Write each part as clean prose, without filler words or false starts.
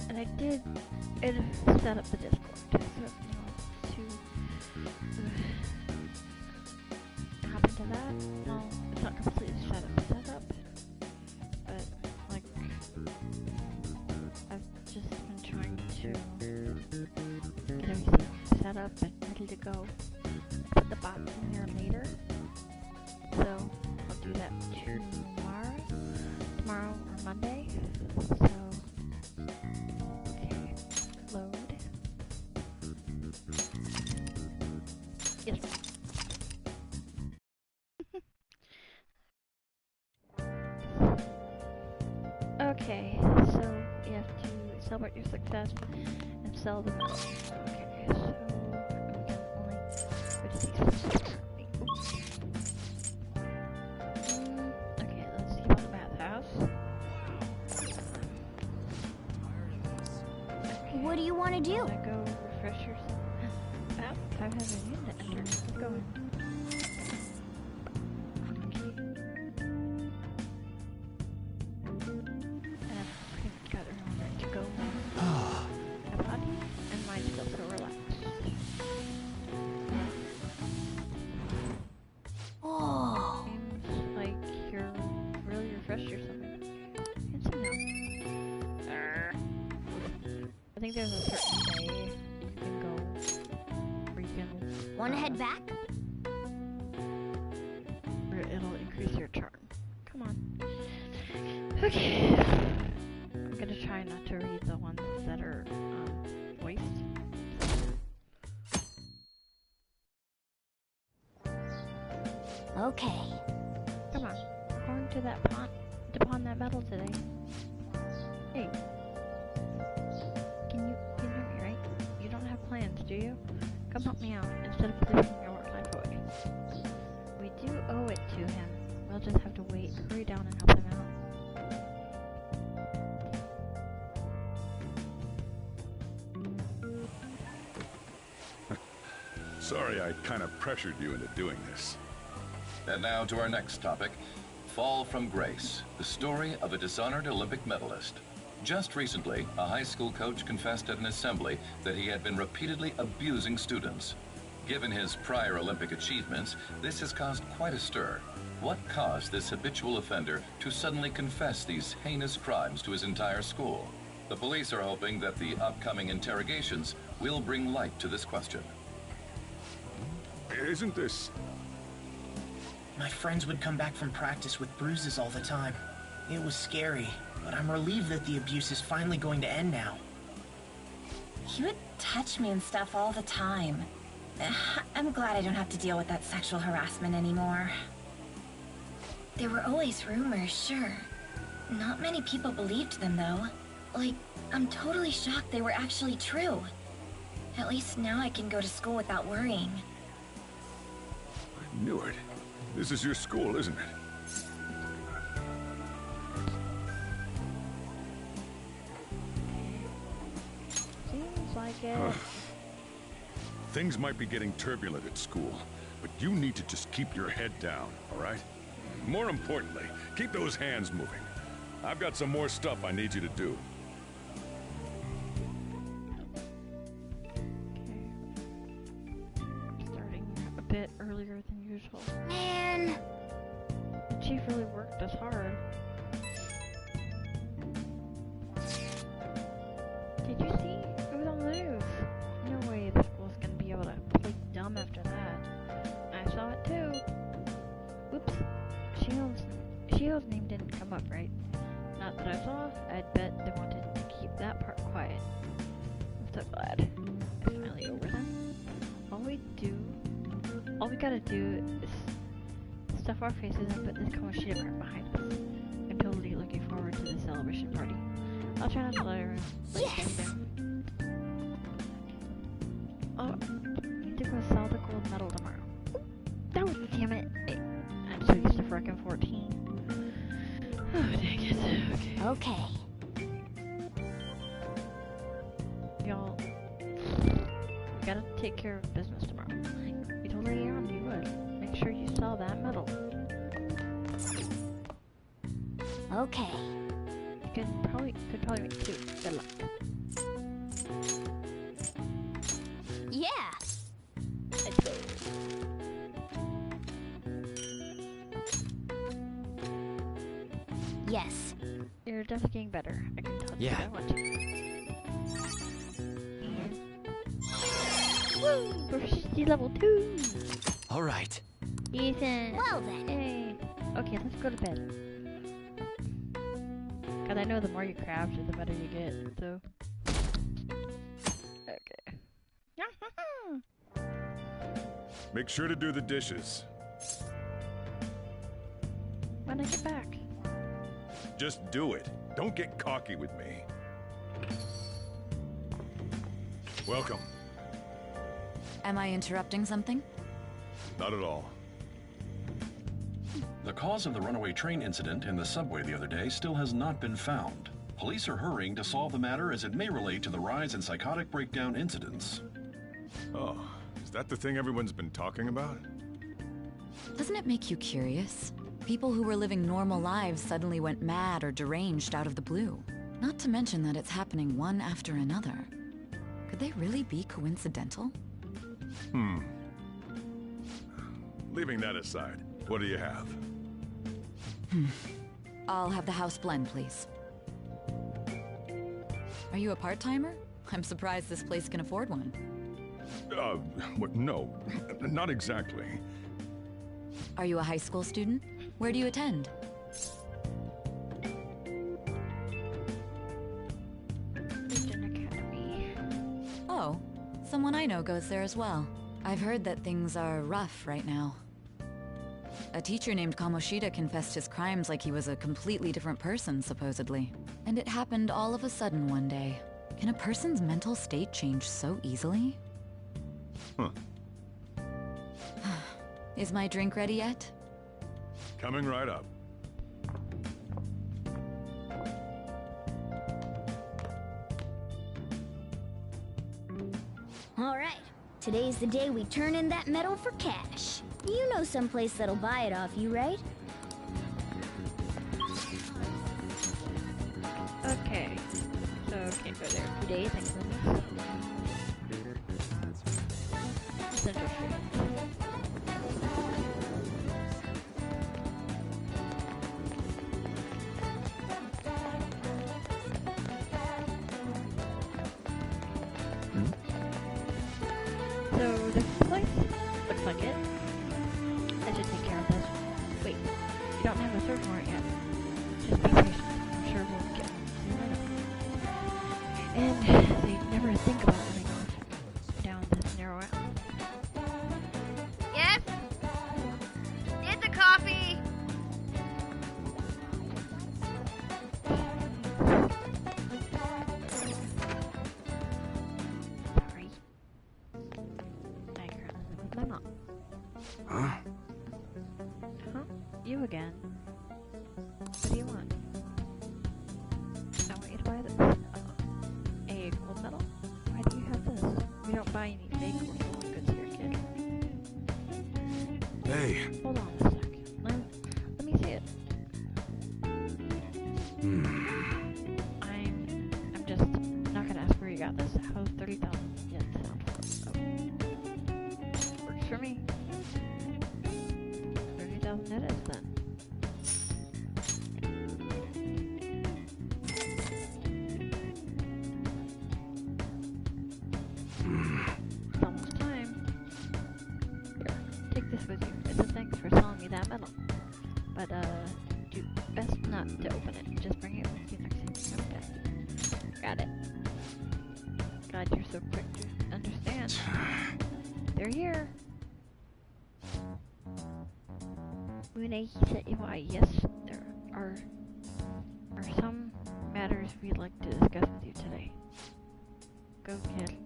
And I did set up the Discord, so if you want to hop into that, no, it's not completely set up, but like, I've just been trying to get everything set up and ready to go. Put the bots in there later, so I'll do that tomorrow or Monday, so. Load. Yes. Okay, so you have to celebrate your success and sell the medal. Okay, so we can only go to these okay, let's see about the bathhouse. What do you want to do? Wanna go refresh yourself? I have a unit to enter. Let's go in. And I've pretty much got everyone ready to go. My body and mind feel so relaxed. Oh. Seems like you're really refreshed or something. Handsome now. I think there's a certain way you can go where you can... Want to head back? Where it'll increase your charm. Come on. Okay. I'm gonna try not to read the ones that are voiced. Okay. Come on. We're going to that pond to pawn that metal today. Hey. Can you hear me, right? You don't have plans, do you? Come help me out instead of leaving your work life away. We do owe it to him. We'll just have to wait, hurry down and help him out. Sorry I kind of pressured you into doing this. And now to our next topic, Fall from Grace, the story of a dishonored Olympic medalist. Just recently, a high school coach confessed at an assembly that he had been repeatedly abusing students. Given his prior Olympic achievements, this has caused quite a stir. What caused this habitual offender to suddenly confess these heinous crimes to his entire school? The police are hoping that the upcoming interrogations will bring light to this question. Isn't this... My friends would come back from practice with bruises all the time. It was scary, but I'm relieved that the abuse is finally going to end now. He would touch me and stuff all the time. I'm glad I don't have to deal with that sexual harassment anymore. There were always rumors, sure. Not many people believed them, though. Like, I'm totally shocked they were actually true. At least now I can go to school without worrying. I knew it. This is your school, isn't it? Seems like it. Things might be getting turbulent at school, but you need to just keep your head down, all right? More importantly, keep those hands moving. I've got some more stuff I need you to do. Starting a bit earlier than usual. Man. The chief really worked us hard. Did you see? It was on the news. No way the school's gonna be able to play dumb after that. I saw it too. Oops. Shio's name didn't come up right. Not that I saw. I'd bet they wanted to keep that part quiet. I'm so glad. It's finally over then. All we gotta do is stuff our faces and put this cone shit right behind us. I'm totally looking forward to the celebration party. I'll try not to let everyone Yes! down. Oh, I need to go sell the gold medal tomorrow. No, damn it. I'm so used to frickin' 14. Oh, dang it. Okay. Okay. We gotta take care of business tomorrow. You told Lady on you would. Make sure you sell that medal. Okay. You could probably make 2. Good luck. Yeah. Let's go. Yes. You're definitely getting better. I can tell you Yeah. that much. Woo! She's level 2! All right. Ethan! Well then. Yay! Okay, let's go to bed. Cause I know the more you craft, the better you get, so... Okay. Make sure to do the dishes. When I get back. Just do it. Don't get cocky with me. Welcome. Am I interrupting something? Not at all. The cause of the runaway train incident in the subway the other day still has not been found. Police are hurrying to solve the matter as it may relate to the rise in psychotic breakdown incidents. Oh, is that the thing everyone's been talking about? Doesn't it make you curious? People who were living normal lives suddenly went mad or deranged out of the blue. Not to mention that it's happening one after another. Could they really be coincidental? Leaving that aside, what do you have? I'll have the house blend, please. Are you a part-timer? I'm surprised this place can afford one. No, not exactly. Are you a high school student? Where do you attend? Christian Academy. Oh, someone I know goes there as well. I've heard that things are rough right now. A teacher named Kamoshida confessed his crimes like he was a completely different person, supposedly. And it happened all of a sudden one day. Can a person's mental state change so easily? Huh. Is my drink ready yet? Coming right up. All right. Today's the day we turn in that medal for cash. You know someplace that'll buy it off you, right? Okay. So, can't go there 2 days, thank goodness. Central Street. So, this place looks like it. I should take care of this. Wait, you don't have a search warrant yet. Just be patient. I'm sure we'll get one. And they never think about running off down this narrow alley. Yes? Need the coffee? Sorry. I currently live with my mom. Huh? Huh? You again. What do you want? I want you to buy this. A gold medal? Why do you have this? We don't buy any fake or stolen goods here, kid. Hey. Hold on a sec. Let me see it. I'm just not gonna ask where you got this. How's 30,000 yen sound? Oh. Works for me. 30,000 it is then. It's almost time. Here, take this with you. It's a thanks for selling me that medal. But, do best not to open it. Just bring it with you next time you come back. Got it. God, you're so quick to understand. They're here. Mune said, why, yes, there are some matters we'd like to discuss with you today. Go, kid.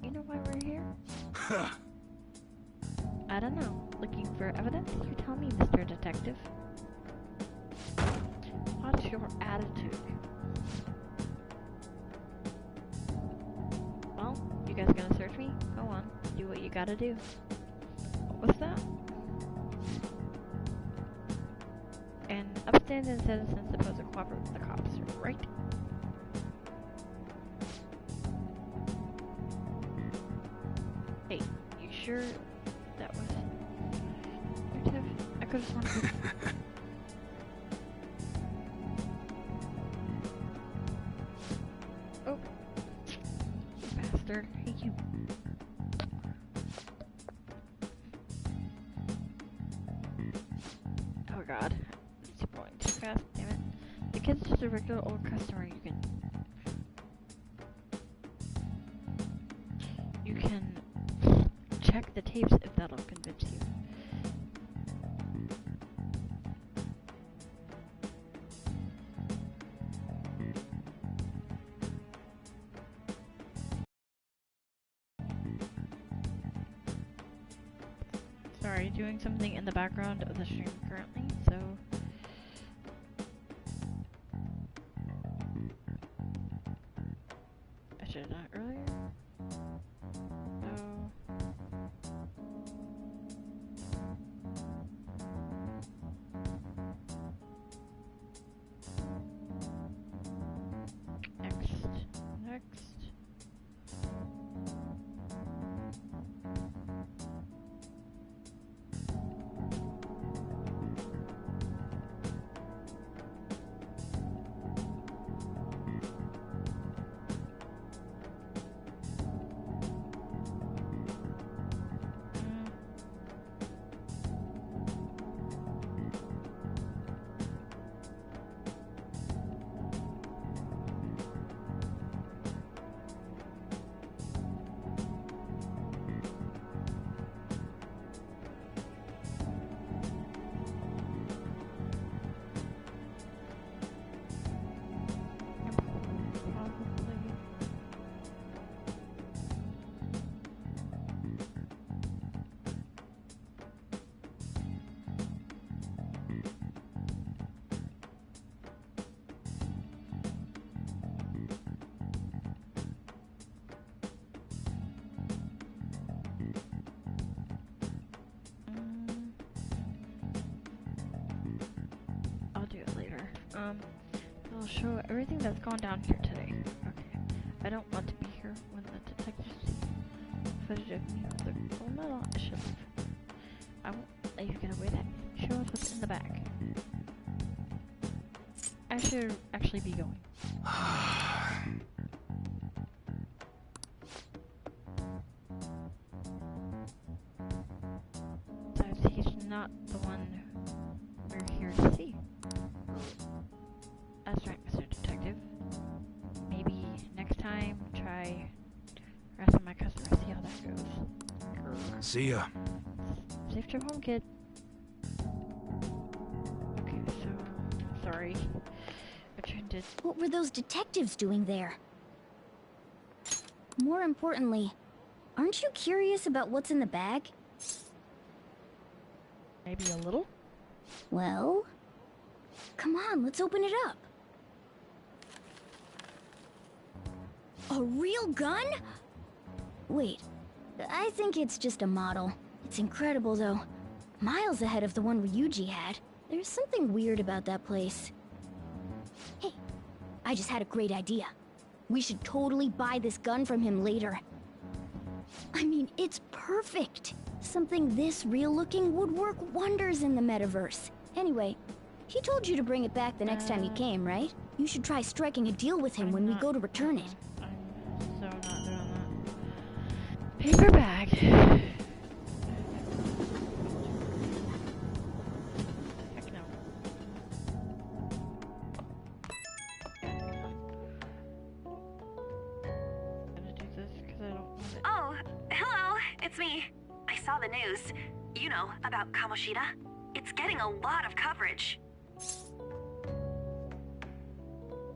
You know why we're here? I don't know. Looking for evidence? You tell me, Mr. Detective. What's your attitude? Well, you guys gonna search me? Go on, do what you gotta do. What was that? An upstanding citizen supposed to cooperate with the cops, right? Hey, you sure that was narrative? I could've sworn it was. Oh, bastard! Hey, you. Oh God, it's going too fast. Damn it! The kid's just a regular old customer. You can check the tapes if that'll convince you. Sorry, doing something in the background of the stream currently, so I should have done it earlier. Next. I'll show everything that's gone down here today. Okay. I don't want to be here when the detectives see footage of me with the gold medal. I should leave. I won't let you get away with that. Show us what's in the bag. I should actually be going. Besides, he's not the one we're here to see. That's right, Mr. Detective. Maybe next time, try harassing my customers, see how that goes. See ya. Safe trip home, kid. Okay, so, sorry. What were those detectives doing there? More importantly, aren't you curious about what's in the bag? Maybe a little? Well, come on, let's open it up. A real gun? Wait, I think it's just a model. It's incredible, though. Miles ahead of the one Ryuji had. There's something weird about that place. Hey, I just had a great idea. We should totally buy this gun from him later. I mean, it's perfect. Something this real-looking would work wonders in the metaverse. Anyway, he told you to bring it back the next time you came, right? You should try striking a deal with him when we go to return it. I'm so not doing that. Paper bag. Saw the news. You know, about Kamoshida. It's getting a lot of coverage.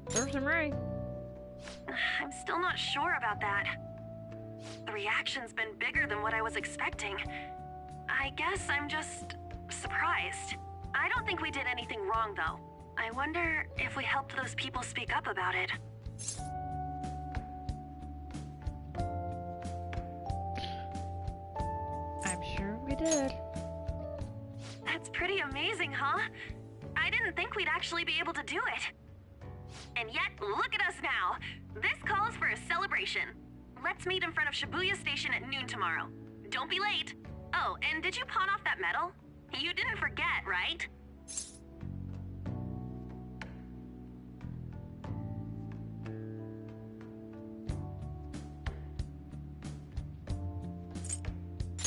Serves him right. I'm still not sure about that. The reaction's been bigger than what I was expecting. I guess I'm just surprised. I don't think we did anything wrong, though. I wonder if we helped those people speak up about it. I'm sure we did. That's pretty amazing, huh? I didn't think we'd actually be able to do it. And yet, look at us now. This calls for a celebration. Let's meet in front of Shibuya Station at noon tomorrow. Don't be late. Oh, and did you pawn off that medal? You didn't forget, right?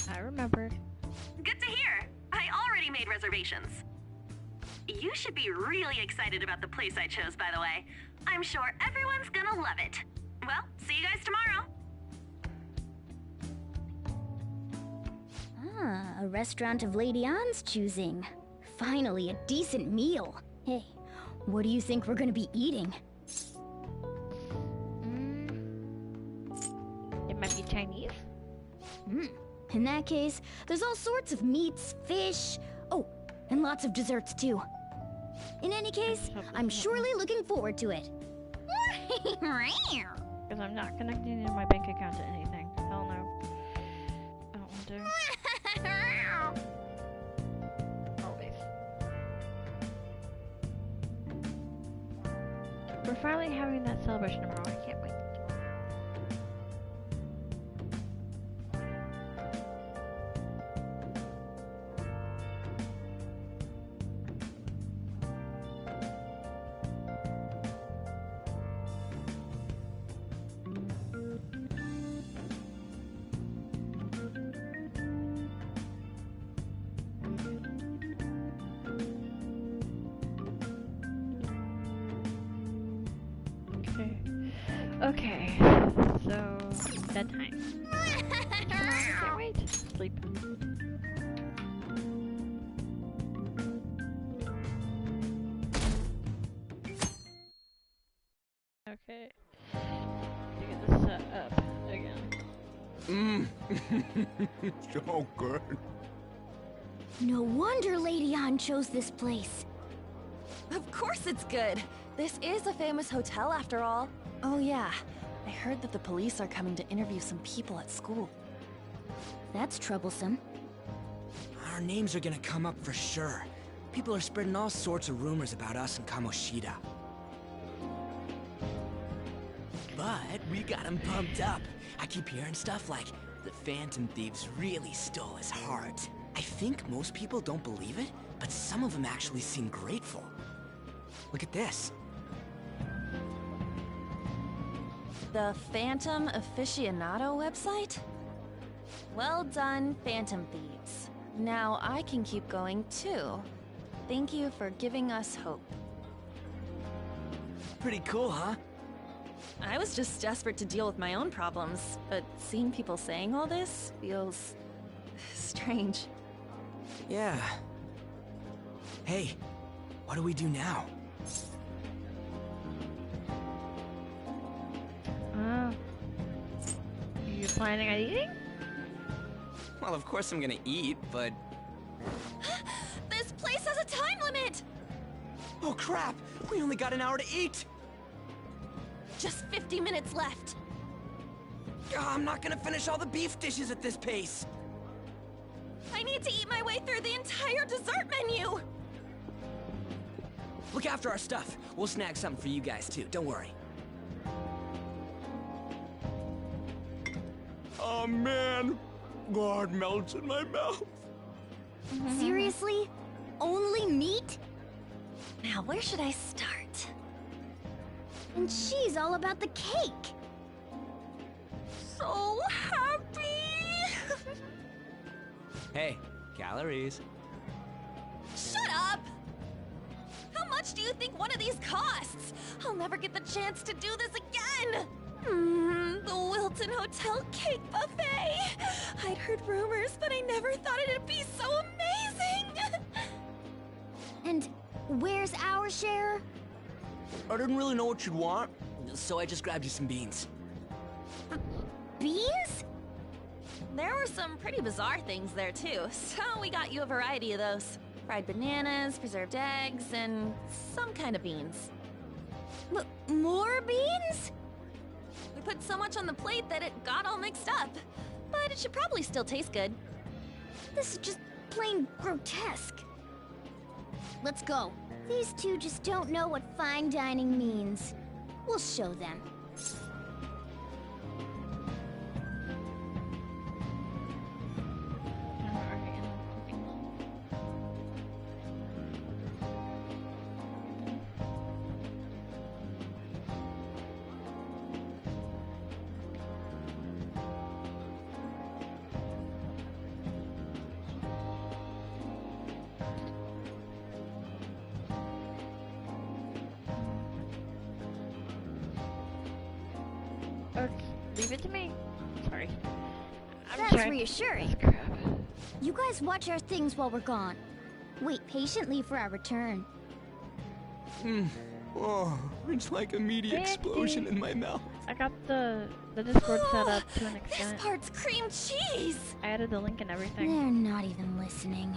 I remembered. Good to hear. I already made reservations. You should be really excited about the place I chose, by the way. I'm sure everyone's gonna love it. Well, see you guys tomorrow. Ah, a restaurant of Lady Ann's choosing. Finally, a decent meal. Hey, what do you think we're gonna be eating? It might be Chinese. In that case, there's all sorts of meats, fish, oh, and lots of desserts too. In any case, I'm surely looking forward to it. Because I'm not connecting in my bank account to anything. Hell no. I don't want to. Always. We're finally having that celebration tomorrow. I can't wait. Okay, so bedtime. I can't wait. Sleep. Okay. To get this set up again. So good. No wonder Lady Ann chose this place. Of course it's good. This is a famous hotel after all. Oh yeah, I heard that the police are coming to interview some people at school. That's troublesome. Our names are gonna come up for sure. People are spreading all sorts of rumors about us and Kamoshida. But we got him pumped up. I keep hearing stuff like the Phantom Thieves really stole his heart. I think most people don't believe it, but some of them actually seem grateful. Look at this. The Phantom Aficionado website? Well done, Phantom Thieves. Now I can keep going too. Thank you for giving us hope. Pretty cool, huh? I was just desperate to deal with my own problems, but seeing people saying all this feels strange. Yeah. Hey, what do we do now? Are you planning on eating? Well, of course I'm gonna eat, but... This place has a time limit! Oh crap! We only got an hour to eat! Just 50 minutes left. I'm not gonna finish all the beef dishes at this pace! I need to eat my way through the entire dessert menu! Look after our stuff. We'll snag something for you guys too, don't worry. Oh man, God melts in my mouth. Seriously? Only meat? Now, where should I start? And she's all about the cake. So happy! Hey, calories. Shut up! How much do you think one of these costs? I'll never get the chance to do this again! The Wilton Hotel Cake Buffet! I'd heard rumors, but I never thought it'd be so amazing! And where's our share? I didn't really know what you'd want, so I just grabbed you some beans. Beans? There were some pretty bizarre things there too, so we got you a variety of those. Fried bananas, preserved eggs, and some kind of beans. More beans? We put so much on the plate that it got all mixed up. But it should probably still taste good. This is just plain grotesque. Let's go. These two just don't know what fine dining means. We'll show them. Okay, leave it to me. Sorry. That's reassuring. You guys watch our things while we're gone. Wait patiently for our return. Oh, it's like immediate explosion in my mouth. I got the Discord set up to an extent. This part's cream cheese! I added the link and everything. They're not even listening.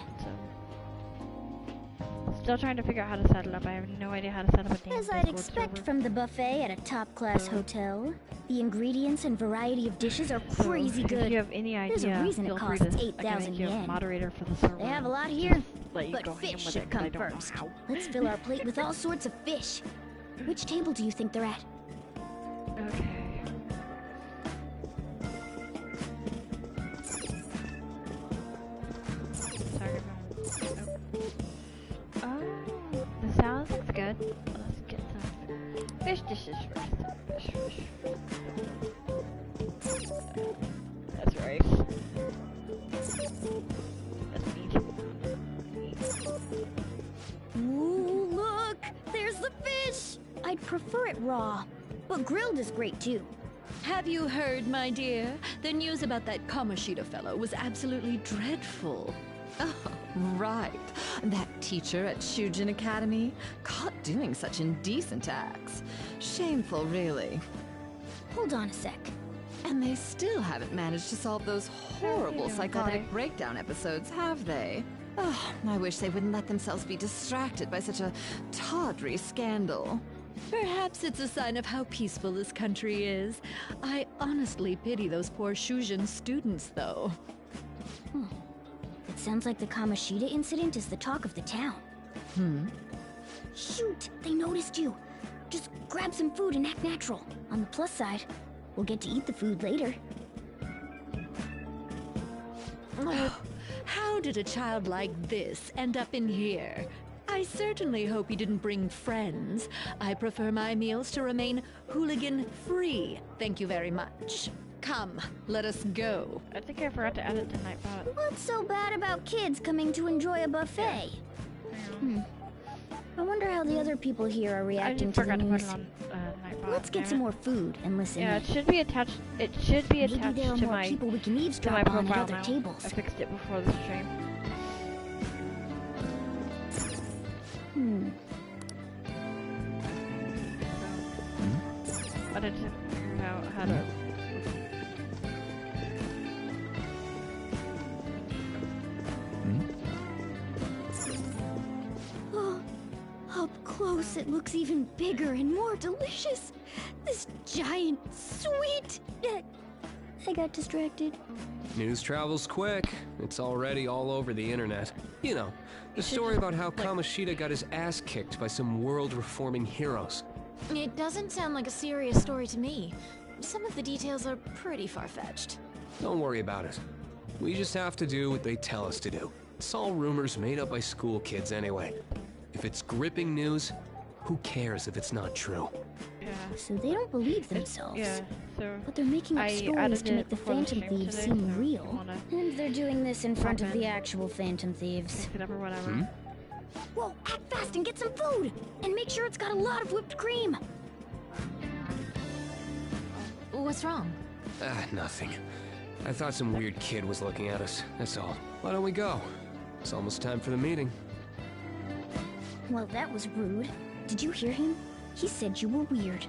Still trying to figure out how to set it up. I have no idea how to set up a damn As I'd Discord expect server. from the buffet at a top-class hotel, the ingredients and variety of dishes are crazy good. If you have any idea, There's a reason it feel free costs to, 8,000 I can make you a yen. moderator for the server. They have a lot here, let you but go ham fish with should it, 'cause I come don't know first. how. Let's fill our plate with all sorts of fish. Which table do you think they're at? Okay. Sorry, oh, the salad looks good. Let's get some fish dishes first. Fish. That's right. That's meat. Ooh, look! There's the fish! I'd prefer it raw, but grilled is great too. Have you heard, my dear? The news about that Kamoshida fellow was absolutely dreadful. Oh, right. That teacher at Shujin Academy, caught doing such indecent acts. Shameful, really. Hold on a sec. And they still haven't managed to solve those horrible psychotic breakdown episodes, have they? Oh, I wish they wouldn't let themselves be distracted by such a tawdry scandal. Perhaps it's a sign of how peaceful this country is. I honestly pity those poor Shujin students, though. It sounds like the Kamoshida incident is the talk of the town. Shoot! They noticed you! Just grab some food and act natural. On the plus side, we'll get to eat the food later. Oh, how did a child like this end up in here? I certainly hope he didn't bring friends. I prefer my meals to remain hooligan-free. Thank you very much. Come, let us go. I think I forgot to add it to Nightbot. What's so bad about kids coming to enjoy a buffet? I wonder how the other people here are reacting to the forgot to put news. it on Nightbot. Let's get some more food and listen Yeah, in. it should be attached. It should be Maybe attached there are to more my people we can to my eavesdrop on at profile other now. tables. I fixed it before the stream. But I didn't figure out how to. Oh, up close it looks even bigger and more delicious. This giant, sweet... I got distracted. News travels quick. It's already all over the internet. You know, the story about how Kamoshida got his ass kicked by some world-reforming heroes. It doesn't sound like a serious story to me. Some of the details are pretty far-fetched. Don't worry about it. We just have to do what they tell us to do. It's all rumors made up by school kids anyway. If it's gripping news, who cares if it's not true? Yeah. So they don't believe themselves. So but they're making up stories to make the Phantom Thieves seem real. And they're doing this in front of the actual Phantom Thieves. Pick it up or whatever. Whoa, act fast and get some food! And make sure it's got a lot of whipped cream! What's wrong? Nothing. I thought some weird kid was looking at us, that's all. Why don't we go? It's almost time for the meeting. Well, that was rude. Did you hear him? He said you were weird.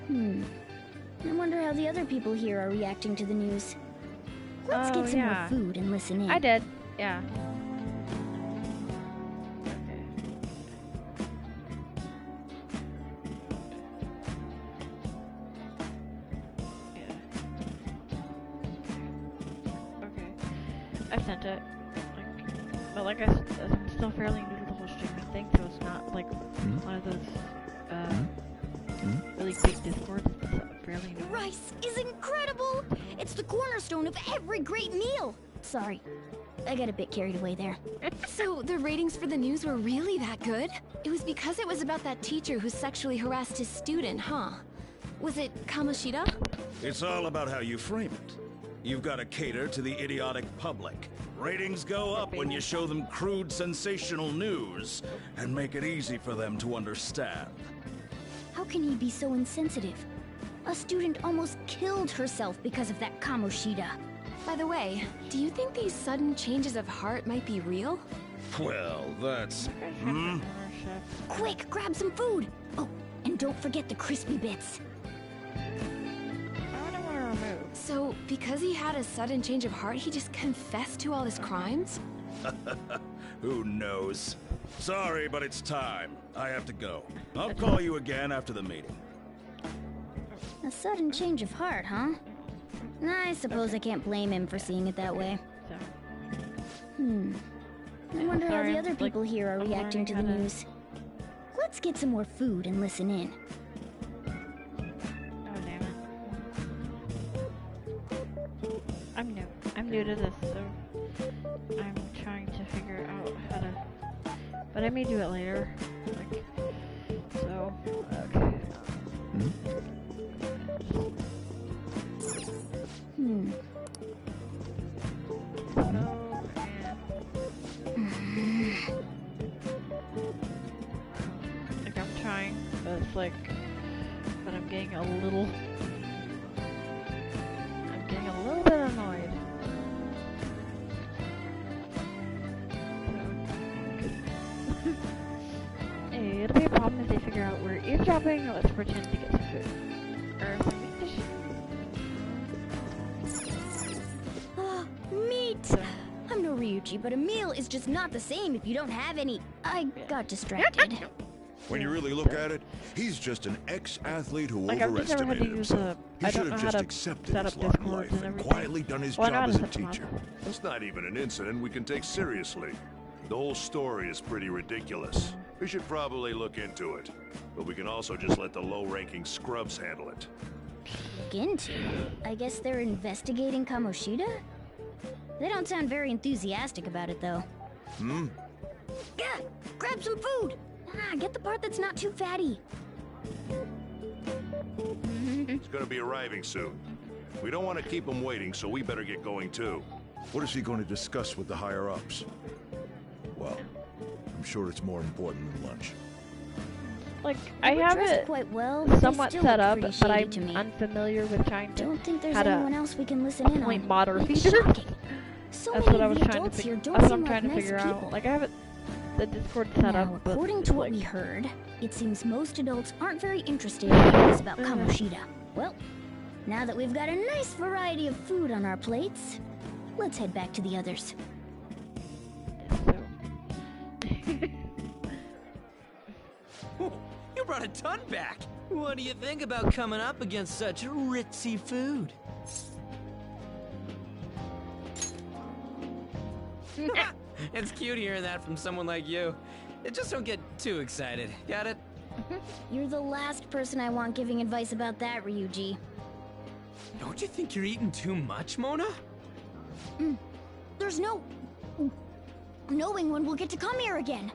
I wonder how the other people here are reacting to the news. Let's get some more food and listen in. I did, yeah. I sent it. Like, but like I'm still fairly new to the whole streaming thing, so it's not like one of those really big Discords. It's fairly new. Rice is incredible! It's the cornerstone of every great meal! Sorry, I got a bit carried away there. So the ratings for the news were really that good? It was because it was about that teacher who sexually harassed his student, huh? Was it Kamoshida? It's all about how you frame it. You've got to cater to the idiotic public. Ratings go up when you show them crude, sensational news and make it easy for them to understand. How can he be so insensitive? A student almost killed herself because of that Kamoshida. By the way, do you think these sudden changes of heart might be real? Well, that's... Quick, grab some food! Oh, and don't forget the crispy bits. So, because he had a sudden change of heart, he just confessed to all his crimes? Who knows? Sorry, but it's time. I have to go. I'll call you again after the meeting. A sudden change of heart, huh? I suppose I can't blame him for seeing it that way. I wonder how the other people here are reacting to the news. Let's get some more food and listen in. I'm new to this, so I'm trying to figure out how to. But I may do it later. Like, so, okay. Like, I'm trying, but it's like, but I'm getting a little bit annoyed. Hey, it'll be a problem if they figure out we're eavesdropping. Let's pretend to get some food. Or some meat. Meat! I'm no Ryuji, but a meal is just not the same if you don't have any. I got distracted. When you really look at it, he's just an ex-athlete who Like, I've just never had overestimated to use himself. I He should don't know have how just to accepted set his up lot in Discords life and and everything. quietly done his Well, I know job how as to a set them up. teacher. It's not even an incident we can take seriously. The whole story is pretty ridiculous. We should probably look into it. But we can also just let the low-ranking scrubs handle it. Look into? I guess they're investigating Kamoshida? They don't sound very enthusiastic about it, though. Yeah, grab some food! Get the part that's not too fatty. It's gonna be arriving soon. We don't want to keep him waiting, so we better get going too. What is he going to discuss with the higher-ups? Well, I'm sure it's more important than lunch. Like, I have dressed it quite well, but they somewhat still set look up, pretty but shady I'm to me. unfamiliar with trying to Don't think there's how to anyone else we can listen in appoint on. moderators. Like, shocking. So That's many what I of was the trying to adults here figure. don't That's what seem I'm trying like to nice figure people. out. Like, I have it the Discord set Now, up, but according to what we heard, it seems most adults aren't very interested in news about Kamoshida. Well, now that we've got a nice variety of food on our plates, let's head back to the others. You brought a ton back. What do you think about coming up against such ritzy food? It's cute hearing that from someone like you. Just don't get too excited. Got it? You're the last person I want giving advice about that, Ryuji. Don't you think you're eating too much, Mona? There's no knowing when we'll get to come here again.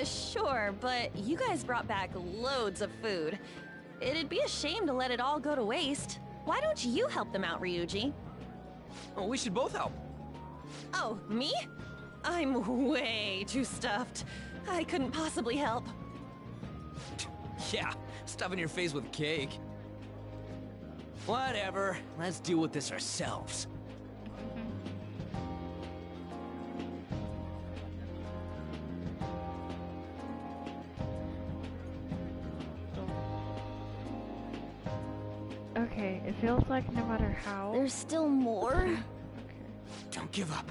Sure, but you guys brought back loads of food. It'd be a shame to let it all go to waste. Why don't you help them out, Ryuji? Oh, we should both help. Oh, me? I'm way too stuffed. I couldn't possibly help. Yeah, stuffing your face with cake. Whatever, let's deal with this ourselves. okay, it feels like no matter how. There's still more? Don't give up.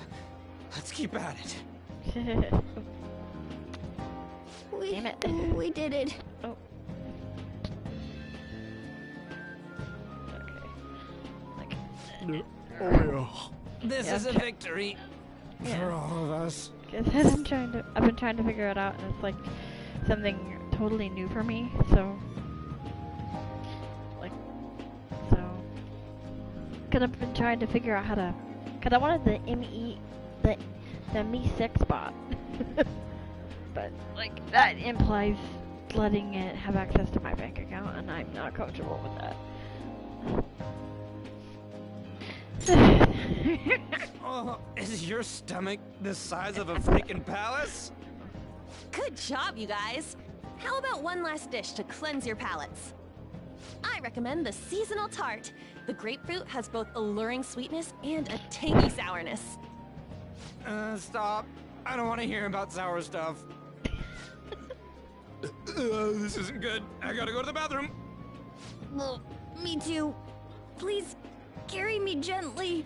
Let's keep at it. Damn it. We did it. Oh. Okay. Oh yeah. This is a victory for all of us. I've been trying to figure it out, and it's like something totally new for me. So, because I've been trying to figure out how to, because I wanted the Me6 bot, but like that implies letting it have access to my bank account, and I'm not comfortable with that. Oh, is your stomach the size of a freaking palace? Good job, you guys. How about one last dish to cleanse your palates? I recommend the seasonal tart. The grapefruit has both alluring sweetness and a tangy sourness. Stop. I don't want to hear about sour stuff. This isn't good. I gotta go to the bathroom. Well, me too. Please, carry me gently.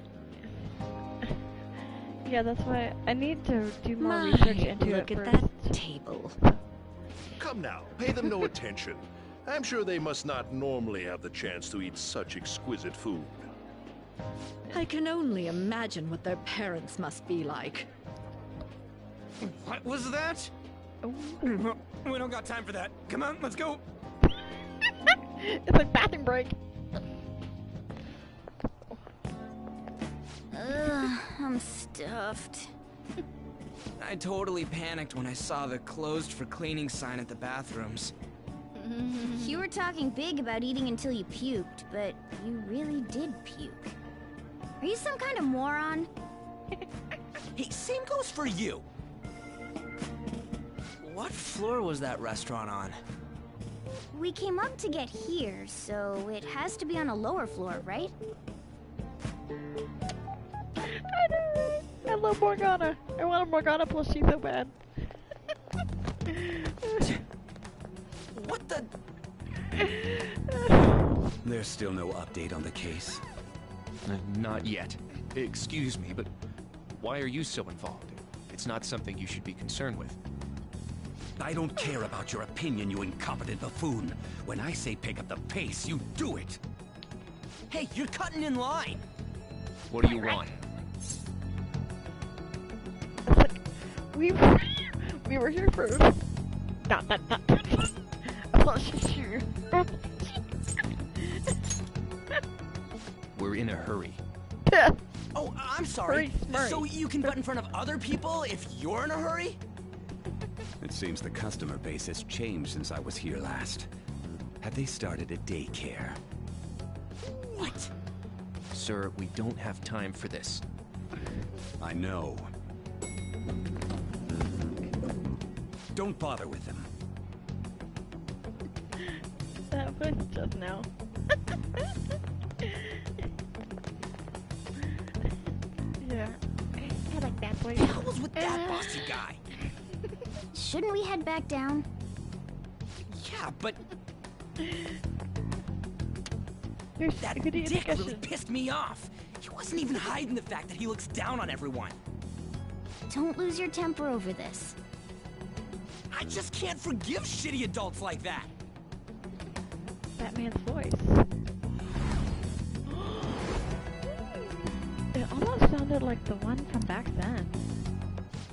Yeah, that's why I need to do more research into look it at first. that table. Come now, pay them no attention. I'm sure they must not normally have the chance to eat such exquisite food. I can only imagine what their parents must be like. What was that? We don't got time for that. Come on, let's go. It's like bathroom break. I'm stuffed. I totally panicked when I saw the closed for cleaning sign at the bathrooms. You were talking big about eating until you puked, but you really did puke. Are you some kind of moron? Hey, same goes for you. What floor was that restaurant on? We came up to get here, so it has to be on a lower floor, right? I know. I love Morgana. I want a Morgana plushie so bad. What the? There's still no update on the case. Not yet. Excuse me, but why are you so involved? It's not something you should be concerned with. I don't care about your opinion, you incompetent buffoon. When I say pick up the pace, you do it. Hey, you're cutting in line. What do you want? We were here first. Not. Oh, sure. We're in a hurry. Oh, I'm sorry. Hurry. So you can butt in front of other people if you're in a hurry? It seems the customer base has changed since I was here last. Have they started a daycare? What? Sir, we don't have time for this. I know. Don't bother with them. That was just now. Yeah. I like that place. What the hell was with that bossy guy? Shouldn't we head back down? Yeah, but... That dick really pissed me off. He wasn't even hiding the fact that he looks down on everyone. Don't lose your temper over this. I just can't forgive shitty adults like that. Batman's voice. It almost sounded like the one from back then.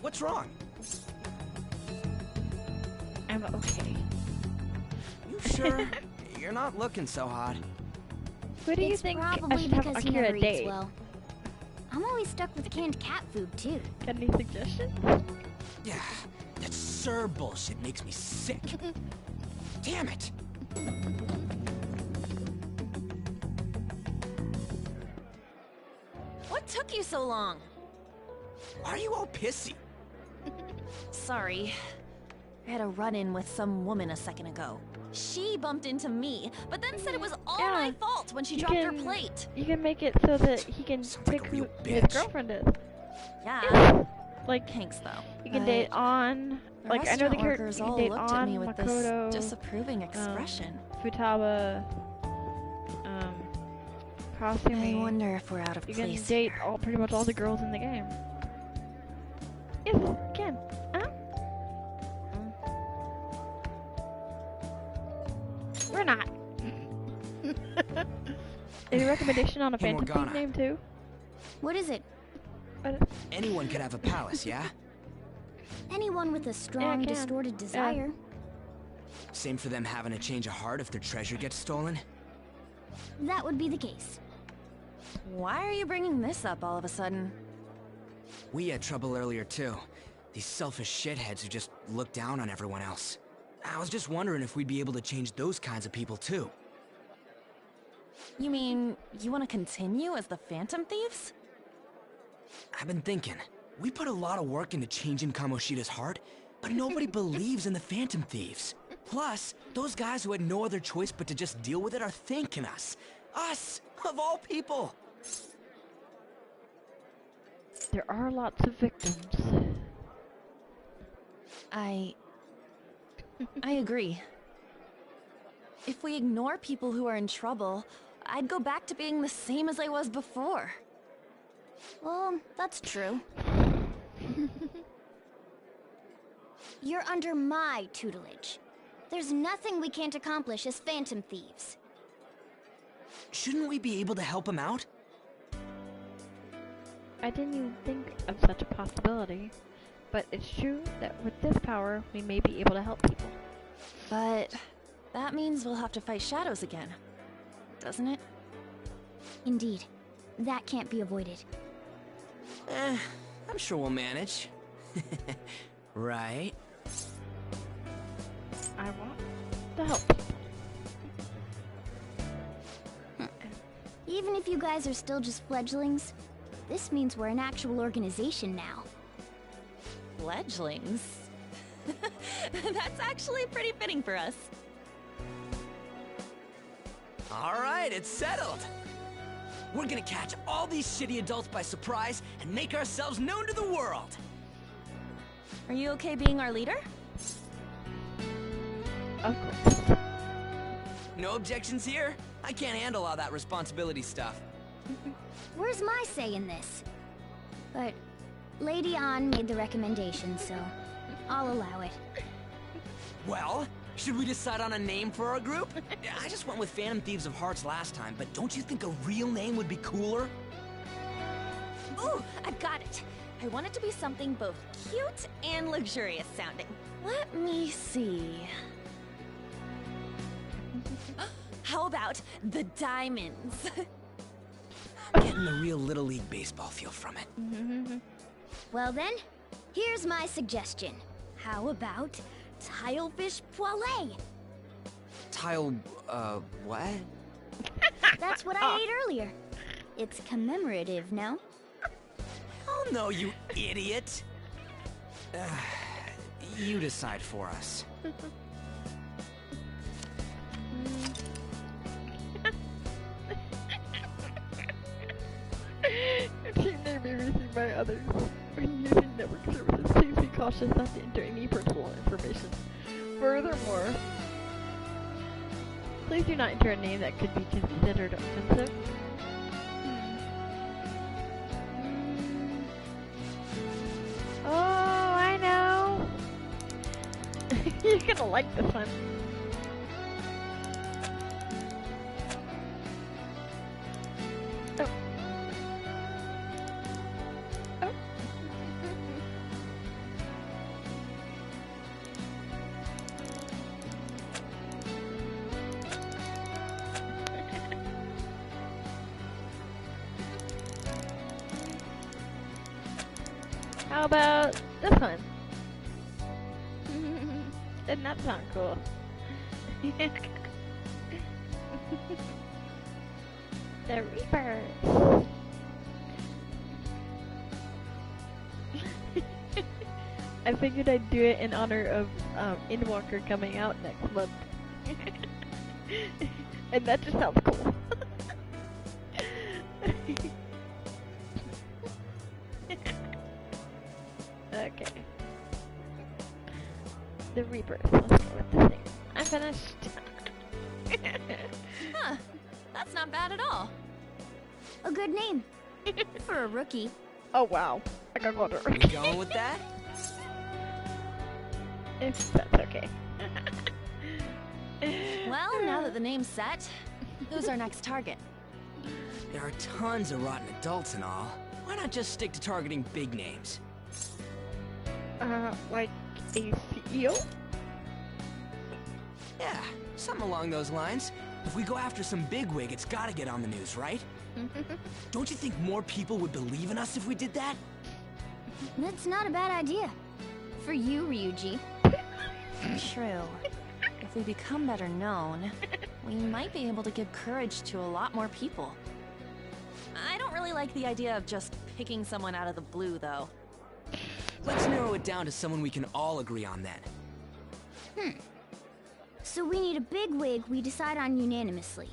What's wrong? I'm okay. You sure? You're not looking so hot. Who do you It's think I probably should have because he Akira never eats date? well. I'm always stuck with canned cat food, too. Got any suggestions? Yeah, that Sir bullshit makes me sick. Damn it! What took you so long? Why are you all pissy? Sorry. I had a run-in with some woman a second ago. She bumped into me, but then said it was all my fault when she dropped her plate. You can make it so that he can pick who his girlfriend is. Yeah. Like, thanks though. You can date on. The Like, I know the restaurant character. workers You can all date looked on at me with Makoto, this disapproving expression. Futaba, Kasumi. I wonder if we're out of You place can date pretty much all the girls in the game. Yes, you can. We're not. Any recommendation on a Hey, Phantom Morgana. Thief name too? What is it? anyone could have a palace, yeah? Anyone with a strong, distorted desire. Same for them having a change of heart if their treasure gets stolen? That would be the case. Why are you bringing this up all of a sudden? We had trouble earlier too. These selfish shitheads who just look down on everyone else. I was just wondering if we'd be able to change those kinds of people too. You mean, you want to continue as the Phantom Thieves? I've been thinking, we put a lot of work into changing Kamoshida's heart, but nobody believes in the Phantom Thieves. Plus, those guys who had no other choice but to just deal with it are thanking us. Us, of all people! There are lots of victims. I agree. If we ignore people who are in trouble, I'd go back to being the same as I was before. Well, that's true. You're under my tutelage. There's nothing we can't accomplish as Phantom Thieves. Shouldn't we be able to help him out? I didn't even think of such a possibility, but it's true that with this power, we may be able to help people. But that means we'll have to fight shadows again, doesn't it? Indeed. That can't be avoided. I'm sure we'll manage. Right? I want to help people. Even if you guys are still just fledglings, this means we're an actual organization now. Fledglings? That's actually pretty fitting for us. Alright, it's settled! We're gonna catch all these shitty adults by surprise and make ourselves known to the world! Are you okay being our leader? Of course. No objections here? I can't handle all that responsibility stuff. Where's my say in this? But Lady An made the recommendation, so I'll allow it. Well, should we decide on a name for our group? I just went with Phantom Thieves of Hearts last time, but don't you think a real name would be cooler? Ooh, I've got it! I want it to be something both cute and luxurious sounding. Let me see. How about the Diamonds? Getting the real Little League Baseball feel from it. Well then, here's my suggestion. How about Tilefish Poêlée? What? That's what I ate earlier. It's commemorative, no? Oh no, you idiot! You decide for us. If you name everything by others, when using network services, please be cautious not to enter any personal information. Furthermore, please do not enter a name that could be considered offensive. Oh, I know! You're gonna like this one. How about this one? Doesn't that sound cool? The Reapers. I figured I'd do it in honor of Endwalker coming out next month. And that just sounds cool. Okay. The Reapers. Let's go with this thing. I'm finished. Huh. That's not bad at all. A good name. For a rookie. Oh wow. I got water. We going with that? If that's okay. Well, now that the name's set, who's our next target? There are tons of rotten adults and all. Why not just stick to targeting big names? Like a CEO? Yeah, something along those lines. If we go after some bigwig, it's gotta get on the news, right? Don't you think more people would believe in us if we did that? That's not a bad idea. For you, Ryuji. True. If we become better known, we might be able to give courage to a lot more people. I don't really like the idea of just picking someone out of the blue, though. Let's narrow it down to someone we can all agree on then. So we need a bigwig we decide on unanimously.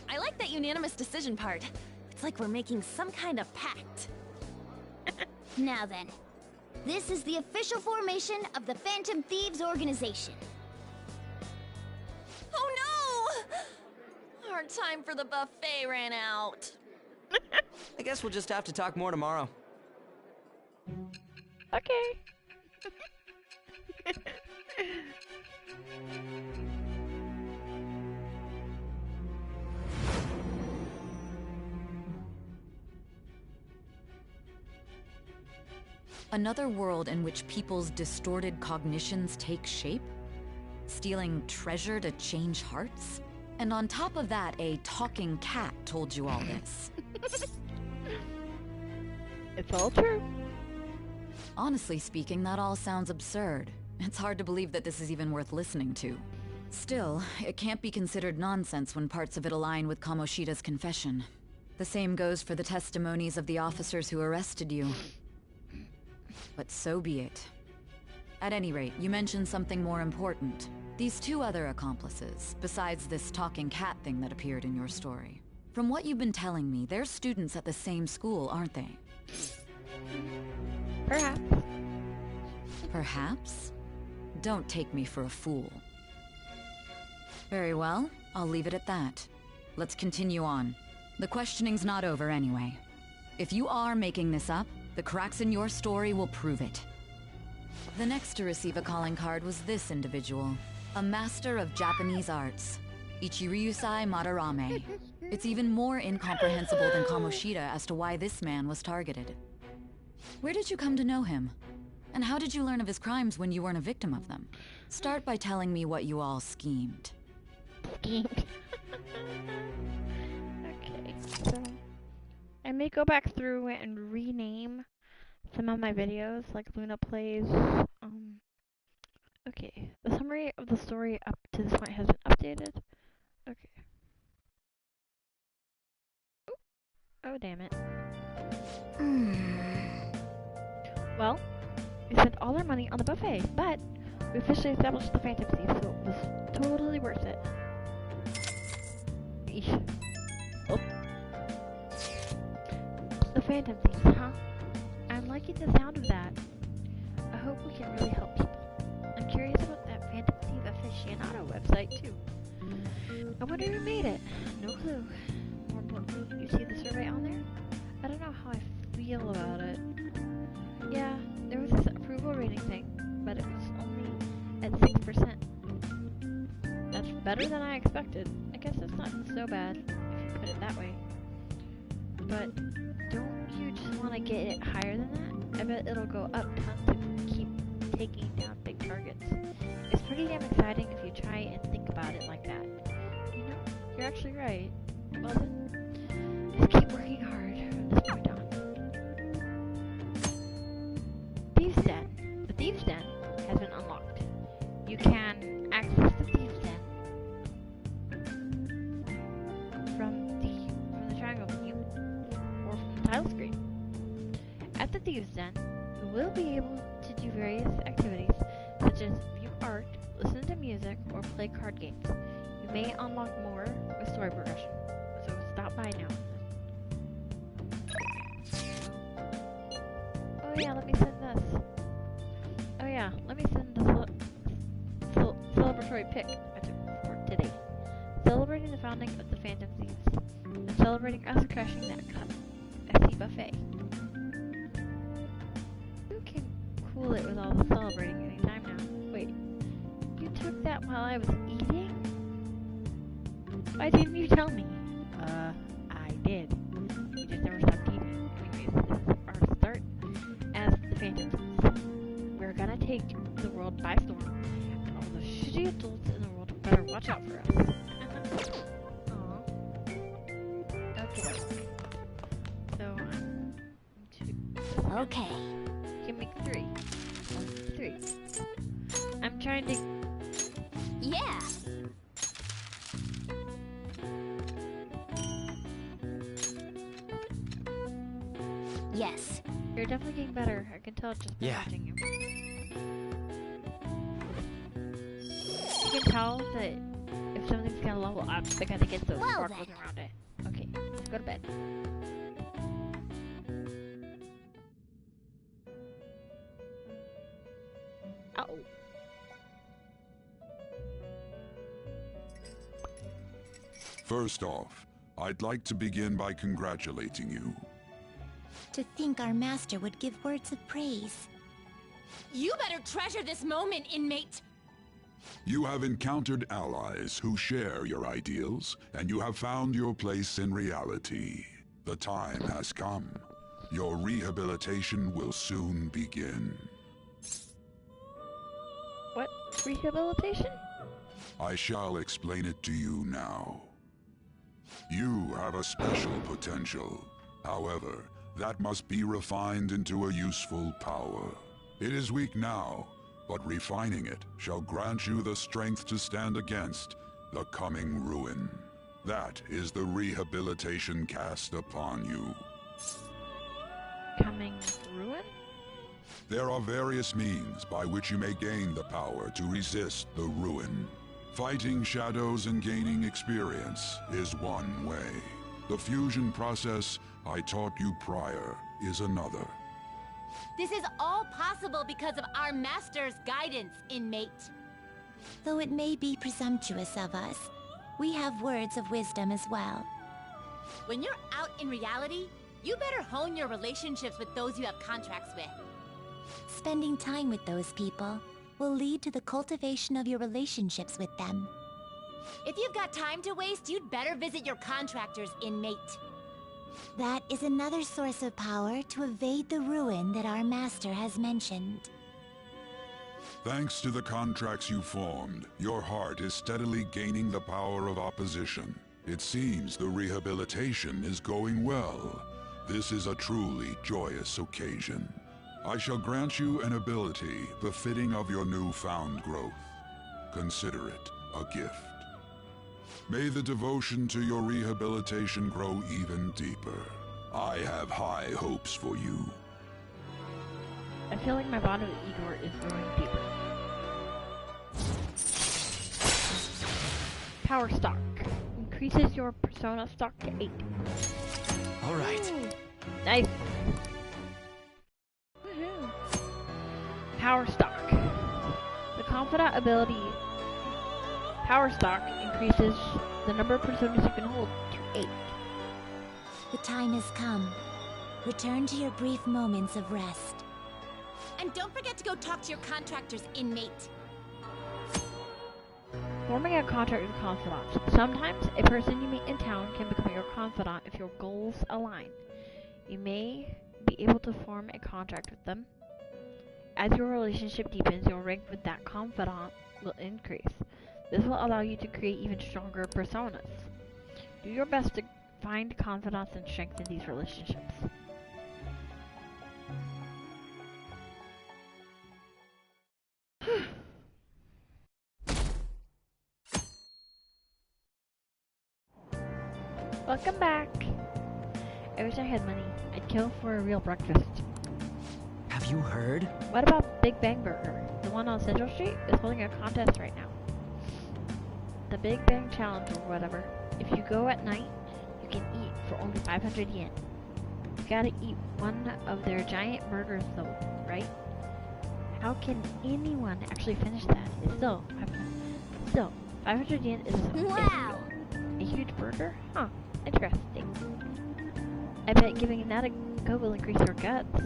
I like that unanimous decision part. It's like we're making some kind of pact. Now then, this is the official formation of the Phantom Thieves organization. Oh no! Our time for the buffet ran out. I guess we'll just have to talk more tomorrow. Okay. Another world in which people's distorted cognitions take shape? Stealing treasure to change hearts? And on top of that, a talking cat told you all this. It's all true. Honestly speaking, that all sounds absurd. It's hard to believe that this is even worth listening to. Still, it can't be considered nonsense when parts of it align with Kamoshida's confession. The same goes for the testimonies of the officers who arrested you. But so be it. At any rate, you mentioned something more important. These two other accomplices, besides this talking cat thing that appeared in your story. From what you've been telling me, they're students at the same school, aren't they? Perhaps. Perhaps? Don't take me for a fool. Very well, I'll leave it at that. Let's continue on. The questioning's not over anyway. If you are making this up, the cracks in your story will prove it. The next to receive a calling card was this individual, a master of Japanese arts, Ichiryusai Madarame. It's even more incomprehensible than Kamoshida as to why this man was targeted. Where did you come to know him? And how did you learn of his crimes when you weren't a victim of them? Start by telling me what you all schemed. Okay, so I may go back through it and rename some of my videos, like Luna Plays. Okay, the summary of the story up to this point has been updated. Okay. Oh, damn it. Well, we spent all our money on the buffet, but we officially established the Phantom Thief, so it was totally worth it. Eesh. Oh. The Phantom Thieves, huh? I'm liking the sound of that. I hope we can really help people. I'm curious about that Phantom Thief aficionado website, too. I wonder who made it. No clue. More importantly, you see the survey on there? I don't know how I feel about it. Yeah, there was this approval rating thing, but it was only at 6%. That's better than I expected. I guess it's not so bad, if you put it that way. But don't you just want to get it higher than that? I bet it'll go up tons if you keep taking down big targets. It's pretty damn exciting if you try and think about it like that. You know, you're actually right. Well then, just keep working hard from this point on. Thieves' Den. The Thieves' Den has been unlocked. You can access the Thieves' Den from the triangle menu or from the title screen. At the Thieves' Den, you will be able to do various activities such as view art, listen to music, or play card games. You may unlock more with story progression, so stop by now. Oh yeah, let me send this. Oh yeah, let me send the celebratory pic I took for today. Celebrating the founding of the Phantom Thieves, and celebrating us crashing that SC buffet. You can cool it with all the celebrating anytime now. Wait, you took that while I was eating? Why didn't you tell me? I did. You just never stopped eating. I mean, Okay, we're gonna take the world by storm, and all the shitty adults in the world better watch out for us. Aw. Okay. So, okay. Give me 3. 3. I'm trying to... Yeah! Yes. You're definitely getting better. I can tell just by watching you. You can tell that if something's gonna level up because it gets those sparkles around it. Okay, let's go to bed. Uh-oh. First off, I'd like to begin by congratulating you. To think our master would give words of praise. You better treasure this moment, inmate! You have encountered allies who share your ideals, and you have found your place in reality. The time has come. Your rehabilitation will soon begin. What? Rehabilitation? I shall explain it to you now. You have a special potential. However, that must be refined into a useful power. It is weak now, but refining it shall grant you the strength to stand against the coming ruin. That is the rehabilitation cast upon you. Coming ruin? There are various means by which you may gain the power to resist the ruin. Fighting shadows and gaining experience is one way. The fusion process I taught you prior is another. This is all possible because of our master's guidance, inmate. Though it may be presumptuous of us, we have words of wisdom as well. When you're out in reality, you better hone your relationships with those you have contracts with. Spending time with those people will lead to the cultivation of your relationships with them. If you've got time to waste, you'd better visit your contractors, inmate. That is another source of power to evade the ruin that our master has mentioned. Thanks to the contracts you formed, your heart is steadily gaining the power of opposition. It seems the rehabilitation is going well. This is a truly joyous occasion. I shall grant you an ability befitting of your newfound growth. Consider it a gift. May the devotion to your rehabilitation grow even deeper. I have high hopes for you. I feel like my bond with Igor is growing deeper. Power stock. Increases your persona stock to 8. Alright. Nice. Woohoo. Power stock. The Confidant ability Power stock increases the number of personas you can hold to 8. The time has come. Return to your brief moments of rest. And don't forget to go talk to your contractors, inmate. Forming a contract with confidants. Sometimes a person you meet in town can become your confidant if your goals align. You may be able to form a contract with them. As your relationship deepens, your rank with that confidant will increase. This will allow you to create even stronger personas. Do your best to find confidants and strengthen these relationships. Welcome back. I wish I had money. I'd kill for a real breakfast. Have you heard? What about Big Bang Burger? The one on Central Street is holding a contest right now. The Big Bang Challenge or whatever. If you go at night, you can eat for only 500 yen. You gotta eat one of their giant burgers though, right? How can anyone actually finish that? It's still 500 yen is wow. A huge burger? Huh, interesting. I bet giving that a go will increase your guts.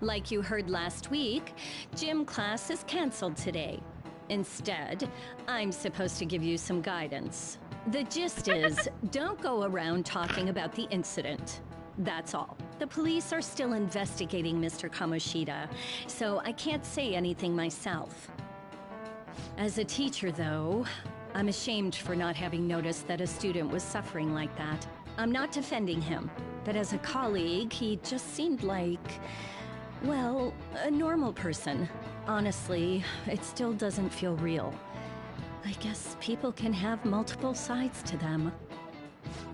Like you heard last week, gym class is canceled today. Instead, I'm supposed to give you some guidance. The gist is, don't go around talking about the incident. That's all. The police are still investigating Mr. Kamoshida, so I can't say anything myself. As a teacher, though, I'm ashamed for not having noticed that a student was suffering like that. I'm not defending him, but as a colleague, he just seemed like, well, a normal person. Honestly, it still doesn't feel real. I guess people can have multiple sides to them.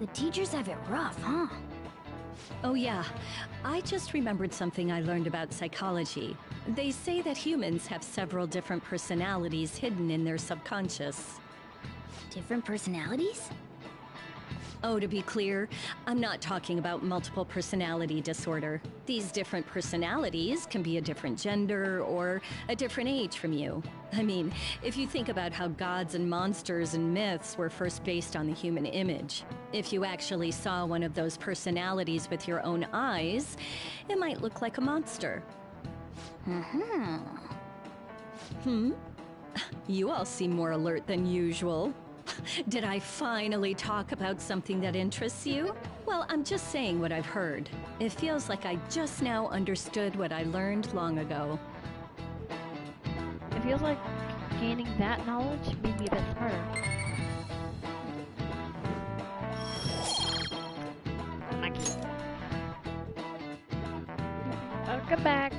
The teachers have it rough, huh? Oh yeah, I just remembered something I learned about psychology. They say that humans have several different personalities hidden in their subconscious. Different personalities? Oh, to be clear, I'm not talking about multiple personality disorder. These different personalities can be a different gender or a different age from you. I mean, if you think about how gods and monsters and myths were first based on the human image, if you actually saw one of those personalities with your own eyes, it might look like a monster. You all seem more alert than usual. Did I finally talk about something that interests you? Well, I'm just saying what I've heard. It feels like I just now understood what I learned long ago. It feels like gaining that knowledge made me a bit smarter. Mikey. Welcome back.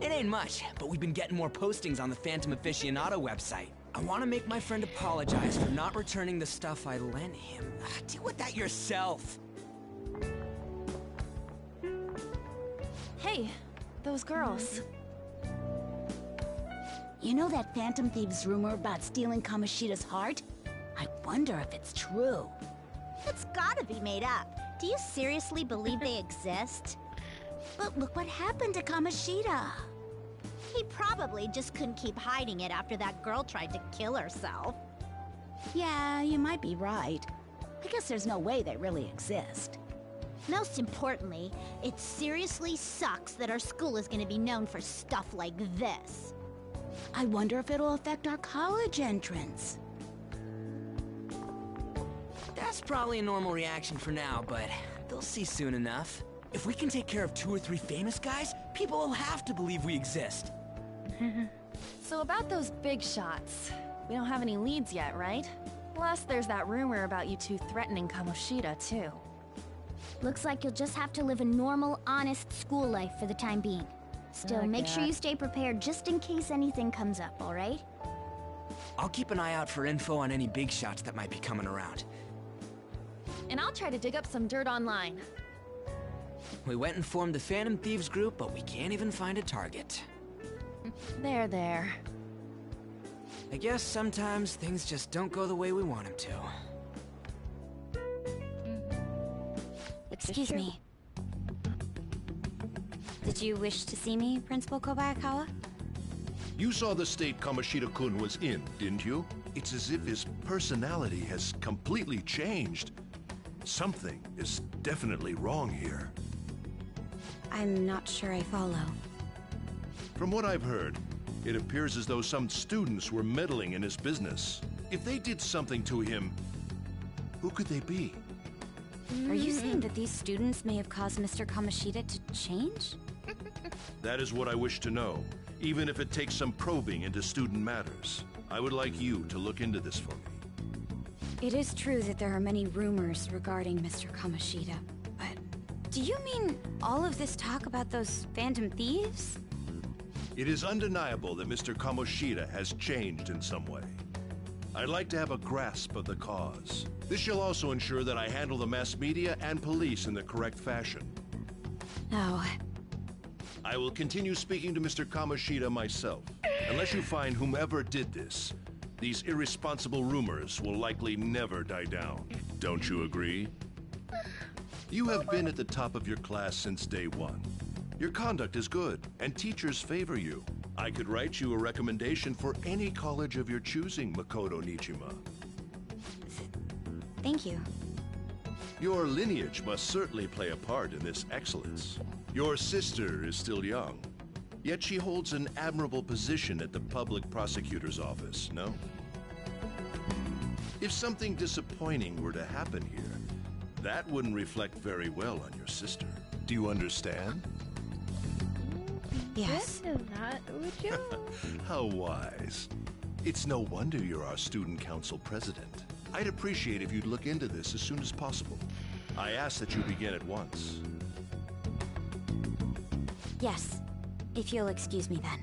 It ain't much, but we've been getting more postings on the Phantom Aficionado website. I want to make my friend apologize for not returning the stuff I lent him. Deal with that yourself. Hey, those girls. You know that Phantom Thieves rumor about stealing Kamoshida's heart? I wonder if it's true. It's gotta be made up. Do you seriously believe they exist? But look what happened to Kamoshida. He probably just couldn't keep hiding it after that girl tried to kill herself. Yeah, you might be right. I guess there's no way they really exist. Most importantly, it seriously sucks that our school is gonna be known for stuff like this. I wonder if it'll affect our college entrance. That's probably a normal reaction for now, but they'll see soon enough. If we can take care of 2 or 3 famous guys, people will have to believe we exist. So about those big shots, we don't have any leads yet, right? Plus, there's that rumor about you two threatening Kamoshida, too. Looks like you'll just have to live a normal, honest school life for the time being. Still, make sure you stay prepared just in case anything comes up, alright? I'll keep an eye out for info on any big shots that might be coming around. And I'll try to dig up some dirt online. We went and formed the Phantom Thieves group, but we can't even find a target. There. I guess sometimes things just don't go the way we want them to. Excuse me. Did you wish to see me, Principal Kobayakawa? You saw the state Kamoshida-kun was in, didn't you? It's as if his personality has completely changed. Something is definitely wrong here. I'm not sure I follow. From what I've heard, it appears as though some students were meddling in his business. If they did something to him, who could they be? Are you saying that these students may have caused Mr. Kamoshida to change? That is what I wish to know, even if it takes some probing into student matters. I would like you to look into this for me. It is true that there are many rumors regarding Mr. Kamoshida, but do you mean all of this talk about those Phantom Thieves? It is undeniable that Mr. Kamoshida has changed in some way. I'd like to have a grasp of the cause. This shall also ensure that I handle the mass media and police in the correct fashion. Oh. I will continue speaking to Mr. Kamoshida myself. Unless you find whomever did this, these irresponsible rumors will likely never die down. Don't you agree? You have been at the top of your class since day one. Your conduct is good, and teachers favor you. I could write you a recommendation for any college of your choosing, Makoto Nijima. Thank you. Your lineage must certainly play a part in this excellence. Your sister is still young. Yet she holds an admirable position at the public prosecutor's office, no? If something disappointing were to happen here, that wouldn't reflect very well on your sister. Do you understand? Yes. How wise. It's no wonder you're our student council president. I'd appreciate if you'd look into this as soon as possible. I ask that you begin at once. Yes. If you'll excuse me then.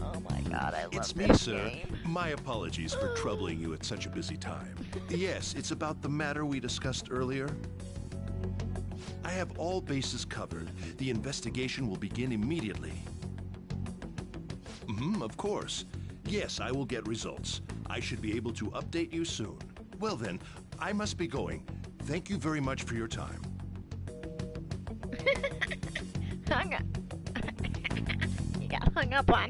Oh my god, I love It's this me, sir. game. My apologies for troubling you at such a busy time. Yes, it's about the matter we discussed earlier. I have all bases covered. The investigation will begin immediately. Of course. Yes, I will get results. I should be able to update you soon. Well then, I must be going. Thank you very much for your time. Hung up. You got hung up on.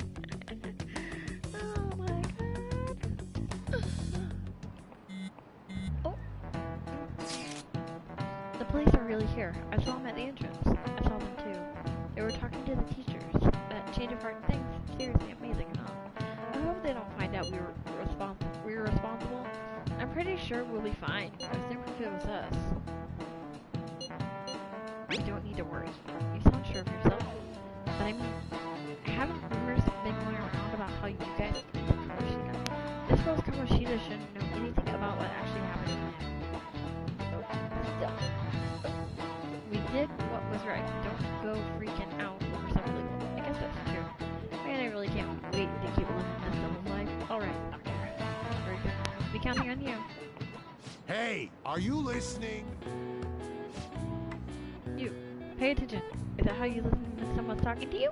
Oh my god. Oh. The police are really here. I saw them at the entrance. I saw them too. They were talking to the teachers. That change of heart thing's seriously amazing, huh? I hope they don't find out we were responsible. I'm pretty sure we'll be fine. I think if it was us. You don't need to worry. You sound sure of yourself. But I mean, haven't rumors been going around about how you guys are Kamoshida? This girl's Kamoshida shouldn't know anything about what actually happened to him. Still. We did what was right. Don't go freaking out over something. I guess that's true. Man, I really can't wait to keep living this double life. Alright, Doctor. Very good. I'll be counting on you. Hey, are you listening? You. Pay attention. Is that how you listen when someone's talking to you?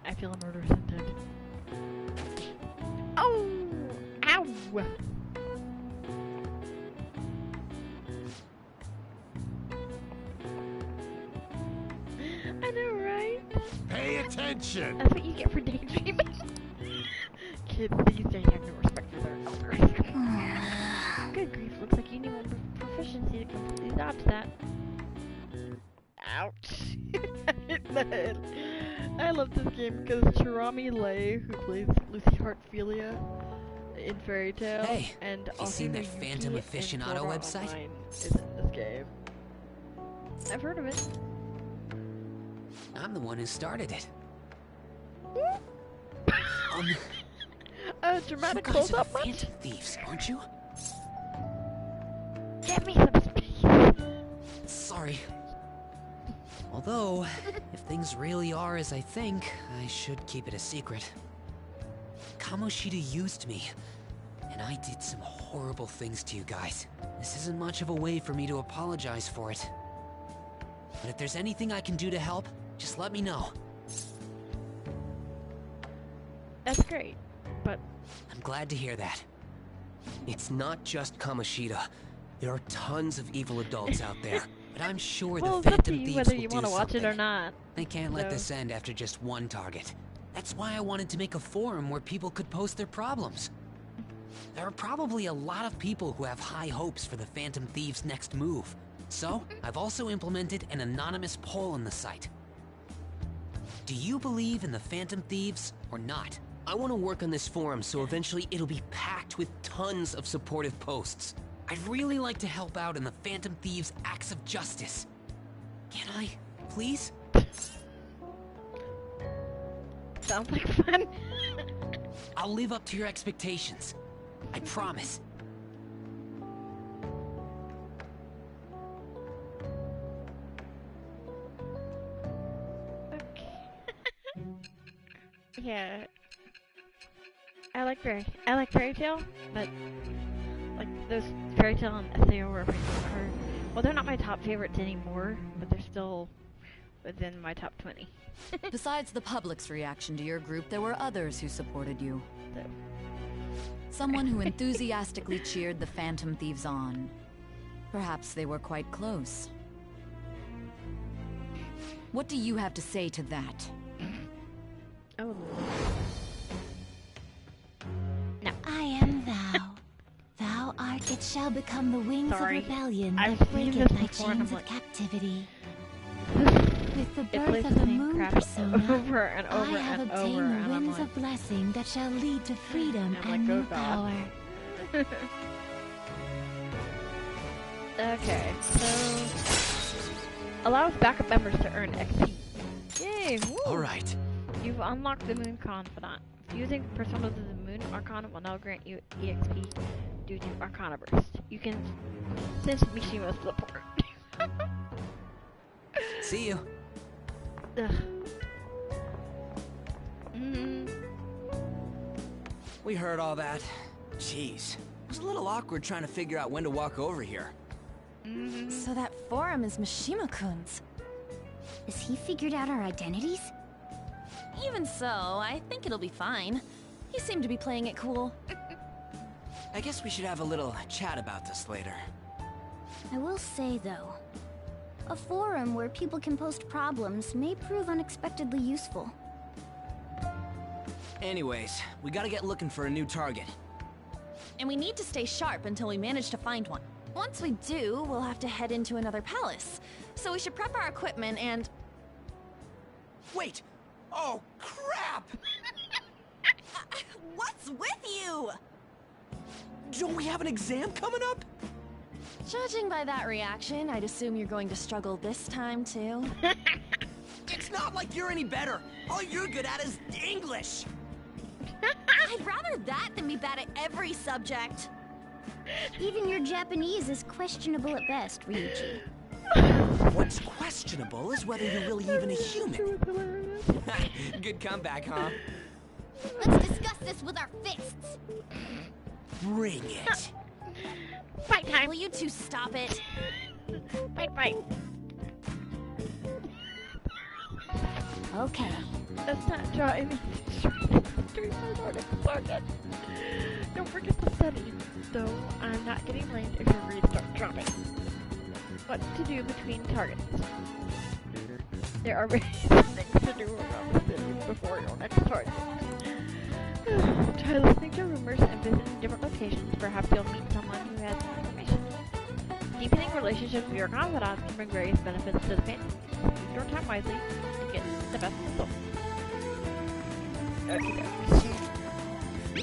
I feel a murder sentence. Oh! Ow! I know, right? Pay attention! That's what you get for daydreaming. Kids these days have no respect for their elders. Good grief, looks like you need more proficiency to completely dodge that. Ouch. Hit the head. I love this game because Chirami Lei, who plays Lucy Hartfilia in Fairy Tale, Hey, and you also seen that Yuki Phantom in Aficionado Sword Art website? Online is in this game. I've heard of it. I'm the one who started it. Dramatic you guys are close-up the much? Phantom Thieves, aren't you? Give me some space. Sorry. Although, if things really are as I think, I should keep it a secret. Kamoshida used me, and I did some horrible things to you guys. This isn't much of a way for me to apologize for it. But if there's anything I can do to help, just let me know. That's great, but... I'm glad to hear that. It's not just Kamoshida. There are tons of evil adults out there. But I'm sure well, the it's up to Phantom you Thieves whether will you do want to watch something. it or not. They can't let So- this end after just one target. That's why I wanted to make a forum where people could post their problems. There are probably a lot of people who have high hopes for the Phantom Thieves' next move. So, I've also implemented an anonymous poll on the site. Do you believe in the Phantom Thieves or not? I want to work on this forum so eventually it'll be packed with tons of supportive posts. I'd really like to help out in the Phantom Thieves' acts of justice. Can I, please? Sounds like fun. I'll live up to your expectations. I promise. Yeah. I like Fairy Tale, but like those Fairy Tale and SAO are well, they're not my top favorites anymore, but they're still within my top 20. Besides the public's reaction to your group, there were others who supported you. Someone who enthusiastically cheered the Phantom Thieves on. Perhaps they were quite close. What do you have to say to that? Oh. I am thou. Thou art It shall become the wings of rebellion I've that seen breaketh this thy before and chains I'm of like, captivity. With the it birth plays of the the same moon crap persona, over and over I have and obtained over, the and I'm wings like, of blessing that shall lead to freedom I'm and like, oh new God. power. Okay, so allows backup members to earn XP. Yay! Woo! Alright. You've unlocked the Moon Confidant. Using personas of the Moon Arcana will now grant you EXP due to Arcana Burst. You can sense Mishima's support. See you. Ugh. We heard all that. Jeez. It was a little awkward trying to figure out when to walk over here. So that forum is Mishima-kun's. Has he figured out our identities? Even so, I think it'll be fine. He seemed to be playing it cool. I guess we should have a little chat about this later. I will say, though, a forum where people can post problems may prove unexpectedly useful. Anyways, we gotta get looking for a new target. And we need to stay sharp until we manage to find one. Once we do, we'll have to head into another palace. So we should prep our equipment and... Wait! Oh, crap! What's with you? Don't we have an exam coming up? Judging by that reaction, I'd assume you're going to struggle this time, too. It's not like you're any better. All you're good at is English. I'd rather that than be bad at every subject. Even your Japanese is questionable at best, Ryuji. What's questionable is whether you're really even a human. Good comeback, huh? Let's discuss this with our fists. Bring it. Fight time. Will you two stop it? Fight. Okay. Let's not try me. Don't forget to study, though I'm not getting blamed if your grades start dropping. What to do between targets? There are various things to do around the city before your next target. Try listening to rumors and visiting different locations. Perhaps you'll meet someone who has more information. Deepening relationships with your confidants can bring various benefits to the family. Use your time wisely to get the best result. Okay, we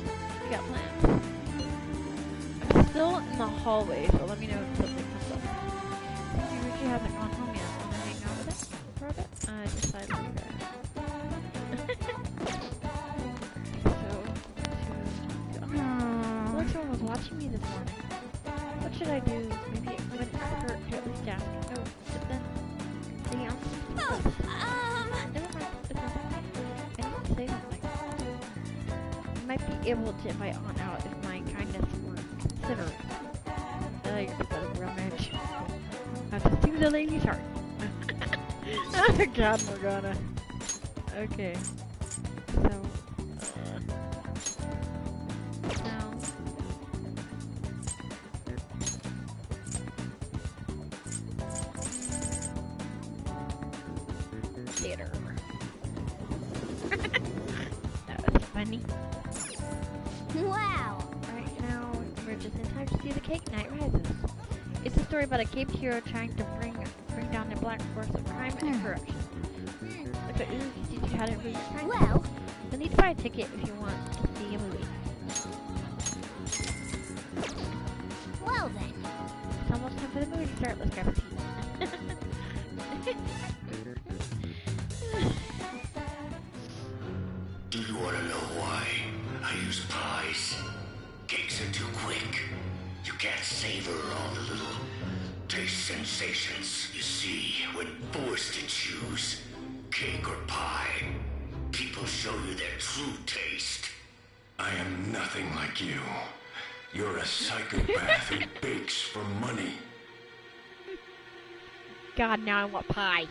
got plans. I'm still in the hallway, so let me know if something comes up. Since Ryuji hasn't gone home yet, want to hang out with us for a bit? I decided to do that. Like someone was watching me this morning. What should I do? Maybe it wouldn't hurt to at least ask. No, but then... Never mind. It's nothing. I need to say something. I might be able to invite on out if my kindness were considerate. You're pathetic, real marriage. I have to see the lady's heart. Oh God, Morgana. Okay. So, now. Theater. That was funny. Wow! Right now, we're just in time to see the cake night rises. It's a story about a caped hero trying to bring down the black force of crime and corruption. Looks like you teach you how to read your kindness. Well, you'll need to buy a ticket if you want to see a movie. Well then. It's almost time for the movie to start. Let's grab a seat. Do you want to know why I use pies? Cakes are too quick. You can't savor all the little taste sensations. You see, when forced to choose cake or pie, people show you their true taste. I am nothing like you. You're a psychopath who bakes for money. God, now I want pie.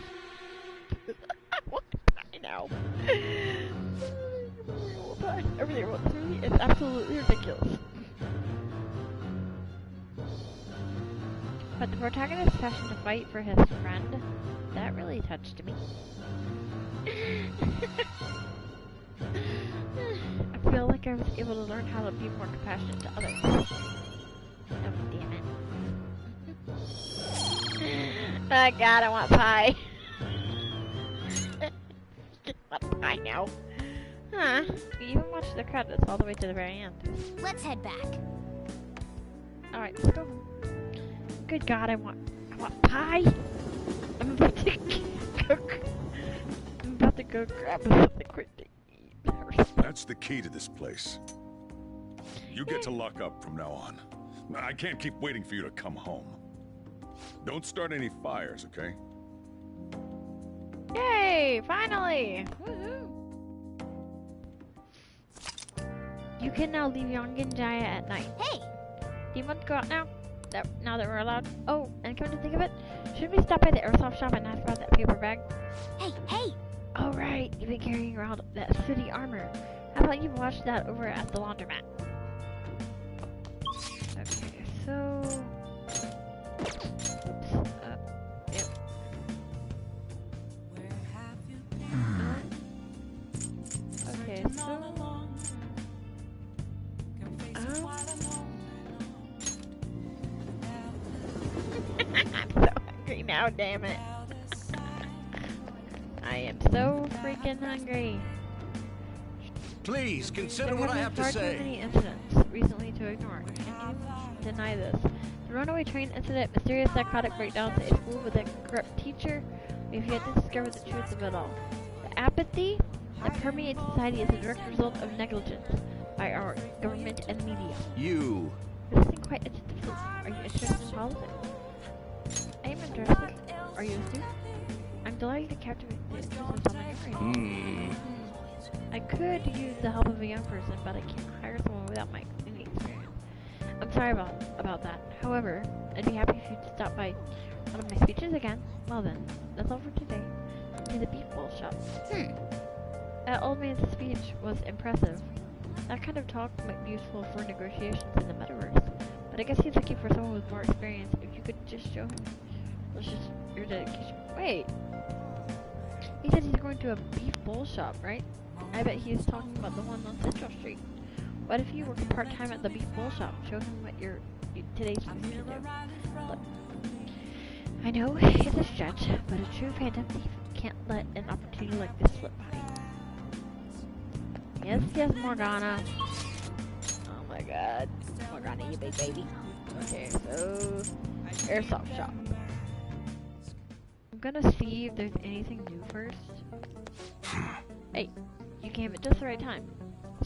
I want pie now. Everything about this movie is absolutely ridiculous. But the protagonist's passion to fight for his friend, that really touched me. I feel like I was able to learn how to be more compassionate to others. Oh, Oh god, I want pie. I want pie now. Huh. You even watch the credits all the way to the very end. Let's head back. Alright, let's go. Good god, I want pie. I'm about to cook. I'm about to go grab something quick to eat. That's the key to this place. You get to lock up from now on. I can't keep waiting for you to come home. Don't start any fires, okay? Yay! Finally! Woohoo! You can now leave Young and Jaya at night. Hey! Do you want to go out now? Now that we're allowed? Oh, and come to think of it, should we stop by the airsoft shop and ask about that paper bag? Hey! Oh right, you've been carrying around that city armor. How about you wash that over at the laundromat? Okay, so... Oops. Yep. Okay, so... I'm so hungry now, damn it. I am so freaking hungry. Please consider what I have to There have say. been far too many incidents recently to ignore. Can you deny this? The runaway train incident, mysterious psychotic breakdowns at a school with a corrupt teacher. We've yet to discover the truth of it all. The apathy that permeates society is a direct result of negligence by our government and media. You. This isn't quite interesting. Are you interested in politics? I am interested. Are you a student? I'm delighted to captivate the interest of someone your age. I could use the help of a young person, but I can't hire someone without my any experience. I'm sorry about that. However, I'd be happy if you'd stop by one of my speeches again. Well then, that's all for today. To the beef bowl shop. That old man's speech was impressive. That kind of talk might be useful for negotiations in the metaverse. But I guess he's looking for someone with more experience. If you could just show him your dedication. Wait. He said he's going to a beef bowl shop, right? I bet he's talking about the one on Central Street. What if you work part-time at the beef bowl shop? Show him what today's supposed to do. Look, I know it's a stretch, but a true phantom thief can't let an opportunity like this slip by. Yes, Morgana. Oh my god. Morgana, you big baby. Okay, so... airsoft shop. I'm gonna see if there's anything new first. Hey, you came at just the right time.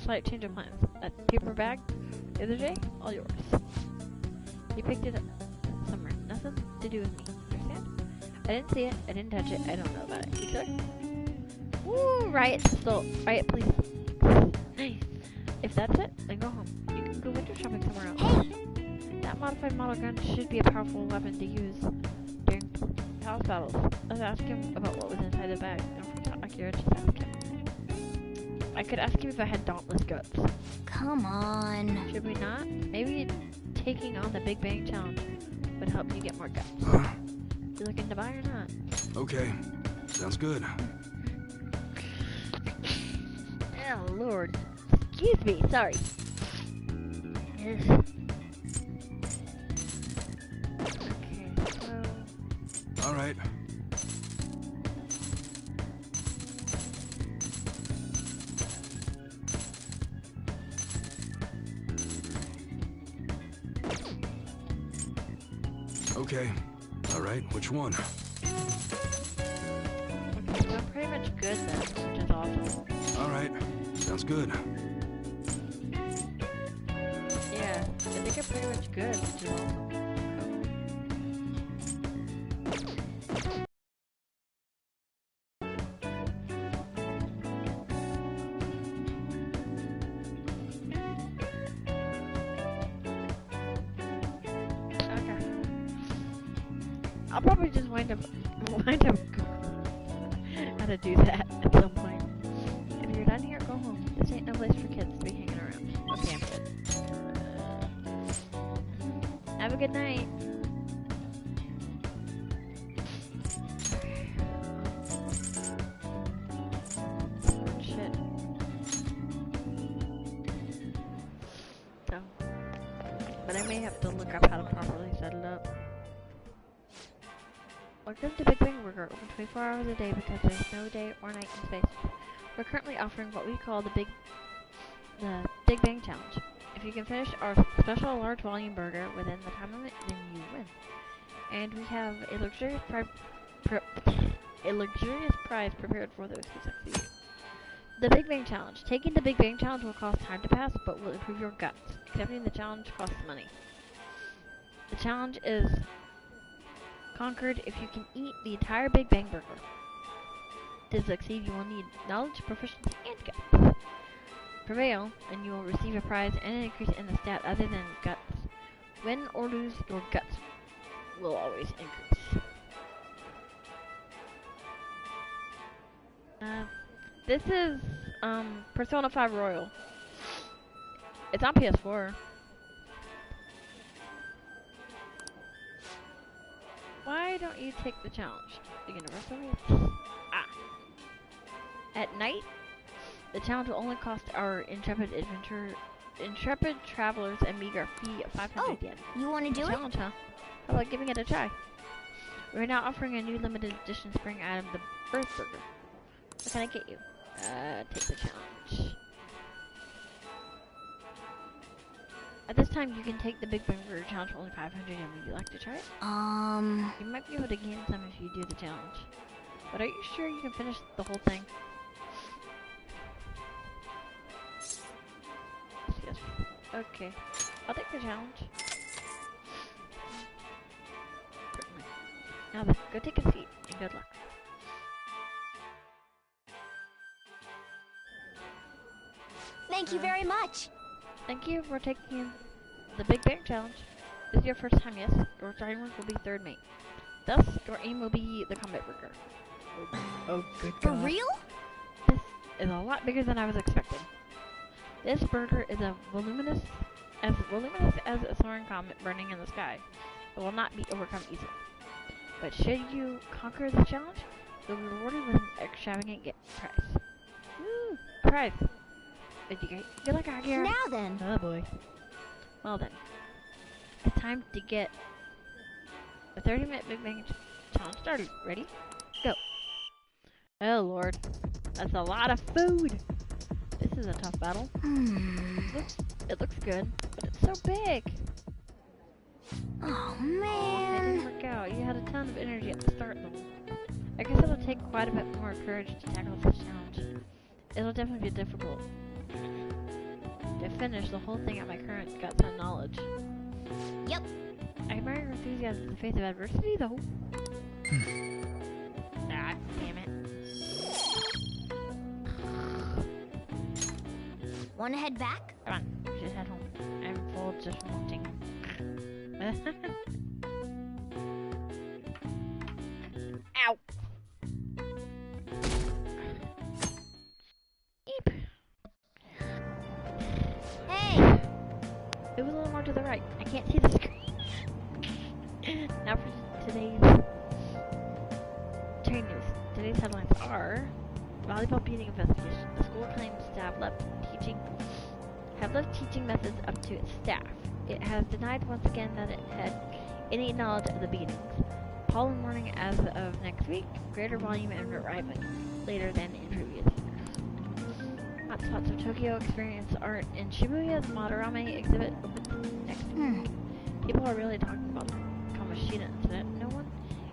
Slight change of plans. That paper bag the other day, all yours. You picked it up somewhere. Nothing to do with me. Understand? I didn't see it. I didn't touch it. I don't know about it. You sure? Woo! Riot still. Riot, please. Nice. If that's it, then go home. You can go window shopping somewhere else. Hey! That modified model gun should be a powerful weapon to use during house battles. Let's ask him about what was inside the bag. Don't forget Akira, just ask him. I could ask him if I had dauntless guts. Come on. Should we not? Maybe taking on the Big Bang Challenge would help you get more guts. You looking to buy or not? Okay. Sounds good. Oh, Lord. Excuse me, sorry. Okay, so... Alright. Okay. Alright, which one? Okay, so I'm pretty much good then, which is awesome. Alright. Sounds good. Yeah, I think I'm pretty much good, which is awesome. I'll probably just wind up how to do that at some point. If you're done here, go home. This ain't no place for kids to be hanging around. Okay, I'm good. Have a good night. Shit. So, but I may have to look up how to properly set it up. Welcome to Big Bang Burger, open 24 hours a day because there's no day or night in space. We're currently offering what we call the Big Bang Challenge. If you can finish our special large volume burger within the time limit, then you win. And we have a luxurious prize prepared for those who succeed. The Big Bang Challenge. Taking the Big Bang Challenge will cost time to pass, but will improve your guts. Accepting the challenge costs money. The challenge is conquered if you can eat the entire Big Bang Burger. To succeed, you will need knowledge, proficiency, and guts. Prevail, and you will receive a prize and an increase in the stat other than guts. Win or lose, your guts will always increase. This is Persona 5 Royal. It's on PS4. Why don't you take the challenge? The universal rates. At night, the challenge will only cost our intrepid travelers a meager fee of 500 yen. You want to do challenge, huh? How about giving it a try? We're now offering a new limited edition spring item, the Earth Burger. What can I get you? Take the challenge. At this time, you can take the Big Bang Burger challenge for only 500 yen. Would you like to try it? You might be able to gain some if you do the challenge. But are you sure you can finish the whole thing? Yes. Okay. I'll take the challenge. Now then, go take a seat, and good luck. Thank you very much. Thank you for taking the Big Bang Challenge. This is your first time, yes? Your starting rank will be third mate. Thus, your aim will be the combat burger. Oh, good God. For real? This is a lot bigger than I was expecting. This burger is as voluminous as a soaring comet burning in the sky. It will not be overcome easily. But should you conquer the challenge, you'll be rewarded with an extravagant prize. Woo! A prize! Good luck, Akira. Now then. Oh boy. Well then. It's time to get the 30-minute Big Bang Challenge started. Ready? Go. Oh lord. That's a lot of food. This is a tough battle. It looks good, but it's so big. Oh It man. didn't work out. You had a ton of energy at the start though. I guess it'll take quite a bit more courage to tackle this challenge. It'll definitely be difficult to finish the whole thing at my current guts and knowledge. Yep. I admire your enthusiasm in the face of adversity though. Ah, damn it. Wanna head back? Come on, we should head home. I'm full just from watching. Ow! Eep! Hey! It was a little more to the right. I can't see the screen. Now for today's train news. Today's headlines are volleyball beating investigation. The school claims to have left teaching methods up to its staff. It has denied once again that it had any knowledge of the beatings. Pollen warning as of next week. Greater volume and arriving later than in previous years. Hotspots of Tokyo experience art in Shibuya's Madarame exhibit opens next week. People are really talking about the Kamoshida incident. No one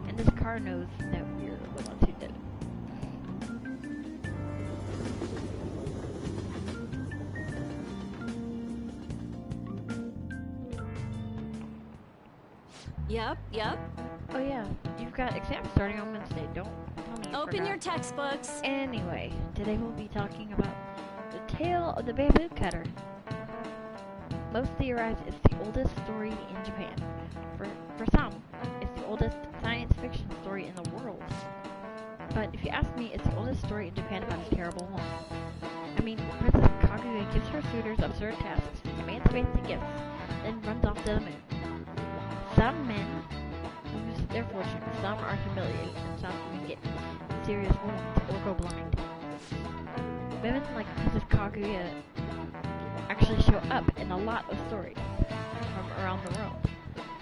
in this car knows that we're the ones who did it. Yep. Oh yeah, you've got exams starting on Wednesday. Don't tell me you Open forgot. your textbooks. Anyway, today we'll be talking about the tale of the bamboo cutter. Most theorize it's the oldest story in Japan. For some, it's the oldest science fiction story in the world. But if you ask me, it's the oldest story in Japan about a terrible woman. I mean, Princess Kaguya gives her suitors absurd tasks, emancipates the gifts, then runs off to the moon. Some men lose their fortune, some are humiliated, and some even get serious wounds or go blind. Women like Princess Kaguya actually show up in a lot of stories from around the world.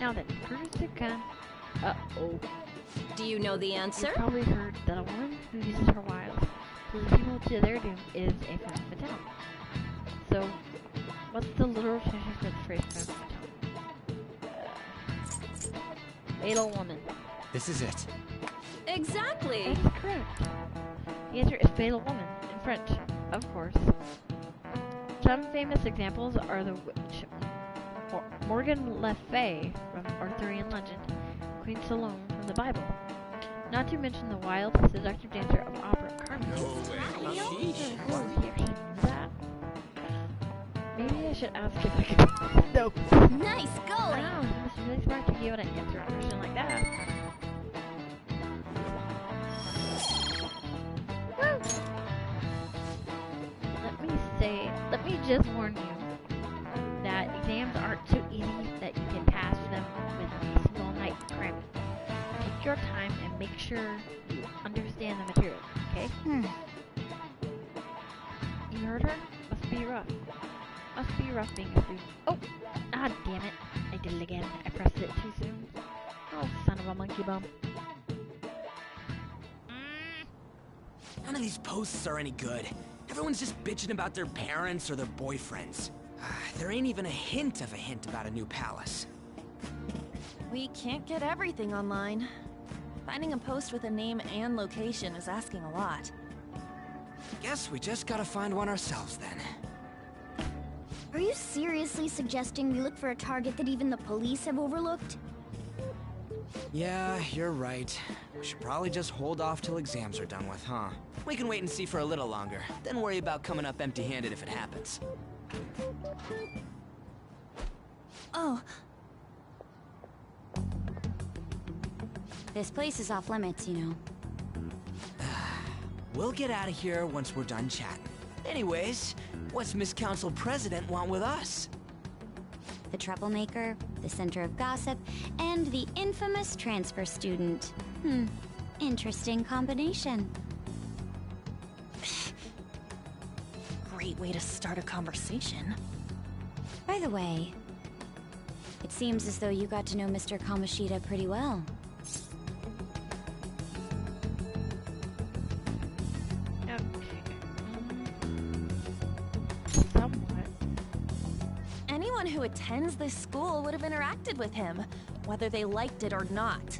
Now then, Kurusuka, Do you know the answer? You've probably heard that a woman who uses her wiles to lead people to their doom is a femme fatale. So, what's the literal translation for the phrase femme fatale? Fatal woman. This is it. Exactly. That's correct. The answer is fatal woman in French, of course. Some famous examples are the witch Morgan Le Fay from Arthurian legend, Queen Salome from the Bible. Not to mention the wild, seductive dancer of opera, Carmen. Maybe I should ask if I can. No. Nice going. Wow, you must be really smart to be able to answer a question like that. Woo! Let me just warn you that exams aren't so easy that you can pass them with a single night cramming. Take your time and make sure you understand the material, okay? You heard her? Must be rough. Must be rough being a student. Oh! Ah, damn it. I did it again. I pressed it too soon. Oh, son of a monkey bum. None of these posts are any good. Everyone's just bitching about their parents or their boyfriends. There ain't even a hint about a new palace. We can't get everything online. Finding a post with a name and location is asking a lot. Guess we just gotta find one ourselves then. Are you seriously suggesting we look for a target that even the police have overlooked? Yeah, you're right. We should probably just hold off till exams are done with, huh? We can wait and see for a little longer, then worry about coming up empty-handed if it happens. Oh. This place is off limits, you know. We'll get out of here once we're done chatting. Anyways, what's Miss Council President want with us? The troublemaker, the center of gossip, and the infamous transfer student. Interesting combination. Great way to start a conversation. By the way, it seems as though you got to know Mr. Kamoshida pretty well. Anyone who attends this school would have interacted with him, whether they liked it or not.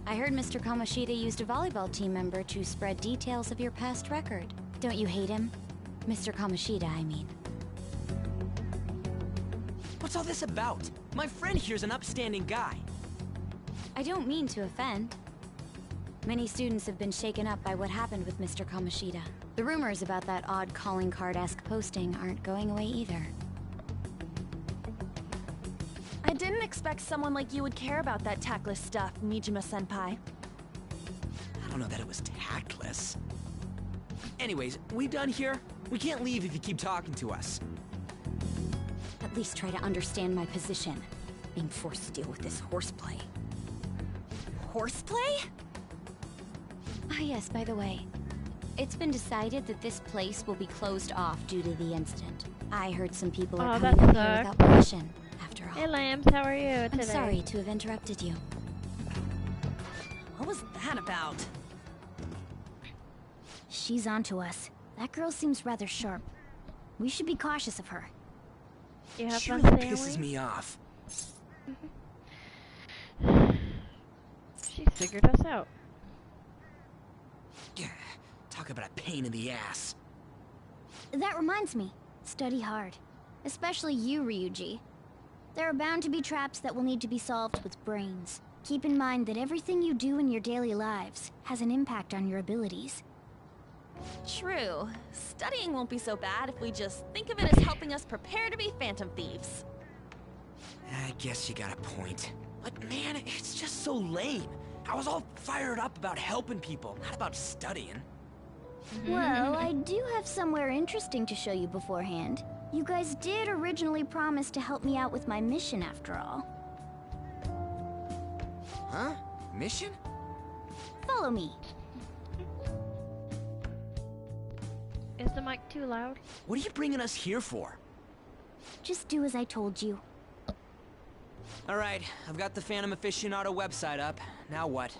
I heard Mr. Kamoshida used a volleyball team member to spread details of your past record. Don't you hate him? Mr. Kamoshida, I mean. What's all this about? My friend here's an upstanding guy. I don't mean to offend. Many students have been shaken up by what happened with Mr. Kamoshida. The rumors about that odd calling card-esque posting aren't going away either. I didn't expect someone like you would care about that tactless stuff, Nijima-senpai. I don't know that it was tactless. Anyways, we done here? We can't leave if you keep talking to us. At least try to understand my position. Being forced to deal with this horseplay. Horseplay? Ah yes, by the way. It's been decided that this place will be closed off due to the incident. I heard some people are coming in here without permission, after all. Hey Lambs, how are you today? I'm sorry to have interrupted you. What was that about? She's onto us. That girl seems rather sharp. We should be cautious of her. You have She fun really staying pisses away? me off. She figured us out. Yeah, talk about a pain in the ass. That reminds me. Study hard. Especially you, Ryuji. There are bound to be traps that will need to be solved with brains. Keep in mind that everything you do in your daily lives has an impact on your abilities. True. Studying won't be so bad if we just think of it as helping us prepare to be phantom thieves. I guess you got a point. But man, it's just so lame. I was all fired up about helping people, not about studying. Well, I do have somewhere interesting to show you beforehand. You guys did originally promise to help me out with my mission after all. Huh? Mission? Follow me. Is the mic too loud? What are you bringing us here for? Just do as I told you. Alright, I've got the Phantom Aficionado website up. Now what?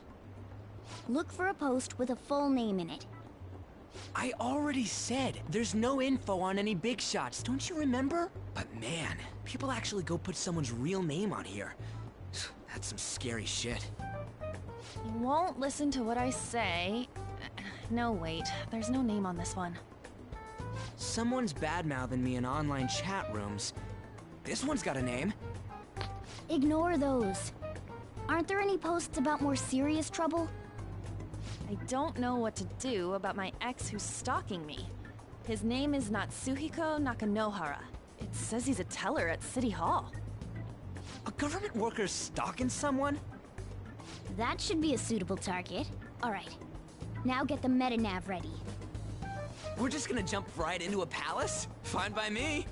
Look for a post with a full name in it. I already said there's no info on any big shots, don't you remember? But man, people actually go put someone's real name on here. That's some scary shit. You won't listen to what I say. No, wait. There's no name on this one. Someone's bad-mouthing me in online chat rooms. This one's got a name. Ignore those. Aren't there any posts about more serious trouble? I don't know what to do about my ex who's stalking me. His name is Natsuhiko Nakanohara. It says he's a teller at City Hall. A government worker stalking someone? That should be a suitable target. Alright. Now get the meta-nav ready. We're just gonna jump right into a palace? Fine by me.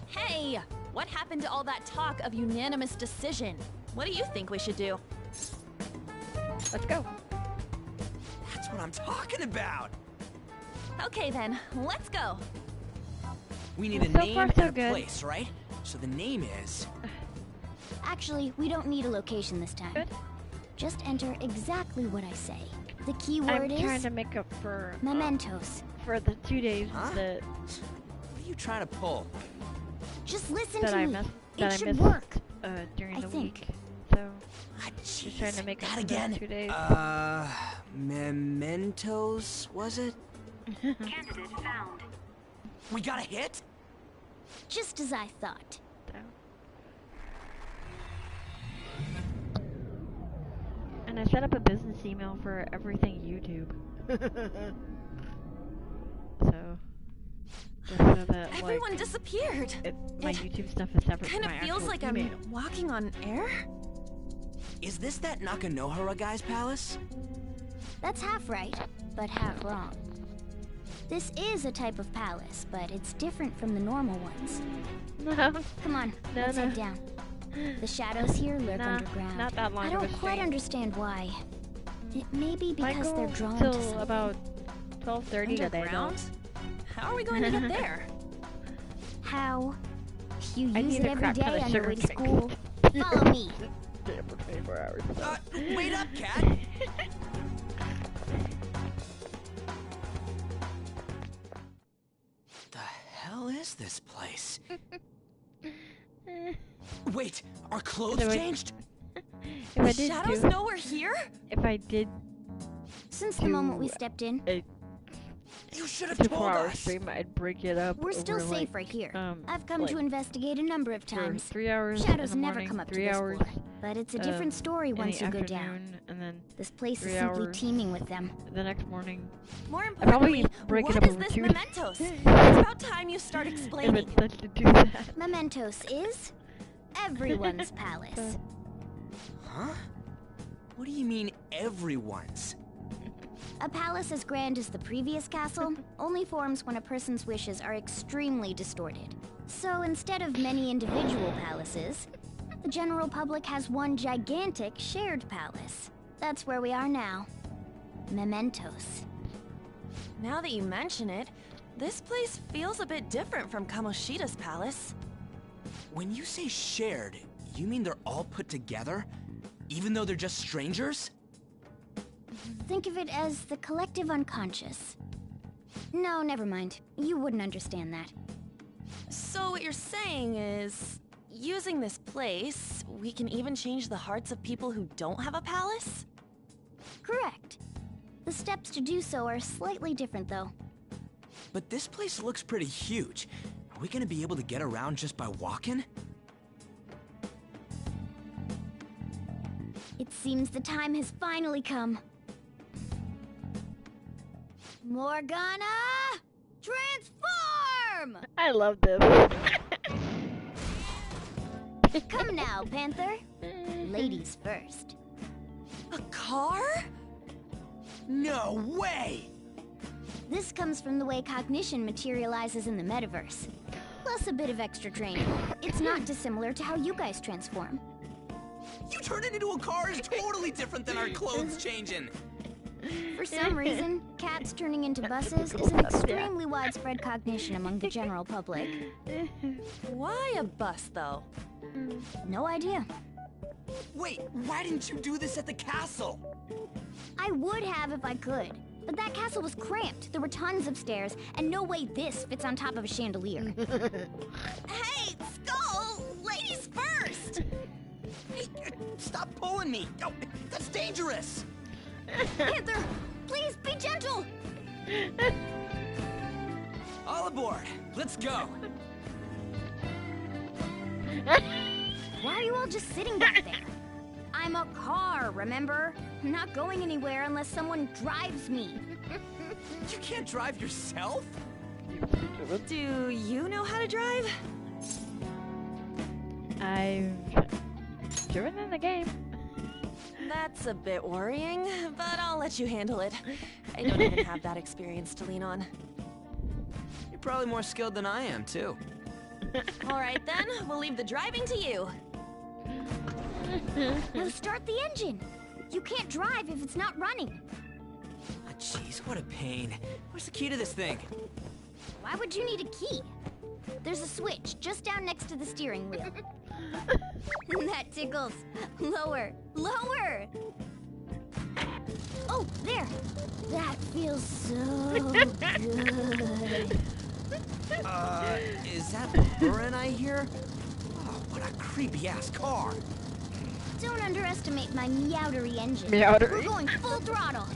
Hey! What happened to all that talk of unanimous decision? What do you think we should do? Let's go. That's what I'm talking about! Okay then, let's go. We need a So name far, and so a good. place, right? So the name is... Actually, we don't need a location this time. Good. Just enter exactly what I say. The keyword I'm is... trying to make up for Mementos. for the 2 days that What are you trying to pull? Just listen that to I me. missed It should missed work. During I the think. week. So Just trying to make up that for again. those 2 days. Mementos, was it? Candidate found. We got a hit? Just as I thought. And I set up a business email for everything YouTube. So just so that Everyone disappeared. my YouTube stuff is separate Kind from of my feels actual like email. I'm walking on air. Is this that Nakanohara guy's palace? That's half right, but half wrong. This is a type of palace, but it's different from the normal ones. No. Come on, No, let's no. head down. The shadows here lurk Nah, underground. not that long I of a don't quite stream. understand why. It may be because they're drawn till to something. about 12:30 today. Underground? How are we going to get there? How? You I use need it a every crap ton day of on your sugar way to drink. school. Follow me. Damn, for 24 hours. Wait up, cat! The hell is this place? Wait, our clothes So changed? If I did Shadows do, know we're here? if I did Since the moment we stepped in, a You should have 24 told hour us! stream, I'd break it up. we're still over, safe like, right here. um, I've come like, to investigate a number of for times. 3 hours Shadows in the never morning, come up to 3 this hours, floor, but it's a different story in once the you go down. afternoon, and then This place is 3 simply hours teeming with them. the next morning. More I'd probably importantly, break it what up is over this 2 Mementos? It's about time you start if explaining. it's such to do that. Mementos is everyone's palace. Huh? What do you mean, everyone's? A palace as grand as the previous castle only forms when a person's wishes are extremely distorted. So instead of many individual palaces, the general public has one gigantic shared palace. That's where we are now. Mementos. Now that you mention it, this place feels a bit different from Kamoshida's palace. When you say shared, you mean they're all put together? Even though they're just strangers? Think of it as the collective unconscious. No, never mind. You wouldn't understand that. So what you're saying is, using this place, we can even change the hearts of people who don't have a palace? Correct. The steps to do so are slightly different, though. But this place looks pretty huge. Are we gonna be able to get around just by walking? It seems the time has finally come. Morgana! Transform! I love this. Come now, Panther. Ladies first. A car? No way! This comes from the way cognition materializes in the metaverse. Plus a bit of extra training. It's not dissimilar to how you guys transform. You turned it into a car is totally different than our clothes changing. For some reason, cats turning into buses is an extremely widespread cognition among the general public. Why a bus, though? No idea. Wait, why didn't you do this at the castle? I would have if I could, but that castle was cramped. There were tons of stairs, and no way this fits on top of a chandelier. Hey, Skull! Ladies first! Hey, stop pulling me! Oh, that's dangerous! Panther, please be gentle! All aboard! Let's go! Why are you all just sitting back there? I'm a car, remember? I'm not going anywhere unless someone drives me. You can't drive yourself? Do you know how to drive? I've driven in the game. That's a bit worrying, but I'll let you handle it. I don't even have that experience to lean on. You're probably more skilled than I am, too. All right then, we'll leave the driving to you. Now start the engine. You can't drive if it's not running. Ah, jeez, what a pain. Where's the key to this thing? Why would you need a key? There's a switch just down next to the steering wheel. That tickles. Lower, lower. Oh, there. That feels so good. Is that Burin I hear? Oh, what a creepy-ass car. Don't underestimate my meowdery engine. Meowdery? We're going full throttle.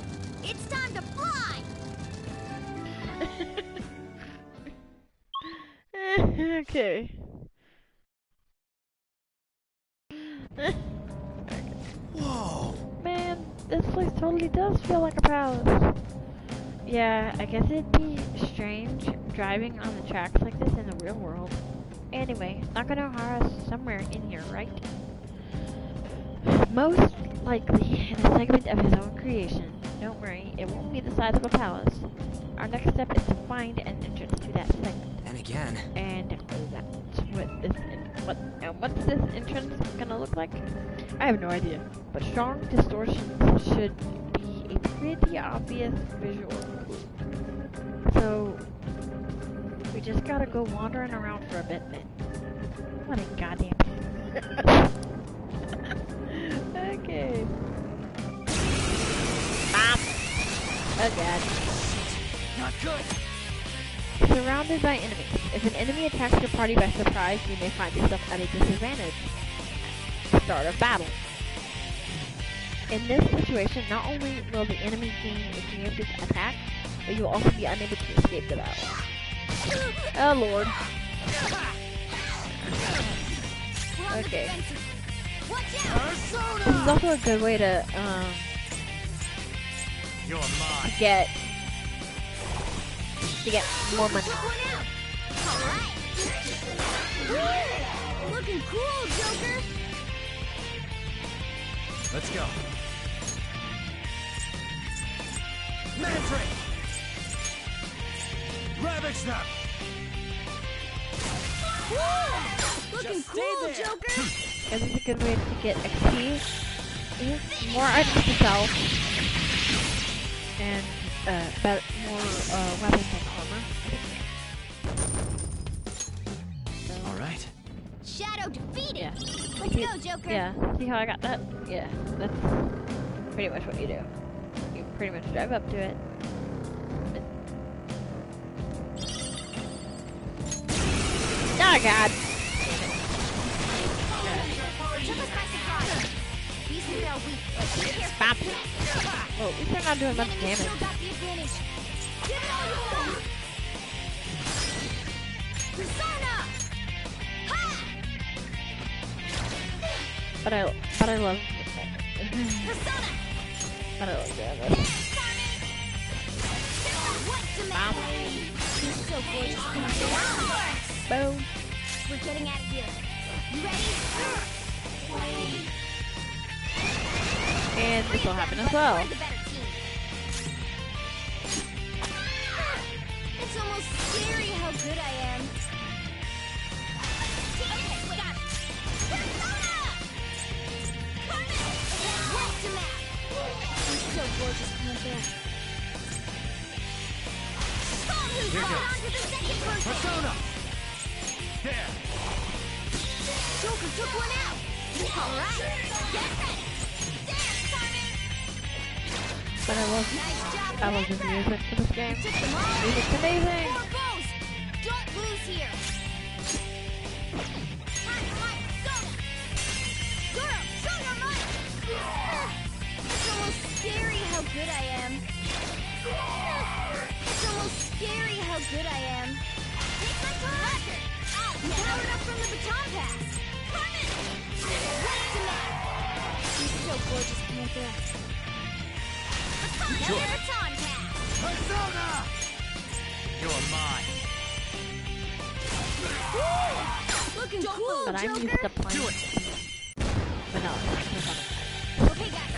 It's time to fly! Okay. Whoa! Man, this place totally does feel like a palace. Yeah, I guess it'd be strange driving on the tracks like this in the real world. Anyway, not gonna hire us somewhere in here, right? Most likely in a segment of his own creation. Don't worry, it won't be the size of a palace. Our next step is to find an entrance to that segment. And again. And what's this entrance gonna look like? I have no idea. But strong distortions should be a pretty obvious visual clue. So we just gotta go wandering around for a bit then. What a goddamn Okay. Oh god. Not good. Surrounded by enemies. If an enemy attacks your party by surprise, you may find yourself at a disadvantage. Start of battle. In this situation, not only will the enemy gain a preemptive attack, but you will also be unable to escape the battle. Oh lord. Okay. This is also a good way to get more money. Looking cool, Joker. Let's go. Mantrip! Ravage them! Looking cool, Joker. This is a good way to get XP. More items to sell. And more weapons and armor. Alright. Shadow defeated. Yeah. Let's go, Joker. Yeah. See how I got that? Yeah. That's pretty much what you do. You pretty much drive up to it. Oh god. Bop. Oh, at least they're not doing much damage. But I love but I love damage. Bop. Boom. We're getting out of here. You ready? And this will happen as well. It's almost scary how good I am. You're so gorgeous, Panther. Here goes. Persona! There! Joker took one out! Alright, get ready! Dance, Carmen! But I love the music for this game. Music's amazing! Four bows! Don't lose here! Girl, show your might! It's almost scary how good I am. It's almost scary how good I am. Take my time! Powered up from the baton pass! Carmen! Right to me! She's so gorgeous, Panther. Baton pass! Persona! You're mine. Looking cool, But I'm Joker! used to playing. Do it! Vanilla. Okay, guys.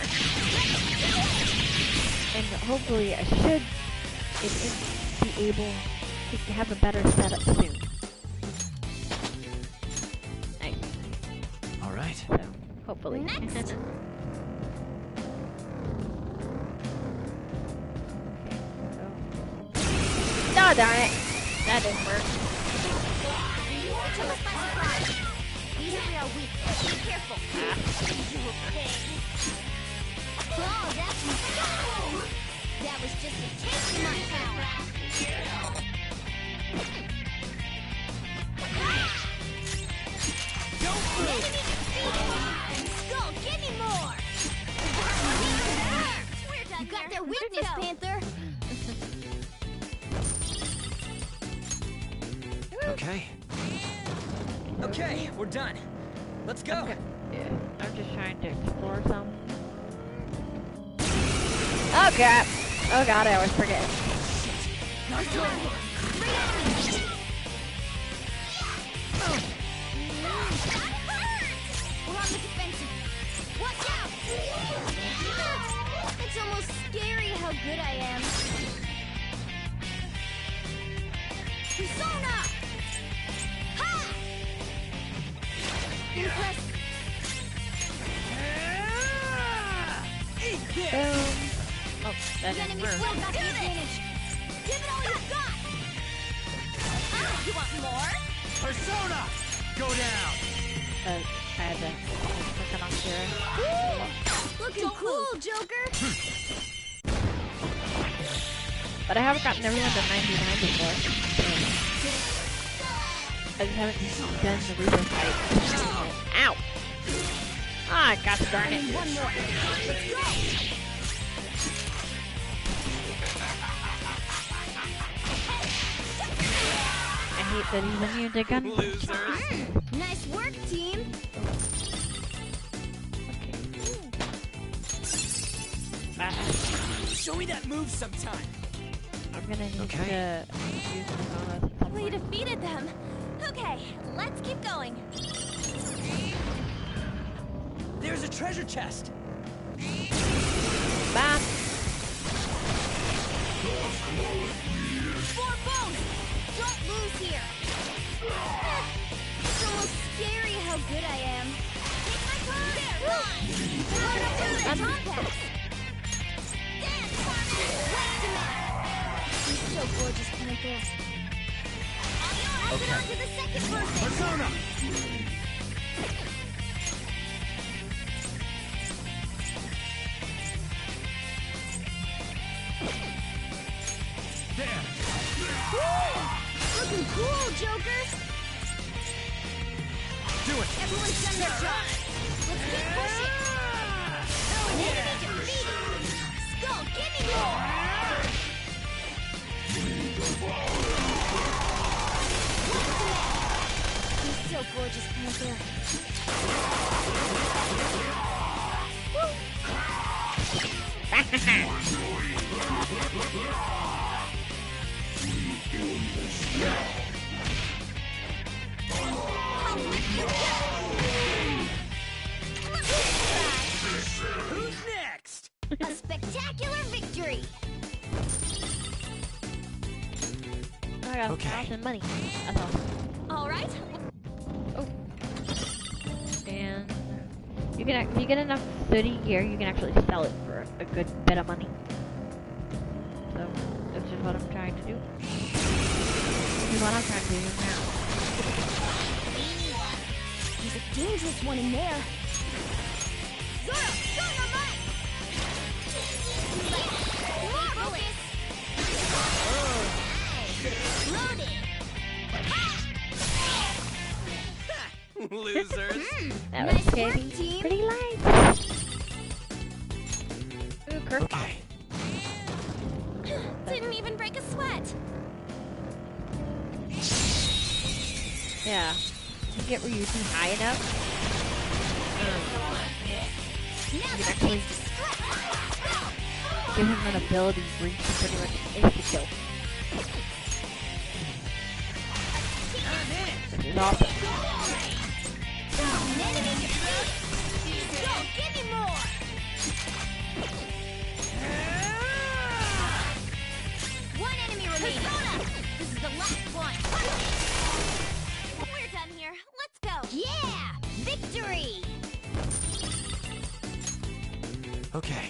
And hopefully I should be able to have a better setup soon. Nice. Alright. So, hopefully. Next. Okay, so. No, darn it! That didn't work. Took us by surprise. These are real weak. Be careful. Oh, that was just a taste of my power. Don't move! Skull, give me more! You got their weakness, Panther. Okay. Okay, we're done. Let's go. Yeah, I'm just trying to explore some. Oh crap! Oh god, I always forget. We're on the defensive. Watch out! It's almost scary how good I am. Persona! Ha! Impressive. Eat this! Boom. Oh, that The didn't enemy's work. still got the advantage. Give it all you got! You want more? Persona! Go down! I had to click it on here. Looking cool, Joker! But I haven't gotten everyone to 99 before. I just haven't done the Reaper fight. Ow! Ah, gosh darn it. One more. Let's go! I hate that he's immune to gun. Losers! Nice work, team! Show me that move sometime! I'm gonna need to use the bonus at some We point. defeated them. Okay, let's keep going. There's a treasure chest! Bam! Four bones! Don't lose here! It's almost scary how good I am. Take my time! There, run! Powered up from the baton pass! Dance, Carmen! Right to me! She's so gorgeous, Panther. Pass it on to the second person! Persona! There! Woo! Looking cool, Joker! Do it! Everyone's done their job! Let's keep pushing! Enemy defeated! Skull, give me more! He's so gorgeous, Panther. Who's next? A spectacular victory! I got Okay. 1,000 money. That's all. All right. Oh. And you can, if you get enough 30 gear, you can actually sell it for a good bit of money. So, that's just what I'm trying to do. is what I'm trying to do now. There's a dangerous one in there. Zoro, dynamite! Marvelous! Loaded! Losers. That was Nice pretty, work, team. pretty light. Ooh, curveball. Okay. Didn't even break a sweat. Yeah. You get where you're too high enough. Now You can actually give him an ability where you can pretty much insta-kill. Which is awesome. an enemy defeated. Go, give me more. One enemy remaining. Persona! This is the last one. We're done here. Let's go. Yeah! Victory! Okay.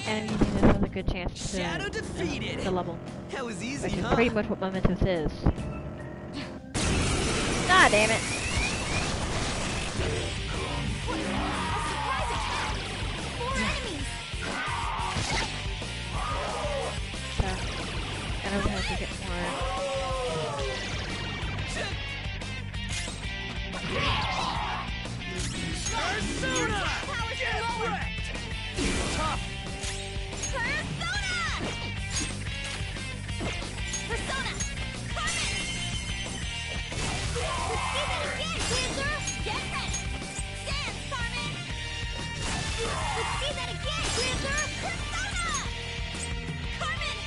And you think this has a good chance Shadow defeated. to level. That was easy, Which is huh? pretty much what Momentous is. Ah, damn it. Four enemies. So, and I would have to get more. Persona! Get wrecked! Tough! Persona! Persona! Carmen! Let's see that again, Dancer! Get ready! Dance, Carmen! Let's see that again, Dancer! Persona! Carmen!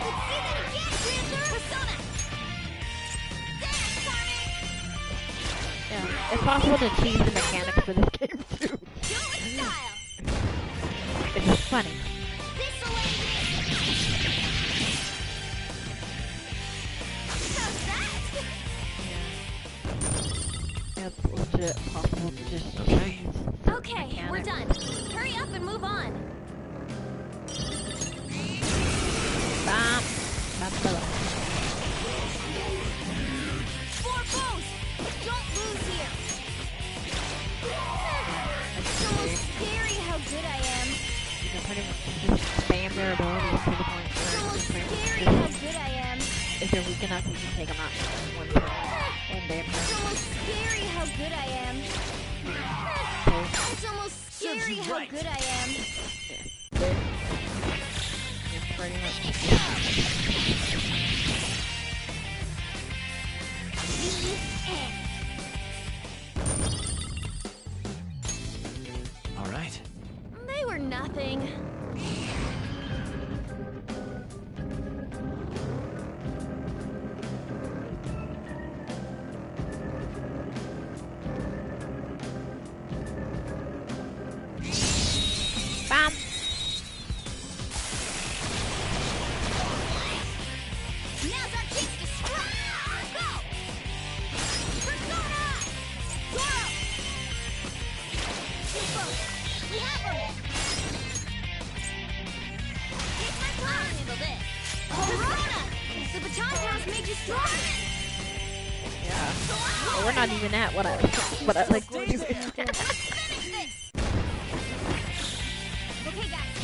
Let's see that again, Dancer! Persona! Dance, Carmen! Yeah, it's possible to cheese the mechanics for this game too. Do it style! It's just funny. How's that? Yeah, it's legit possible to just Okay. Okay, we're done. Hurry up and move on. Bam. Bam, bam. Four bows! Don't lose here! It's almost scary how good I am. You can pretty much just spam their abilities to the point It's where almost it's pretty scary much how just, good I am. if they're weak enough, you can take them out in one turn. One damn It's turn. almost scary how good I am. Okay. It's almost scary how right. good I am. It's pretty much The end. All right. They were nothing. bam. Now's our chance to strike! Go! Persona! Zoro! We have him! Take my time! I'll handle this! Persona! The baton pass made you strong! Yeah. Well, we're not even at what I like to do. Finish this! Okay, guys.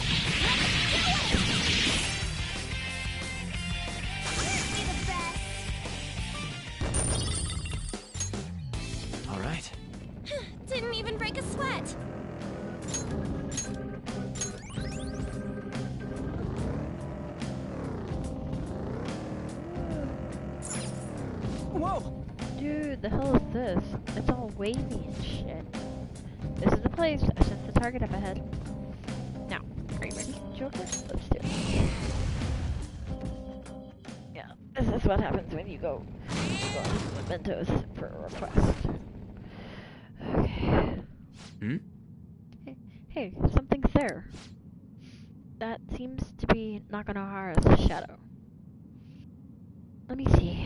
Let's do it! We'll be the best! All right. Didn't even break a sweat. Whoa! Dude, the hell is this? It's all wavy and shit. This is the place. I sense the target up ahead. Now, are you ready, Joker? Let's do it. Yeah, this is what happens when you go on Mementos for a request. Okay. Hmm? Hey, something's there. That seems to be Nakanohara's shadow. Let me see.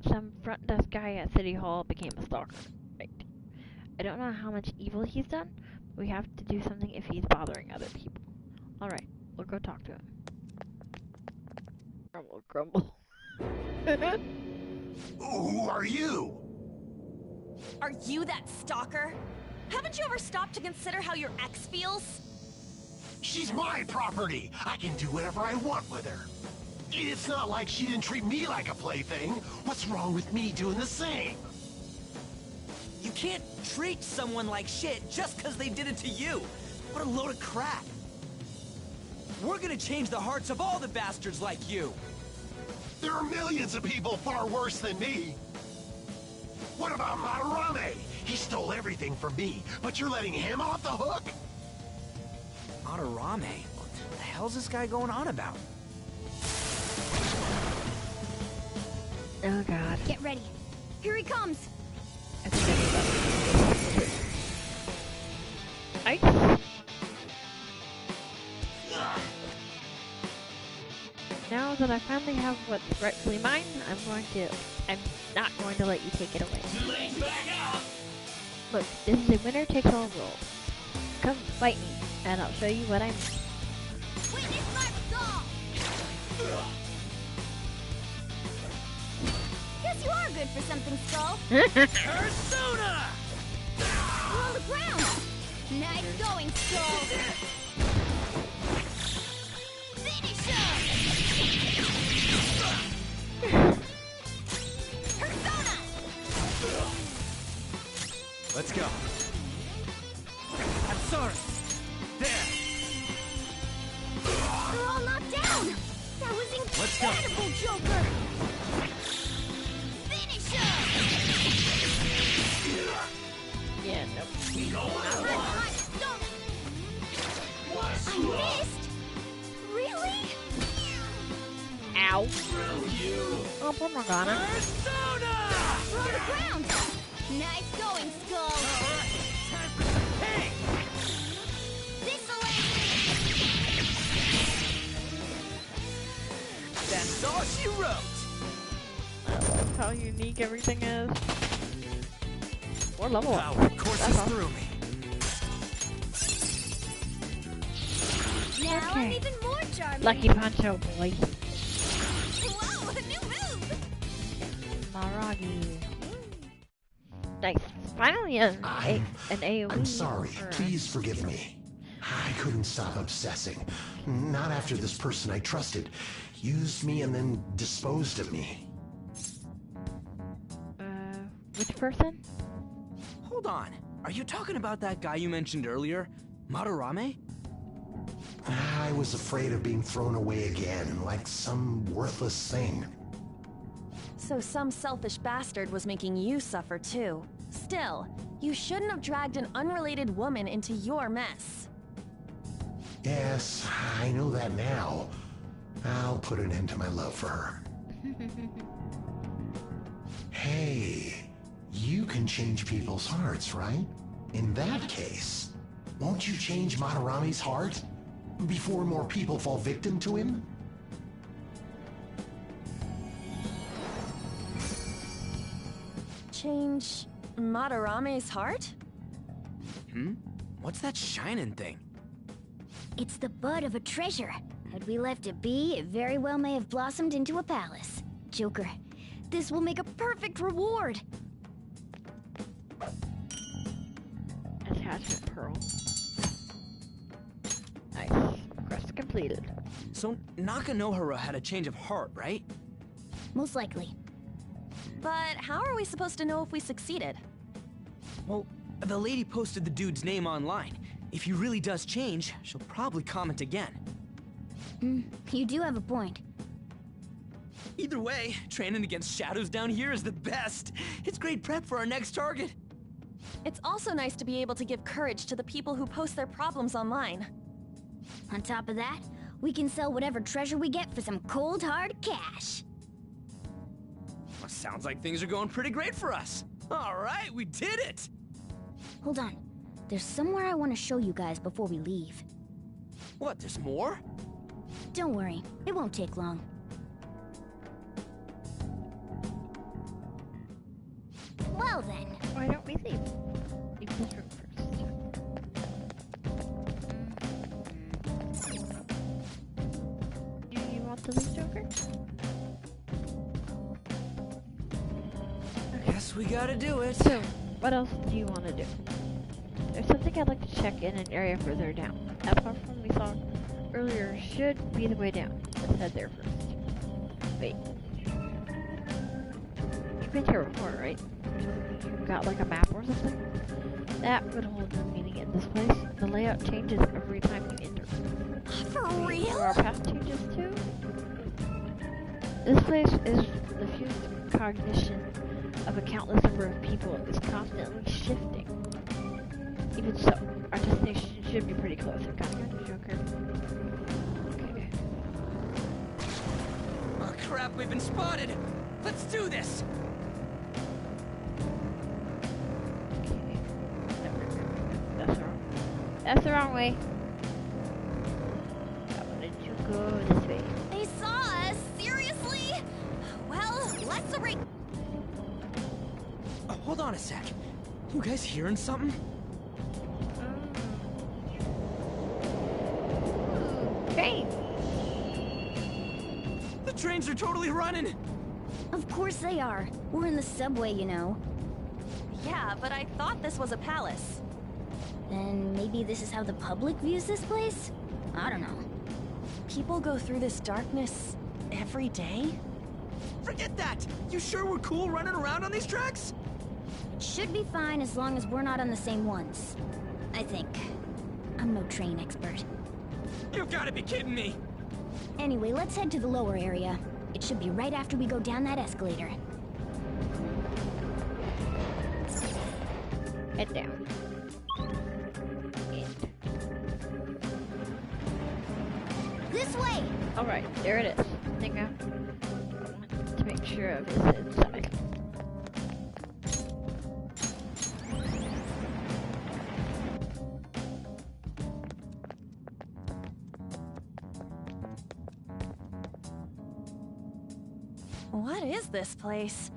Some front desk guy at City Hall became a stalker. Right. I don't know how much evil he's done, but we have to do something if he's bothering other people. Alright, we'll go talk to him. Or Grumble, grumble. Who are you? Are you that stalker? Haven't you ever stopped to consider how your ex feels? She's my property. I can do whatever I want with her. It's not like she didn't treat me like a plaything. What's wrong with me doing the same? You can't treat someone like shit just because they did it to you. What a load of crap. We're gonna change the hearts of all the bastards like you. There are millions of people far worse than me. What about Madarame? He stole everything from me, but you're letting him off the hook? Madarame? What the hell's this guy going on about? Oh god. Get ready. Here he comes. Ice. Now that I finally have what's rightfully mine, I'm not going to let you take it away. Look, this is a winner takes all rule. Come fight me, and I'll show you what I mean. Witness my resolve! Guess you are good for something, Skull. Persona! You're on the ground! Nice going, Skull! Finish him! Persona! Let's go. I'm sorry. There. They're all knocked down! That was Let's go. incredible, Joker! Finish him! Yeah, nope. I missed! Really? Ow. Oh, poor Morgana. We're on the ground! Nice going, Skull! Hey! This'll That's all she wrote. I love how unique everything is. More level up. Power courses through me. Now Okay. I'm even more charming! Lucky Poncho, boy. Whoa, a new move! Maragi. Nice. Finally, an AoE. I'm sorry. for- Please forgive me. I couldn't stop obsessing. Not after this person I trusted used me and then disposed of me. Which person? Hold on. Are you talking about that guy you mentioned earlier? Madarame? I was afraid of being thrown away again, like some worthless thing. So some selfish bastard was making you suffer too. Still, you shouldn't have dragged an unrelated woman into your mess. Yes, I know that now. I'll put an end to my love for her. Hey, you can change people's hearts, right? In that case, won't you change Madarame's heart before more people fall victim to him? Change Madarame's heart? What's that shining thing? It's the bud of a treasure. Had we left it be, it very well may have blossomed into a palace. Joker, this will make a perfect reward. Attachment pearl. Nice. Quest completed. So Nakanohara had a change of heart, right? Most likely. But how are we supposed to know if we succeeded? Well, the lady posted the dude's name online. If he really does change, she'll probably comment again. You do have a point. Either way, training against shadows down here is the best. It's great prep for our next target. It's also nice to be able to give courage to the people who post their problems online. On top of that, we can sell whatever treasure we get for some cold hard cash. Well, sounds like things are going pretty great for us. All right, we did it! Hold on. There's somewhere I want to show you guys before we leave. What, there's more? Don't worry, it won't take long. Well then. Why don't we leave? Leave this room first. Do you want to leave, Joker? Guess we gotta do it. So, what else do you want to do? There's something I'd like to check in an area further down. That platform we saw earlier should be the way down. Let's head there first. Wait. You've been here before, right? You've got like a map or something? That would hold no meaning in this place. The layout changes every time you enter. For real? So our path changes too? This place is the fused cognition of a countless number of people. It's constantly shifting. Even so, our destination should be pretty close. I've got the Joker. Okay. Oh crap, we've been spotted! Let's do this! Okay. That's the wrong way. I wanted to go this way. They saw us? Seriously? Well, let's arrange. Oh, hold on a sec. You guys hearing something? Train! The trains are totally running! Of course they are. We're in the subway, you know. Yeah, but I thought this was a palace. Then maybe this is how the public views this place? I don't know. People go through this darkness every day? Forget that! You sure we're cool running around on these tracks? Should be fine as long as we're not on the same ones. I think. I'm no train expert. You've gotta be kidding me! Anyway, let's head to the lower area. It should be right after we go down that escalator. Head down. This way! Alright, there it is. The thing I want to make sure of is inside. What is this place?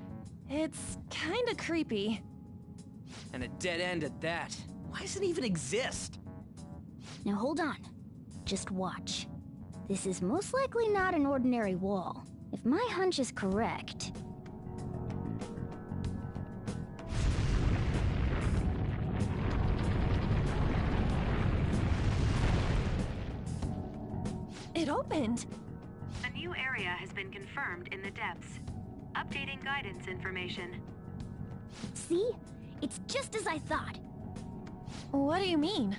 It's kinda creepy. And a dead end at that. Why does it even exist? Now hold on. Just watch. This is most likely not an ordinary wall. If my hunch is correct... It opened! A new area has been confirmed in the depths. Updating guidance information. See? It's just as I thought. What do you mean?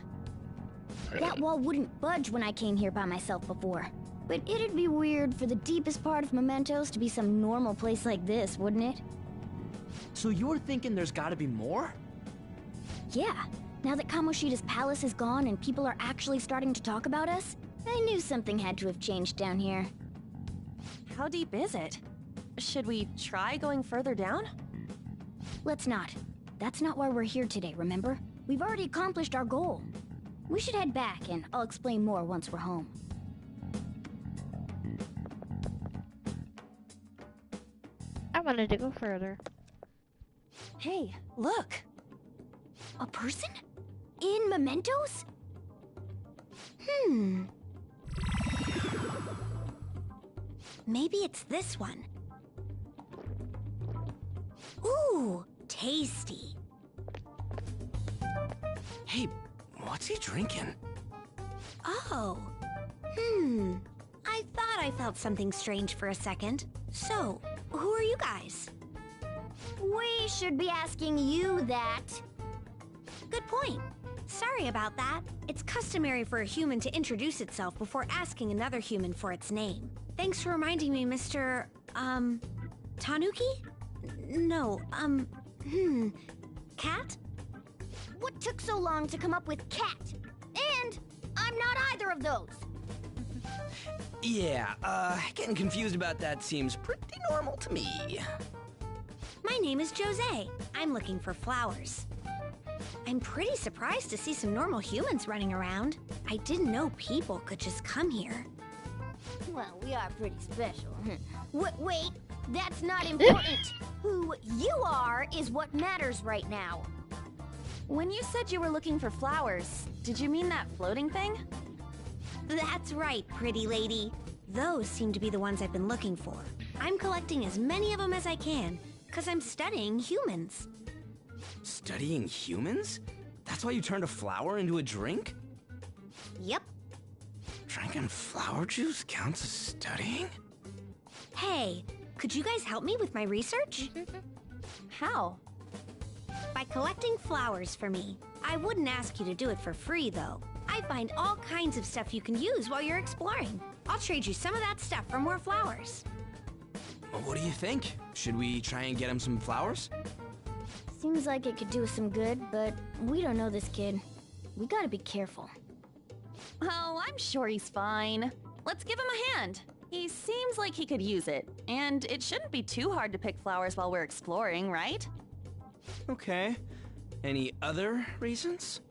That wall wouldn't budge when I came here by myself before. But it'd be weird for the deepest part of Momentous to be some normal place like this, wouldn't it? So you're thinking there's gotta be more? Yeah. Now that Kamoshida's palace is gone and people are actually starting to talk about us, I knew something had to have changed down here. How deep is it? Should we try going further down? Let's not. That's not why we're here today, remember? We've already accomplished our goal. We should head back, and I'll explain more once we're home. I wanted to go further. Hey, look! A person? In Mementos? Maybe it's this one. Ooh, tasty. Hey, what's he drinking? Oh. I thought I felt something strange for a second. So, who are you guys? We should be asking you that. Good point. Sorry about that. It's customary for a human to introduce itself before asking another human for its name. Thanks for reminding me, Mr. Tanuki? No, Cat? What took so long to come up with cat? And I'm not either of those. Yeah, getting confused about that seems pretty normal to me. My name is Jose. I'm looking for flowers. I'm pretty surprised to see some normal humans running around. I didn't know people could just come here. Well, we are pretty special. Wait, that's not important. Who you are is what matters right now. When you said you were looking for flowers, did you mean that floating thing? That's right, pretty lady. Those seem to be the ones I've been looking for. I'm collecting as many of them as I can, 'Cause I'm studying humans. Studying humans? That's why you turned a flower into a drink? Yep. Drinking flower juice counts as studying? Hey, could you guys help me with my research? How? By collecting flowers for me. I wouldn't ask you to do it for free, though. I find all kinds of stuff you can use while you're exploring. I'll trade you some of that stuff for more flowers. Well, what do you think? Should we try and get him some flowers? Seems like it could do us some good, but we don't know this kid. We gotta be careful. Oh, I'm sure he's fine. Let's give him a hand. He seems like he could use it, and it shouldn't be too hard to pick flowers while we're exploring, right? Okay. Any other reasons?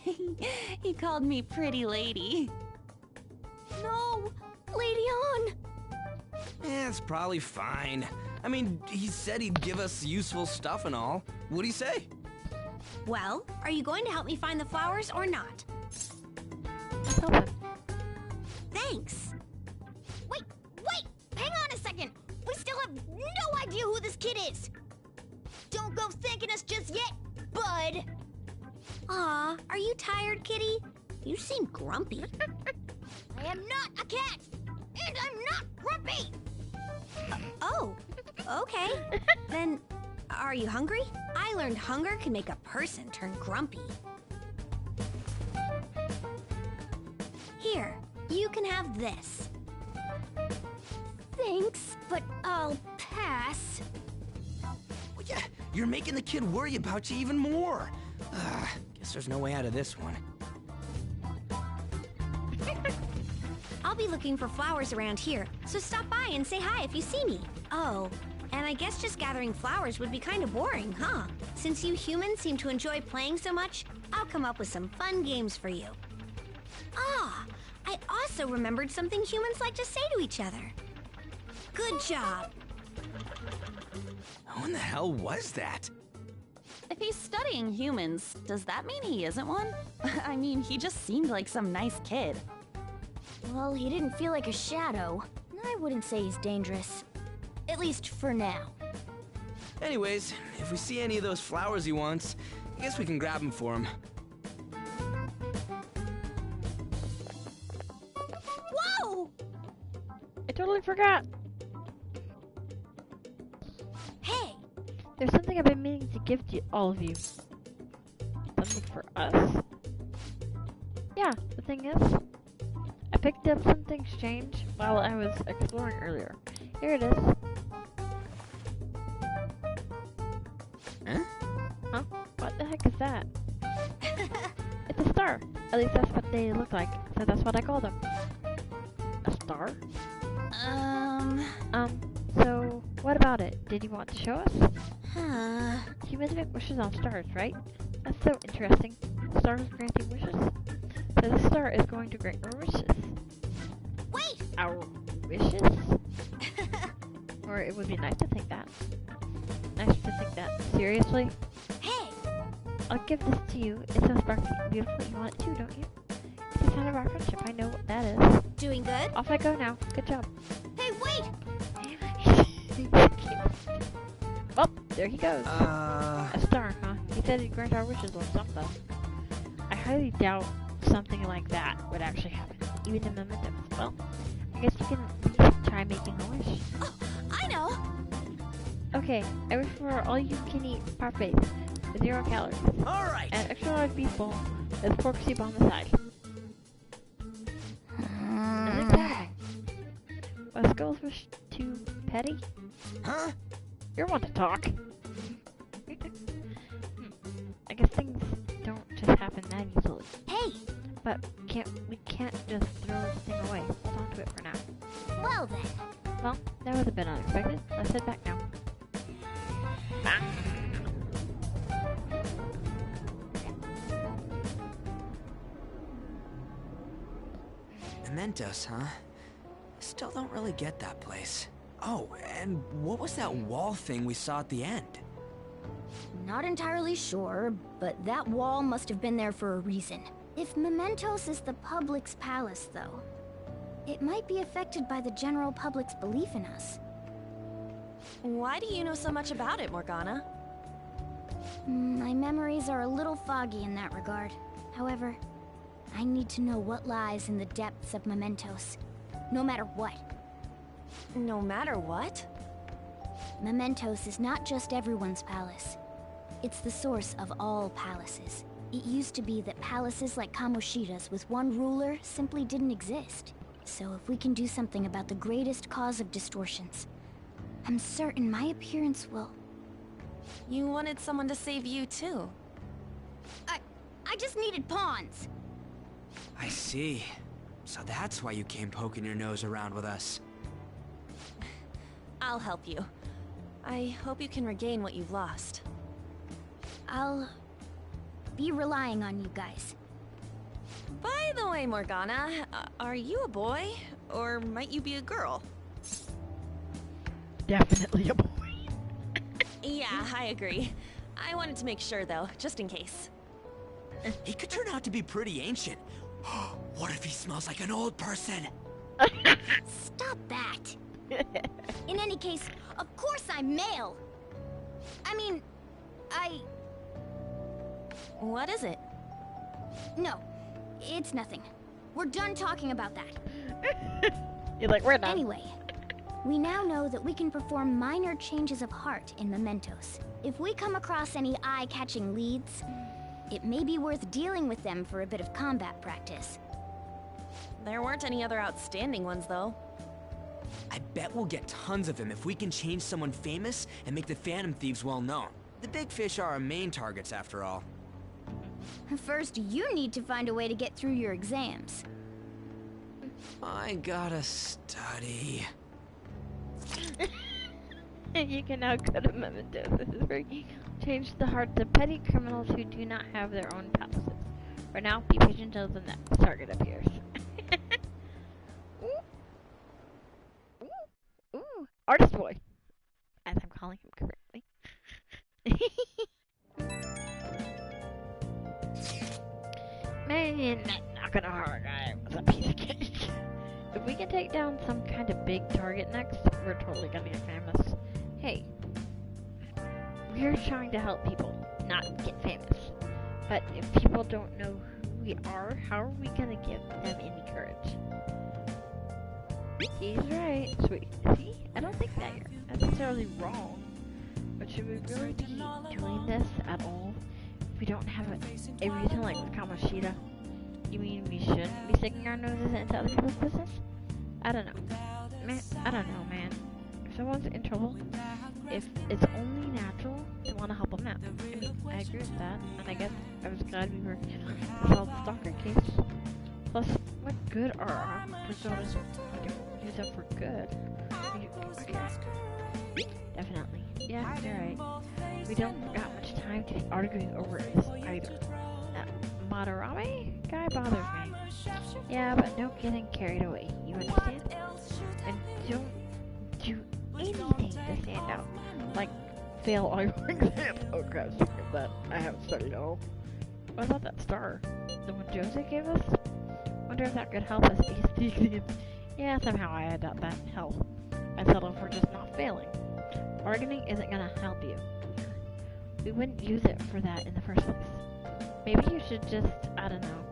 He called me pretty lady. No! Lady on! It's probably fine. I mean, he said he'd give us useful stuff and all. What'd he say? Well, are you going to help me find the flowers or not? Thanks. Wait! Hang on a second! We still have no idea who this kid is! Don't go thanking us just yet, bud! Aw, are you tired, kitty? You seem grumpy. I am not a cat! And I'm not grumpy! Oh, okay. Then, are you hungry? I learned hunger can make a person turn grumpy. Here, you can have this. Thanks, but I'll pass. Well, yeah, you're making the kid worry about you even more. Guess there's no way out of this one. I'll be looking for flowers around here, so stop by and say hi if you see me. Oh, and I guess just gathering flowers would be kind of boring, huh? Since you humans seem to enjoy playing so much, I'll come up with some fun games for you. Ah, I also remembered something humans like to say to each other. Good job. Who in the hell was that? If he's studying humans, does that mean he isn't one? I mean, he just seemed like some nice kid. Well, he didn't feel like a shadow. I wouldn't say he's dangerous. At least for now. Anyways, if we see any of those flowers he wants, I guess we can grab them for him. Whoa! I totally forgot. Hey! There's something I've been meaning to give to all of you. Something for us. Yeah, the thing is, I picked up something strange while I was exploring earlier. Here it is. Huh? Huh? What the heck is that? It's a star. At least that's what they look like, so that's what I call them. A star? So, what about it? Did you want to show us? Humans make wishes on stars, right? That's so interesting. Stars granting wishes. So this star is going to grant our wishes. Wait! Our wishes? Or it would be nice to think that. Nice to think that. Seriously? Hey! I'll give this to you. It's so sparkly and beautiful. You want it too, don't you? It's a sign of our friendship. I know what that is. Doing good? Off I go now. Good job. Hey, wait! Oh, there he goes. A star, huh? He said he'd grant our wishes or something. I highly doubt something like that would actually happen. Even in Momentous. Well, I guess you can at least try making a wish. Oh, I know! Okay, I wish for all you can eat parfaits with 0 calories. Alright! And extra large beef bowl with pork soup on the side. Nothing's happening. Was Skull's wish too petty? Huh? You're one to talk. I guess things don't just happen that easily. Hey! But we can't just throw the thing away. Hold on to it for now. Well then. Well, that was a bit unexpected. Let's head back now. Momentous, huh? Still don't really get that place. Oh, and what was that wall thing we saw at the end? Not entirely sure, but that wall must have been there for a reason. If Momentous is the public's palace, though, it might be affected by the general public's belief in us. Why do you know so much about it, Morgana? My memories are a little foggy in that regard. However, I need to know what lies in the depths of Momentous. No matter what. No matter what? Momentous is not just everyone's palace. It's the source of all palaces. It used to be that palaces like Kamoshida's with one ruler simply didn't exist. So if we can do something about the greatest cause of distortions, I'm certain my appearance will... You wanted someone to save you, too. I just needed pawns! I see. So that's why you came poking your nose around with us. I'll help you. I hope you can regain what you've lost. I'll... be relying on you guys. By the way, Morgana, are you a boy? Or might you be a girl? Definitely a boy. Yeah, I agree. I wanted to make sure, though, just in case. He could turn out to be pretty ancient. What if he smells like an old person? Stop that! In any case, of course I'm male! What is it? No, it's nothing. We're done talking about that. You're like, we're done. Anyway, we now know that we can perform minor changes of heart in Momentous. If we come across any eye-catching leads, it may be worth dealing with them for a bit of combat practice. There weren't any other outstanding ones, though. I bet we'll get tons of them if we can change someone famous and make the Phantom Thieves well known. The big fish are our main targets, after all. First, you need to find a way to get through your exams. I gotta study. You can now go to Momentous. This is where you change the hearts of petty criminals who do not have their own palaces. For now, be patient until the next target appears. Ooh, Artist Boy, as I'm calling him currently. Man, not gonna hurt a guy with a piece of cake. If we can take down some kind of big target next, we're totally gonna get famous. Hey, we're trying to help people, not get famous. But if people don't know who we are, how are we gonna give them any courage? He's right. Sweet. See? I don't think that you're necessarily wrong. But should we really be doing this at all? If we don't have a reason like with Kamoshida? You mean we shouldn't be sticking our noses into other people's business? I don't know. Man. If someone's in trouble, if it's only natural to want to help them out. I mean, I agree with that. And I guess I was glad we were to solve the stalker case. Plus, what good are our personas? Use them for good. Okay. Definitely. Yeah, you're right. We don't got much time to be arguing over this either. That Madarame guy bothers me. Yeah, but no getting carried away. You understand? And don't do anything to stand out. Like, fail all your exams. Oh crap, that I haven't studied all. What about that star? The one Jose gave us? Wonder if that could help us ace the exams. Yeah, somehow I adapt that. Hell, I settle for just not failing. Bargaining isn't gonna help you. We wouldn't use it for that in the first place. Maybe you should just, I don't know,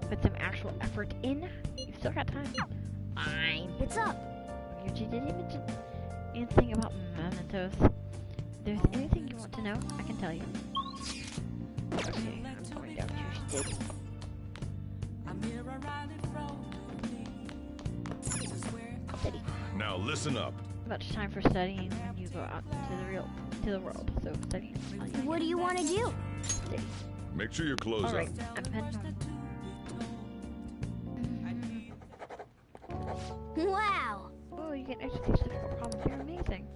put some actual effort in. You've still got time. Fine. What's up? You didn't mention anything about Momentous. If there's anything you want to know, I can tell you. Okay, I'm going down to your stick. Steady. Now listen up. Much time for studying when you go out to the world. So study. What do you want to do? Steady. Make sure your clothes All right, up. I'm heading home. Wow! Oh, you get extra difficult problems. You're amazing.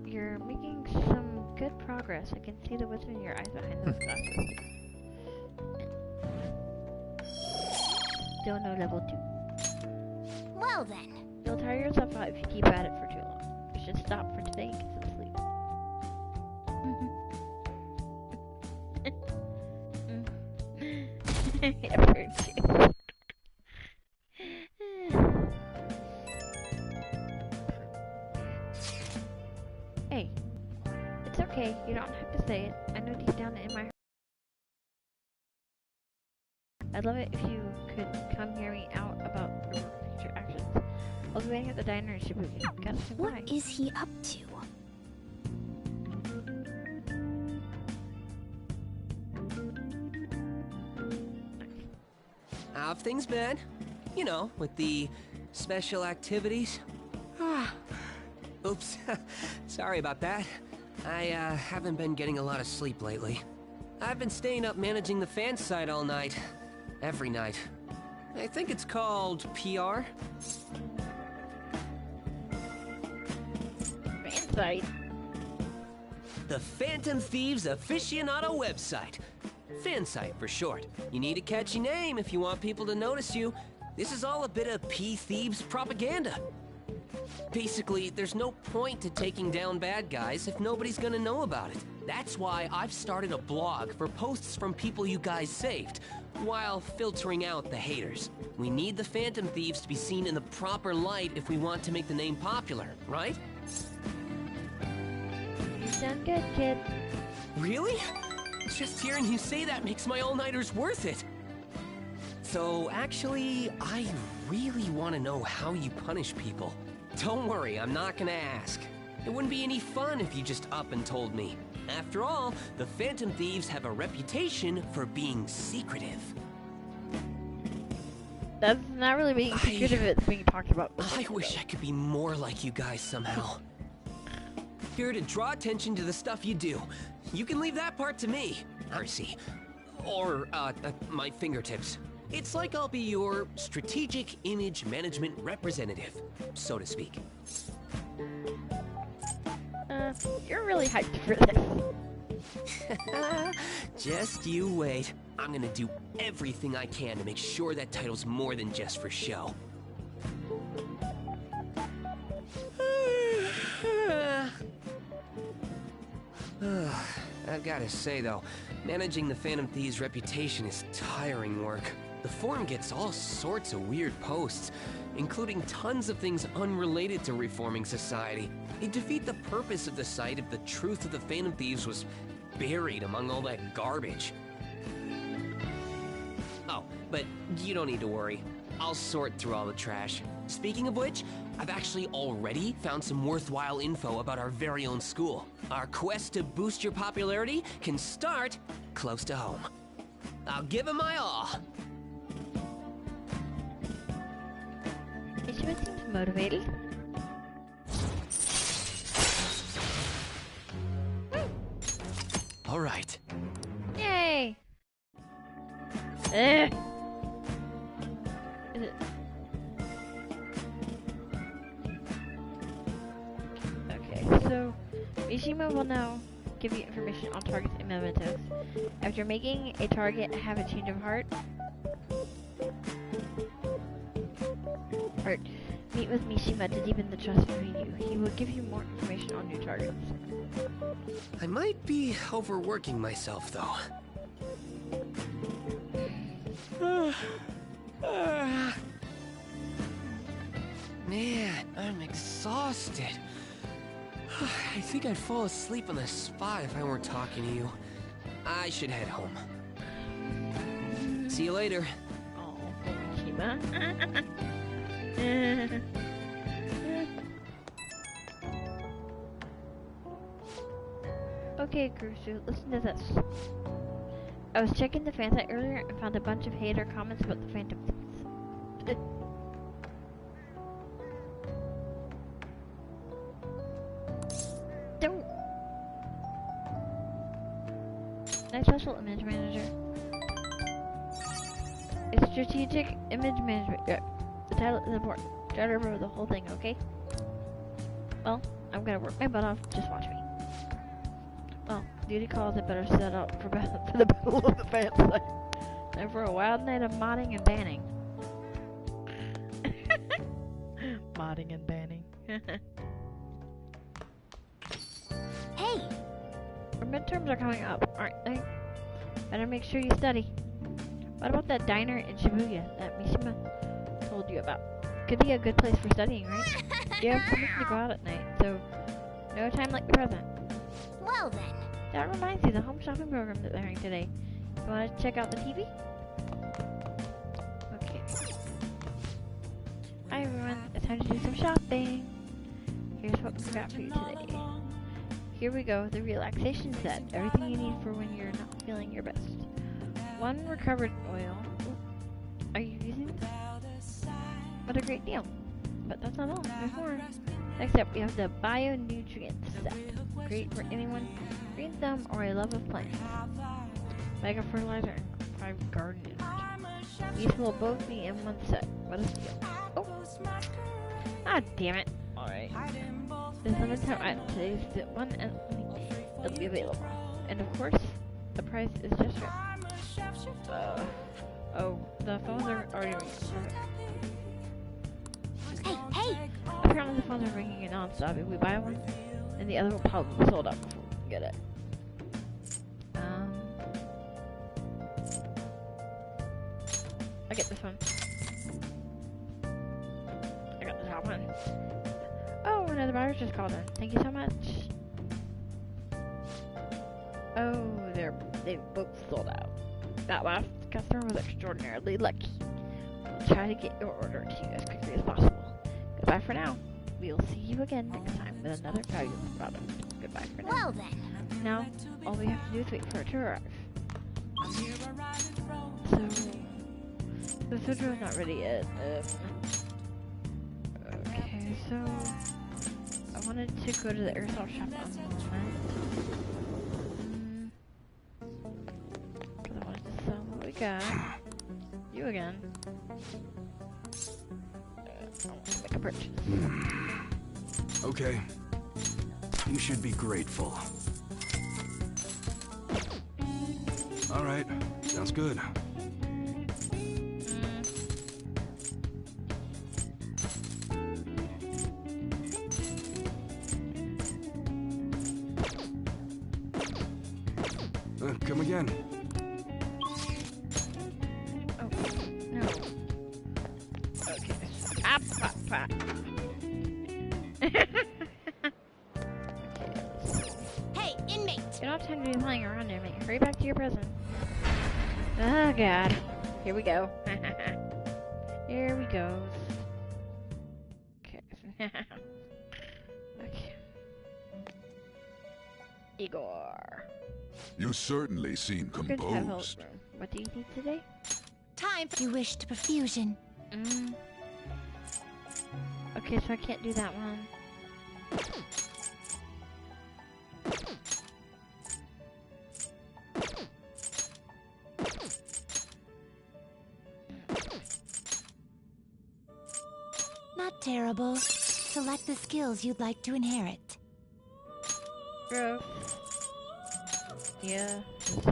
You're making some good progress. I can see the wisdom in your eyes behind those glasses. Still no level 2. Well then. You'll tire yourself out if you keep at it for too long. You should stop for today and get some sleep. okay. You don't have to say it. I know deep down in my heart. I'd love it if you could come hear me out about your future actions. I'll be waiting at the diner in Shibuya. Gotta say bye. What is he up to? How have things been? You know, with the special activities. Oops. Sorry about that. I haven't been getting a lot of sleep lately. I've been staying up managing the fan site all night. Every night. I think it's called PR. Fan site? The Phantom Thieves Aficionado website. Fan site for short. You need a catchy name if you want people to notice you. This is all a bit of P-Thieves propaganda. Basically, there's no point to taking down bad guys if nobody's gonna know about it. That's why I've started a blog for posts from people you guys saved, while filtering out the haters. We need the Phantom Thieves to be seen in the proper light if we want to make the name popular, right? You sound good, kid. Really? Just hearing you say that makes my all-nighters worth it. So, actually, I really want to know how you punish people. Don't worry, I'm not gonna ask. It wouldn't be any fun if you just up and told me. After all, the Phantom Thieves have a reputation for being secretive. That's not really being secretive, it's being talked about. I wish I could be more like you guys somehow. Here to draw attention to the stuff you do. You can leave that part to me, Mercy. Or, my fingertips. It's like I'll be your strategic image management representative, so to speak. You're really hyped for this. Just you wait. I'm gonna do everything I can to make sure that title's more than just for show. I've gotta say though, managing the Phantom Thieves' reputation is tiring work. The forum gets all sorts of weird posts, including tons of things unrelated to reforming society. They defeat the purpose of the site if the truth of the Phantom Thieves was buried among all that garbage. Oh, but you don't need to worry. I'll sort through all the trash. Speaking of which, I've actually already found some worthwhile info about our very own school. Our quest to boost your popularity can start close to home. I'll give it my all. Ishima seems motivated. All right. Yay! Is it? Okay, so Mishima will now give you information on targets and Momentous. After making a target have a change of heart, meet with Mishima to deepen the trust between you. He will give you more information on new targets. I might be overworking myself, though. Man, I'm exhausted. I think I'd fall asleep on the spot if I weren't talking to you. I should head home. See you later. Oh, Mishima. Okay, Kurusu, listen to this. I was checking the fan site earlier and found a bunch of hater comments about the Phantom Thieves. Don't. Nice special image manager. It's strategic image management. Yeah. The title is important. Try to remember the whole thing, okay? Well, I'm gonna work my butt off. Just watch me. Well, duty calls it better set up for the battle of the fan site. And for a wild night of modding and banning. Modding and banning. Hey! Our midterms are coming up, aren't they? Better make sure you study. What about that diner in Shibuya that Mishima told you about? Could be a good place for studying, right? You have permission to go out at night, so no time like the present. Well, Well then. That reminds me, the home shopping program that they're having today. You want to check out the TV? Okay. Hi everyone, it's time to do some shopping. Here's what we got for you today. Here we go, the relaxation set. Everything you need for when you're not feeling your best. 1 recovered oil. Ooh. Are you using this? What a great deal. But that's not all, there's more. Next up, we have the Bio-Nutrient set. Great for anyone, green thumb, or a love of plants. Mega fertilizer and 5 garden energy. These will both be in one set. What a steal. Oh! Ah, damn it. Alright. This limited time item. Today's the one and only it'll be available. And of course, the price is just right. Oh, the phones are already ringing. Hey, hey! Apparently the phones are ringing non-stop. If we buy one, then the other will probably be sold out before we can get it. I get this one. I got the top one. Oh, another buyer's just called in. Thank you so much. Oh, they both sold out. That last customer was extraordinarily lucky. We'll try to get your order to you as quickly as possible. Goodbye for now. We'll see you again next time with another fabulous product. Goodbye for now. Well then. Now, all we have to do is wait for it to arrive. So, the food room's not ready yet. Okay, so I wanted to go to the airsoft shop on the moment. Because I wanted to sell what we got. You again. I want to make a purchase. Okay. You should be grateful. Alright, sounds good. Come again. Oh, no. Okay. Hey, inmate! You don't have time to be lying around there, mate. Hurry back to your prison. Oh, God. Here we go. Here we go. Okay. Okay. Igor. You certainly seem Good to have help. composed. What do you need today? Time for you wish to perfusion. Okay, so I can't do that one. Not terrible. Select the skills you'd like to inherit. Growth. Yeah,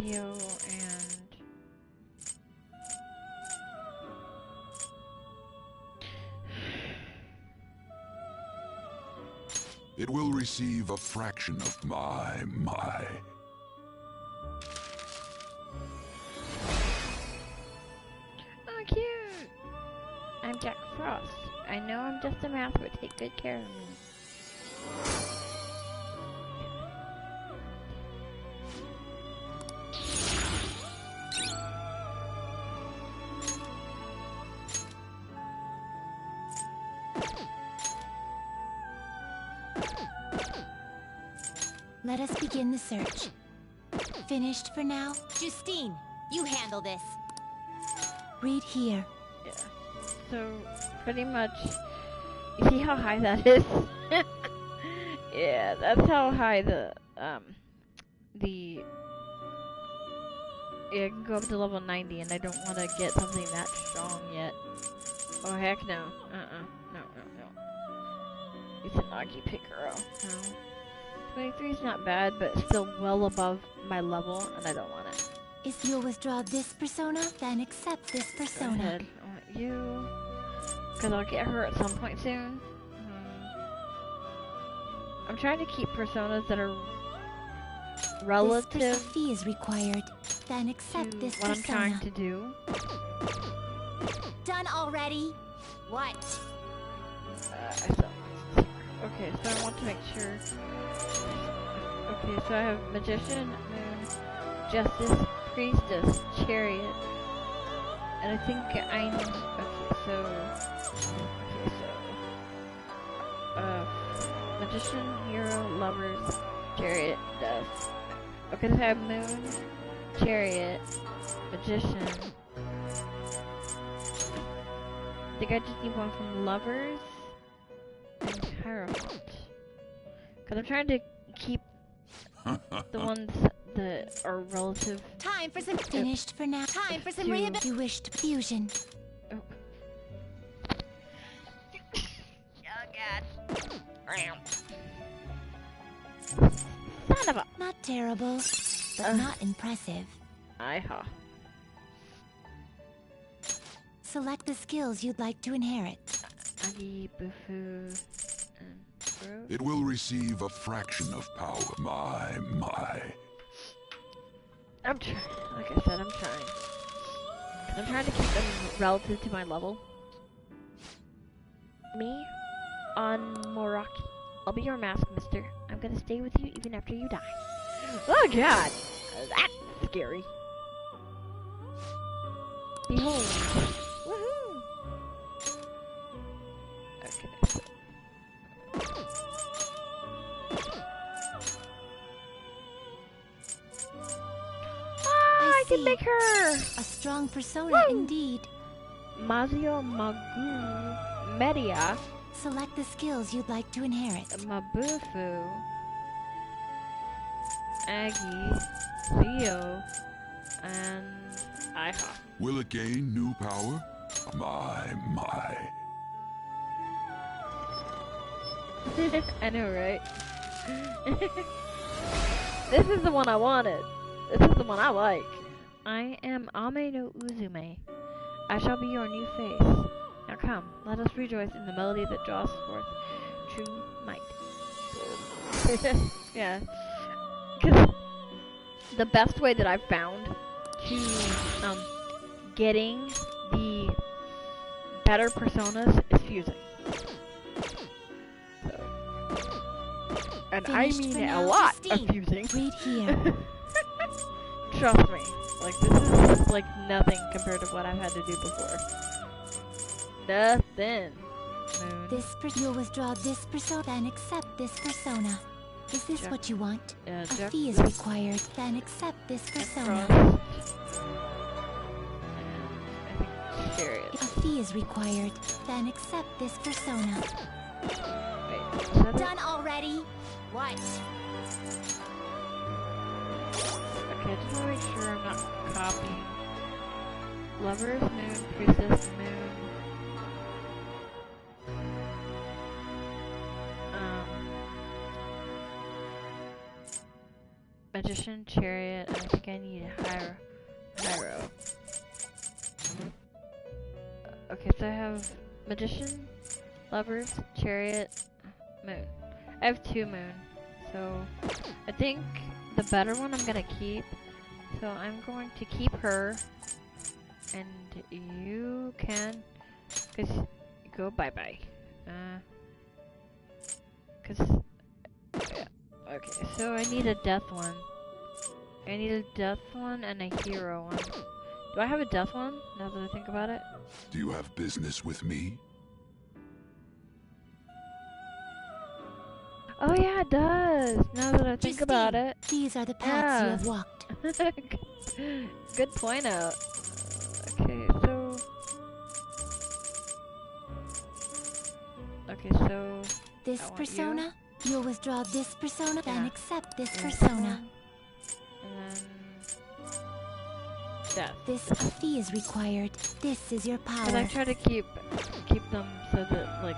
Zio and... It will receive a fraction of my. Oh, cute! I'm Jack Frost. I know I'm just a mouse, but take good care of me. Let us begin the search. Finished for now? Justine, you handle this. Read here. Yeah. So, pretty much... You see how high that is? Yeah, that's how high the... Yeah, I can go up to level 90, and I don't want to get something that strong yet. Oh, heck no. No. It's an Aki Picaro. No. 23 is not bad, but it's still well above my level, and I don't want it. If you'll withdraw this persona, then accept this persona. Go ahead. I want you. Because I'll get her at some point soon. I'm trying to keep personas that are relative. This fee is required. Then accept this what persona. I'm trying to do. Done already? What? Okay, so I want to make sure. Okay, so I have Magician, Moon, Justice, Priestess, Chariot. And I think I need, Magician, Hero, Lovers, Chariot, Death. Okay, so I have Moon, Chariot, Magician. I think I just need one from Lovers and Hierophant. Because I'm trying to keep the ones that are relative. Time for some finished for now. Time for some rehabilitation. You wish to fusion. Oh god. Son of a. Not terrible, but not impressive. Aha. Select the skills you'd like to inherit. Agi, Bufu, and Bro. It will receive a fraction of power. My. I'm trying. Like I said, I'm trying. I'm trying to keep them relative to my level. Me on Moraki. I'll be your mask, mister. I'm gonna stay with you even after you die. Oh god! That's scary. Behold. Woohoo! Okay, so. I can make her! A strong persona indeed. Mazio Magu Media. Select the skills you'd like to inherit. Mabufu. Aggie. Theo. And Iha. Will it gain new power? My. I know, right? This is the one I wanted. This is the one I like. I am Ame no Uzume. I shall be your new face. Now come, let us rejoice in the melody that draws forth true might. Yeah. Because the best way that I've found to getting the better personas is fusing. So. And I mean a lot of fusing. Read here. Trust me. Like, this is like nothing compared to what I've had to do before. Nothing. Moon. You'll withdraw this persona, then accept this persona. Is this what you want? A fee is required, then accept this persona. A fee is required, then accept this persona. Wait, done already? What? Okay, just want to make sure I'm not copying. Lovers, Moon, Priestess, Moon. Magician, Chariot, and I think I need Hyro. Okay, so I have Magician, Lovers, Chariot, Moon. I have 2 Moon, so I think the better one I'm gonna keep. So I'm going to keep her, and you can, go bye-bye. Yeah. Okay, so I need a death one. I need a death one and a hero one. Do I have a death one, now that I think about it? Do you have business with me? Oh yeah, it does, now that I think about it. These are the paths you have walked. Good point out. Okay, so... This persona? You'll withdraw this persona, then accept this Yeah. persona. And then... Death. This fee is required. This is your power. Because I try to keep them so that, like...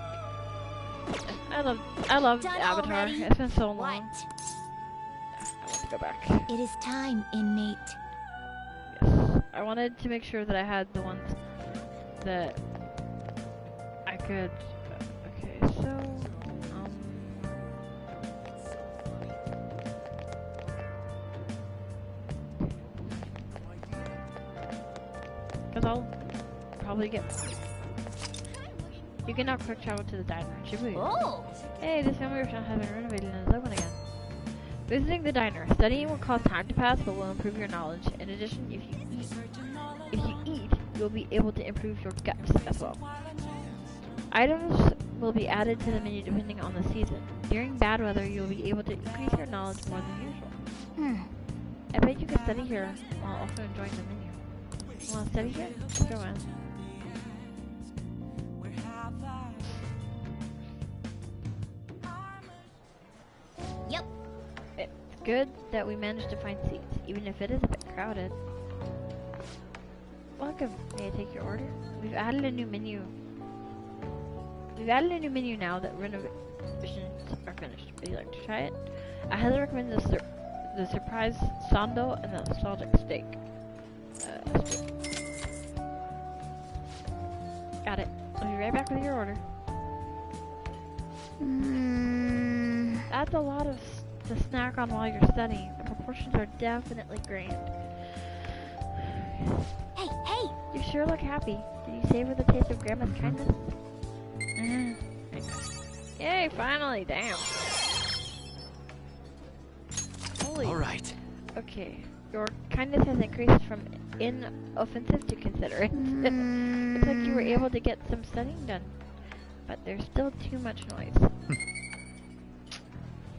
I love Done Avatar. already? It's been so long. What? I want to go back. It is time, inmate. Yes. I wanted to make sure that I had the ones that I could... Okay, so... Because I'll probably get... You can now quick travel to the diner in Shibuya. Oh! Hey, this family restaurant has been renovated and is open again. Visiting the diner. Studying will cause time to pass, but will improve your knowledge. In addition, if you eat, you'll be able to improve your guts as well. Items will be added to the menu depending on the season. During bad weather, you'll be able to increase your knowledge more than usual. I bet you can study here while also enjoying the menu. Want to study here? Let's go in. Yep. It's good that we managed to find seats, even if it is a bit crowded. Welcome. May I take your order? We've added a new menu. We've added a new menu now that renovations are finished. Would you like to try it? I highly recommend the surprise sando and the nostalgic steak. Got it. I'll be right back with your order. That's a lot of to snack on while you're studying. The proportions are definitely grand. Hey! You sure look happy. Did you savor the taste of Grandma's kindness? Yay, finally, damn. Holy. Alright. Okay, your kindness has increased from inoffensive to considerate. Looks like you were able to get some studying done, but there's still too much noise.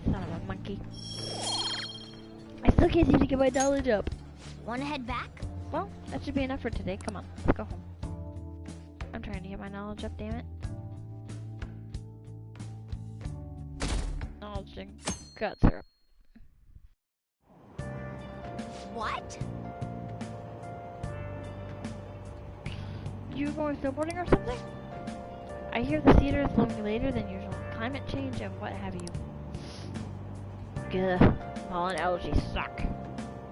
Son of a monkey. I still can't seem to get my knowledge up. Wanna head back? Well, that should be enough for today. Come on, let's go home. I'm trying to get my knowledge up, damn it. Knowledge and guts are up. What? You going snowboarding or something? I hear the theater is looming later than usual. Climate change and what have you. Gah, pollen allergies suck.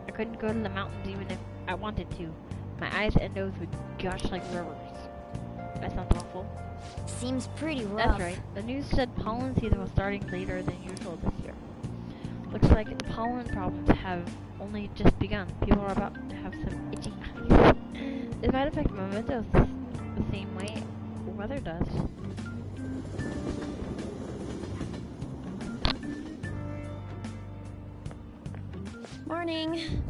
I couldn't go to the mountains even if I wanted to. My eyes and nose would gush like rivers. That sounds awful. Seems pretty rough. That's right. The news said pollen season was starting later than usual this year. Looks like pollen problems have only just begun. People are about to have some itchy eyes. It might affect Momentous the same way weather does. Morning.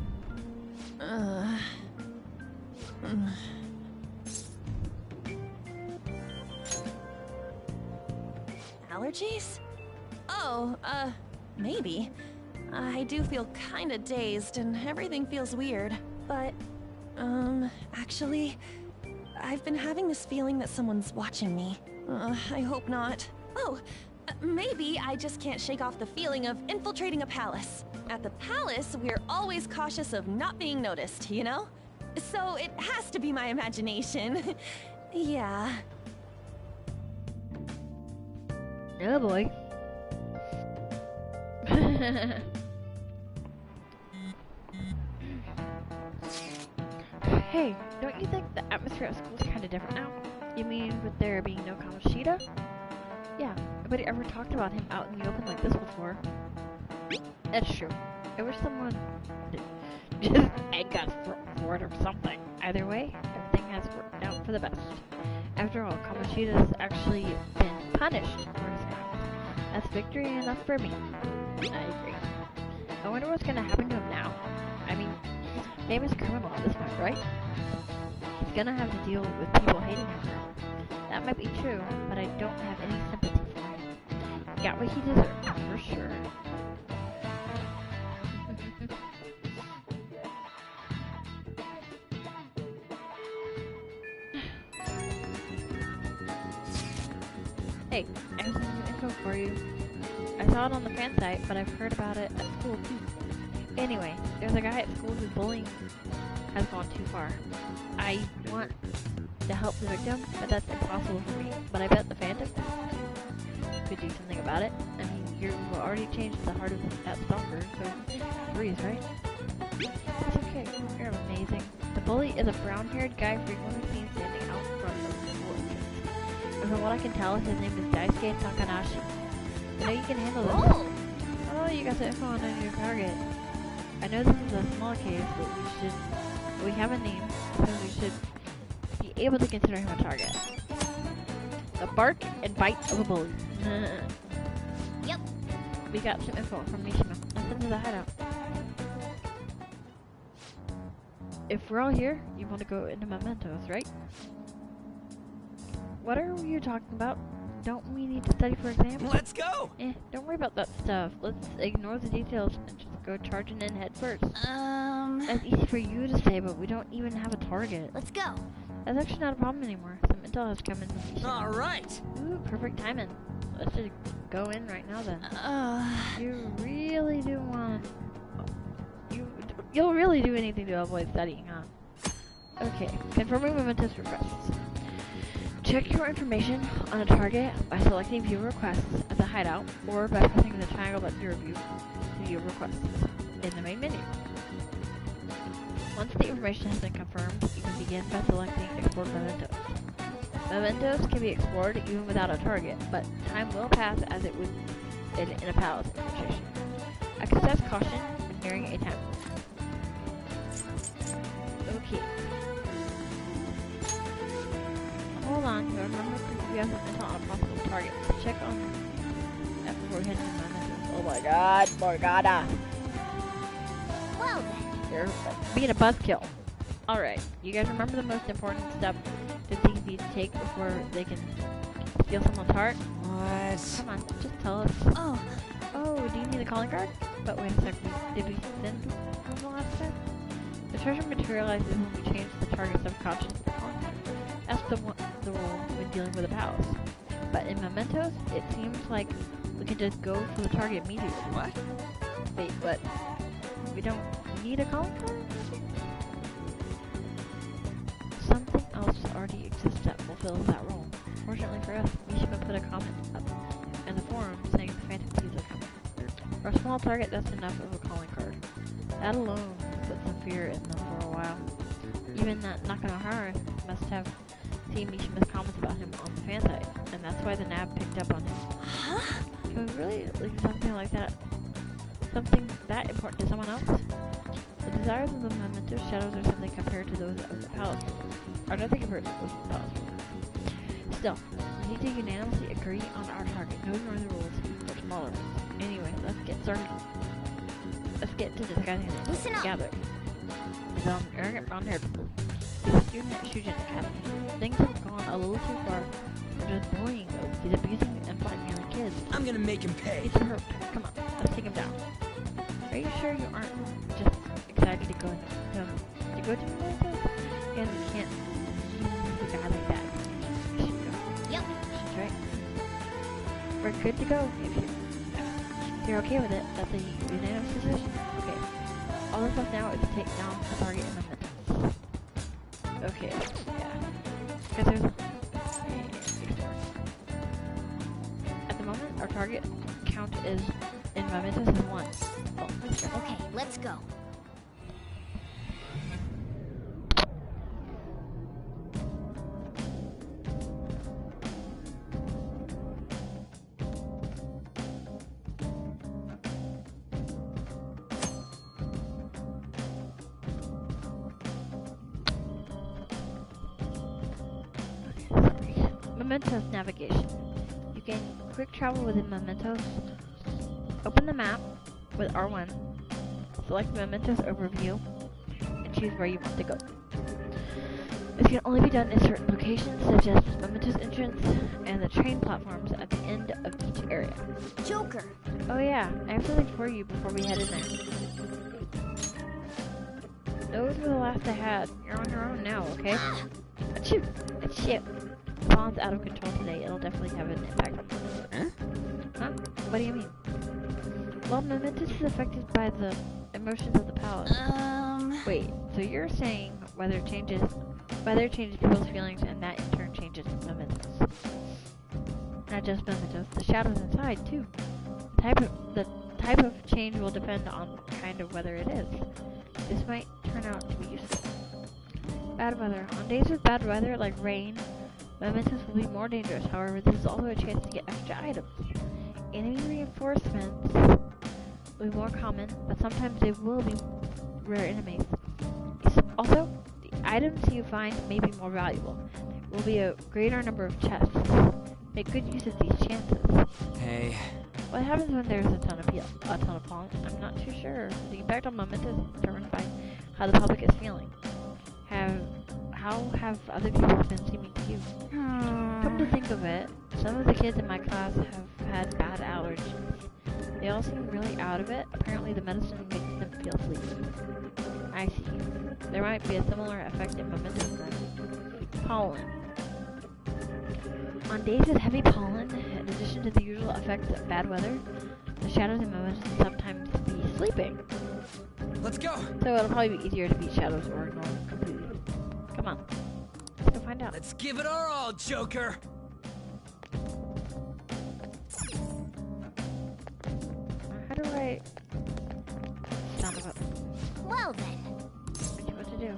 Allergies? Oh, maybe. I do feel kinda dazed and everything feels weird. But, actually, I've been having this feeling that someone's watching me. I hope not. Oh, maybe I just can't shake off the feeling of infiltrating a palace. At the palace, we're always cautious of not being noticed, you know? So it has to be my imagination. Yeah. Oh boy. Hey, don't you think the atmosphere at school is kind of different now? You mean with there being no Kamoshida? Yeah, nobody ever talked about him out in the open like this before. That's true. I wish someone just egg us for it or something. Either way, everything has worked out for the best. After all, Kamoshida's actually been punished for his crimes. That's victory enough for me. I agree. I wonder what's gonna happen to him now. I mean, he's a famous criminal at this point, right? He's gonna have to deal with people hating him now. That might be true, but I don't have any sympathy for him. He got what he deserved, for sure. Hey, I have some new info for you. I saw it on the fan site, but I've heard about it at school too. Anyway, there's a guy at school whose bullying has gone too far. I want to help the victim, but that's impossible for me. But I bet the Phantom could do something about it. I mean, you've already changed the heart of that stalker, so breathe, right? It's okay, you're amazing. The bully is a brown-haired guy frequently seen standing out front of the school entrance. And from what I can tell, his name is Daisuke Takanashi. I know you can handle this. Oh, you got the info on a new target. I know this is a small case, but we have a name, so we should be able to consider him a target. The bark and bite of a bully. Yep. We got some info from Mishima. I'll send the hideout. If we're all here, you want to go into Momentous, right? What are you talking about? Don't we need to study for exams? Let's go! Don't worry about that stuff. Let's ignore the details and just go charging in head first. That's easy for you to say, but we don't even have a target. Let's go. That's actually not a problem anymore. Some intel has come in. Alright! Ooh, perfect timing. Let's just go in right now then. You really do want... You'll really do anything to avoid studying, huh? Okay, confirming Momentous requests. Check your information on a target by selecting View Requests at the hideout, or by pressing the triangle button to view requests in the main menu. Once the information has been confirmed, you can begin by selecting Explore Mementos. Mementos can be explored even without a target, but time will pass as it would in a palace infiltration. Exercise caution when nearing a time. Okay. Hold on, you remember we have some intel on a possible target. Check on that before we head to Momentous. Oh my god, Morgana! Well then. You're being a buzzkill. Alright, you guys remember the most important step that things need to take before they can steal someone's heart? What? Come on, just tell us. Oh, do you need a calling card? But wait a second, did we send one the last time? The treasure materializes when we change the target's subconscious to calling card. That's the rule when dealing with a palace. But in Momentous, it seems like we can just go for the target immediately. What? Wait, but we don't need a calling card? Something else already exists that fulfills that role. Fortunately for us, we should have put a comment up in the forum saying the Phantom Thieves are coming. For a small target, that's enough of a calling card. That alone put some fear in them for a while. Even that Nakanohara must have seen Mishima's comments about him on the fan site, and that's why the NAB picked up on him. Huh? Can we really leave something like that? Something that important to someone else? The desires of the Momentous shadows are something compared to those of the palace. Or nothing compared to those of the palace. Still, we need to unanimously agree on our target, no ignoring the rules for smaller ones. Anyway, let's get started. Let's get to discussing it. Listen up. Gather. He's an arrogant brown-haired fool. He's a student at Shujin Academy. Things have gone a little too far for just bullying, though. He's abusing and blackmailing kids. I'm gonna make him pay. He's hurt. Come on, let's take him down. Are you sure you aren't just excited to go to Momentous? And we can't use a guy like that. We should go. Yep. That's right. We're good to go if you're okay with it. That's a unanimous decision. Okay. All that's left now is to take down the target in Momentous. Okay, yeah. Because there's at the moment, our target count is in Momentous is 1. Oh, okay, let's go. Momentous navigation. You can quick travel within Momentous. Open the map with R1. Select Momentous overview and choose where you want to go. This can only be done in certain locations, such as Momentous entrance and the train platforms at the end of each area. Joker. Oh yeah, I have something for you before we head in there. Those were the last I had. You're on your own now, okay? Achoo! Achoo! Spawn's out of control today. It'll definitely have an impact on us. Huh? What do you mean? Well, Momentous is affected by the emotions of the palace. Wait, so you're saying weather changes people's feelings and that in turn changes Momentous. Not just Momentous, the shadows inside too. The type of change will depend on what kind of weather it is. This might turn out to be useful. Bad weather. On days with bad weather, like rain, Momentous will be more dangerous. However, this is also a chance to get extra items. Enemy reinforcements will be more common, but sometimes they will be rare enemies. Also, the items you find may be more valuable. There will be a greater number of chests. Make good use of these chances. Hey, What happens when there's a ton of pollen? I'm not too sure. The impact on Momentous is determined by how the public is feeling. How have other people been seeming to you? Come to think of it, some of the kids in my class have had bad allergies. They all seem really out of it. Apparently the medicine makes them feel sleepy. I see. There might be a similar effect in Momentous then. Pollen. On days with heavy pollen, in addition to the usual effects of bad weather, the shadows in Momentous can sometimes be sleeping. Let's go! So it'll probably be easier to beat shadows or ignore them completely. Come on. Let's go find out. Let's give it our all, Joker! How do I... Sound of it. Well then. What to do?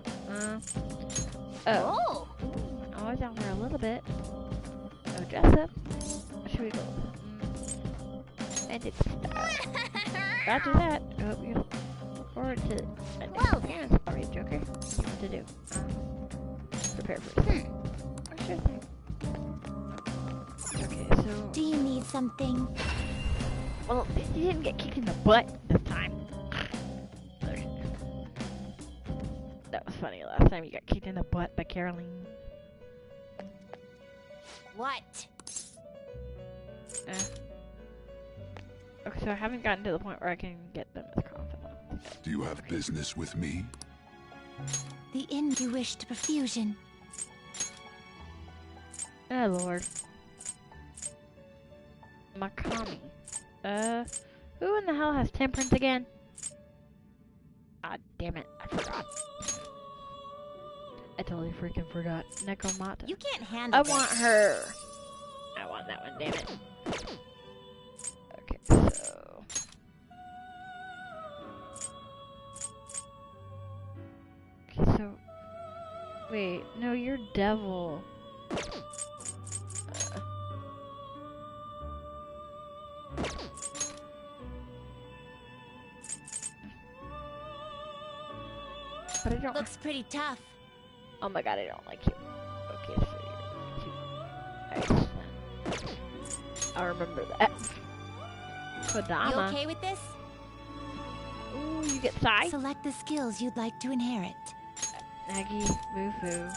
Oh. I was down for a little bit. So dress up. Should we go? And it's style. After that, I hope you look forward to it. Well then. Sorry, Joker. What to do? Prepare for it. Oh, sure thing. Okay, so... Do you need something? Well, at least you didn't get kicked in the butt this time. Okay. That was funny. Last time you got kicked in the butt by Caroline. What? Okay, so I haven't gotten to the point where I can get them as Confidant. Do you have business with me? The inn you wish to perfusion. Oh, Lord. Makami. Who in the hell has temperance again? Ah, damn it. I forgot. I totally freaking forgot. Nekomata. You can't handle I want her. I want that one, damn it. Okay, so... Okay, so... Wait, no, you're devil. But I don't... Looks pretty tough. Oh my god, I don't like you. Okay, so you're cute. I'll remember that. Kodama. You okay with this? Ooh, you get Sai? Select the skills you'd like to inherit. Nagi, Boo-Foo.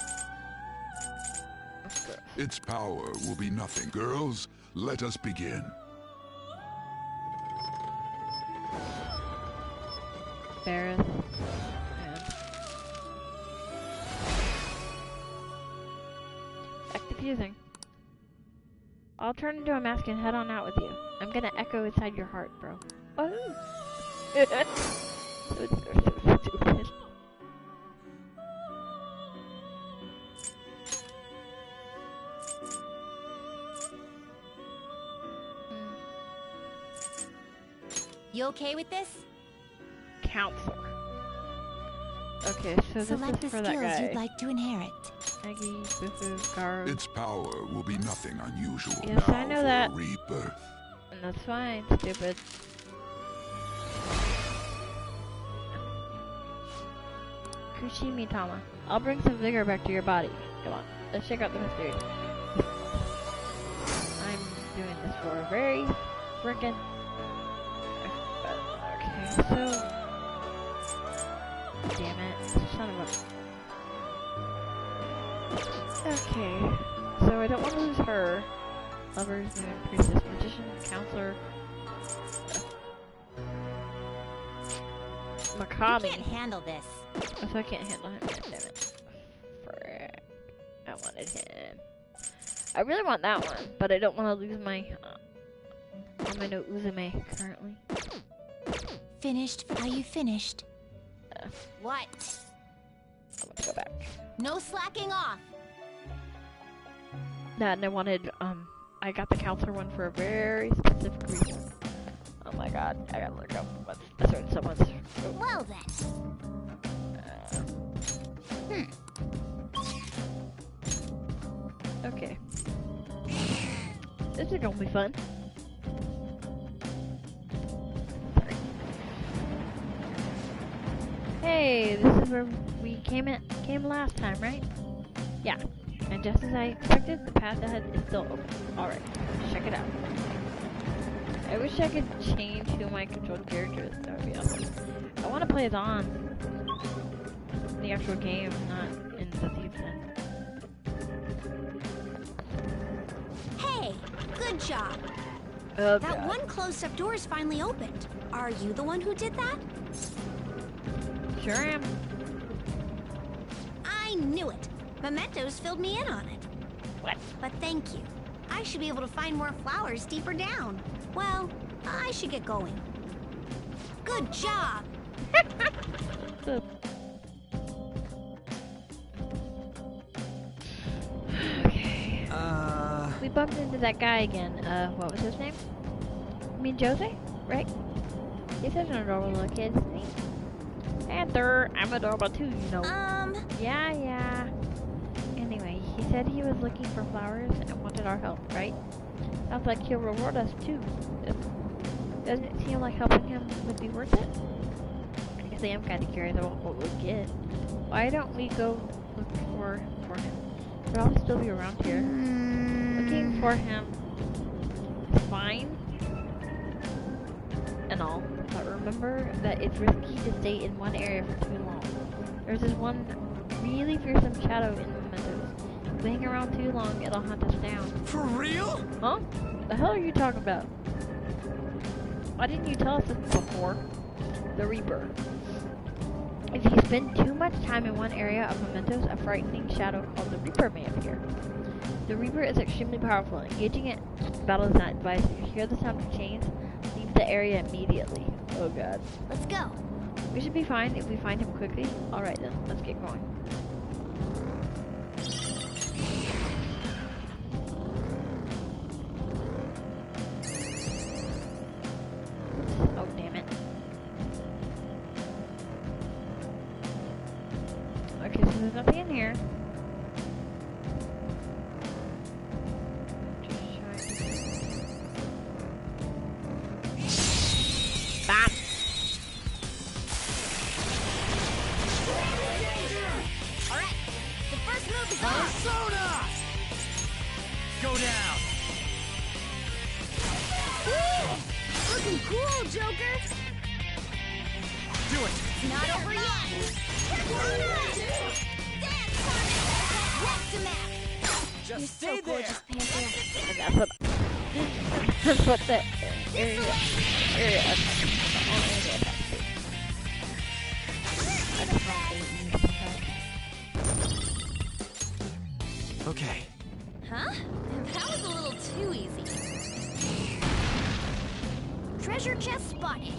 Its power will be nothing. Girls, let us begin. Barris. Act diffusing. I'll turn into a mask and head on out with you. I'm gonna echo inside your heart, bro. Oh. So stupid. You okay with this? Counselor. Okay, so Select this is the for that skills guy. you'd like to inherit. Aggie, Boo-Foo, Garo. Its power will be nothing unusual. Yes, now I know for that. a rebirth. And that's fine, stupid. Kushimitama. I'll bring some vigor back to your body. Come on, let's check out the mystery. I'm doing this for a very frickin'... Okay, so... Damn it, son of a... Okay, so I don't want to lose her. Lovers, moon, priestess, magician, counselor... Makami. You can't handle this. Oh, so I can't handle him yet, damn it. Frick. I wanted him. I really want that one, but I don't want to lose my... no Uzume currently. Finished? Are you finished? What? I want to go back. No slacking off. That, and I wanted, I got the counselor one for a very specific reason. Oh my god, I gotta look up what's someone's... Oh. Well then. Okay. This is gonna be fun. Hey, this is where we came last time, right? Yeah. And just as I expected, the path ahead is still open. Alright, let's check it out. I wish I could change who my controlled character is. That would be awesome. I want to play as on the actual game, not in the Thieves' Den. Hey, good job. Oh, that God. one closed-up door is finally opened. Are you the one who did that? Sure am. I knew it. Mementos filled me in on it. What? But thank you. I should be able to find more flowers deeper down. Well, I should get going. Good job! Okay. We bumped into that guy again. What was his name? You mean Jose? Right? He's such an adorable little kid, isn't he? Panther, I'm adorable too, you know. Yeah. Anyway, he said he was looking for flowers and wanted our help, right? Sounds like he'll reward us too. Doesn't it seem like helping him would be worth it? Actually, I'm kind of curious about what we'll get. Why don't we go look for him? He'll probably still be around here. Looking for him is fine and all, but remember that it's risky to stay in one area for too long. There's this one really fearsome shadow in Momentous. If we hang around too long, it'll hunt us down. For real? Huh? The hell are you talking about? Why didn't you tell us this before? The Reaper. If you spend too much time in one area of Momentous, a frightening shadow called the Reaper may appear. The Reaper is extremely powerful. Engaging it in battle is not advised. If you hear the sound of chains, leave the area immediately. Oh god. Let's go. We should be fine if we find him quickly. Alright then, let's get going. Oh damn it. Okay, so there's nothing in here. Bam! Alright, the first move is on! Soda! Go down! Woo! Looking cool, Joker! Do it! It's not over yet! Dance on it! Wreck the map! Just You're stay so there! gorgeous, Panther. And that's what the area Okay. Huh? That was a little too easy. Treasure chest spotted.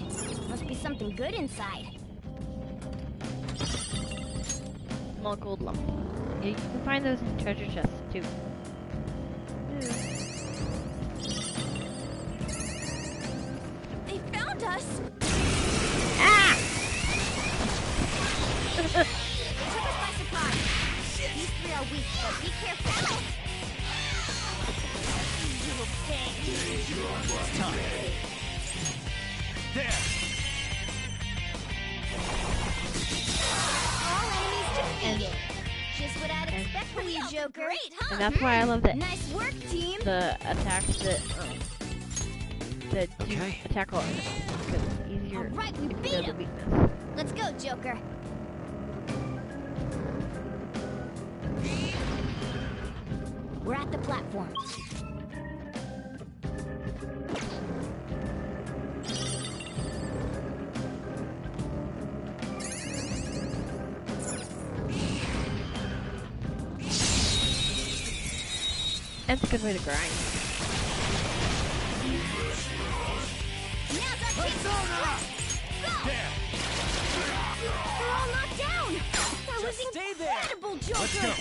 Must be something good inside. Small gold lump. Yeah, you can find those in treasure chests too. They found us! Ah! They took us by surprise. These three are weak, but be careful. It's time. There! All enemies defeated. Just what I'd expect from you, Joker. Great, huh? And that's why I love that. Nice work, team. The attacks that do attack all enemies, because it's easier Alright, we if you beat know the him. weakness. Let's go, Joker. We're at the platform. That's a good way to grind. Now's our chance to strike. Go! They're all knocked down. That was incredible, Joker. Let's go.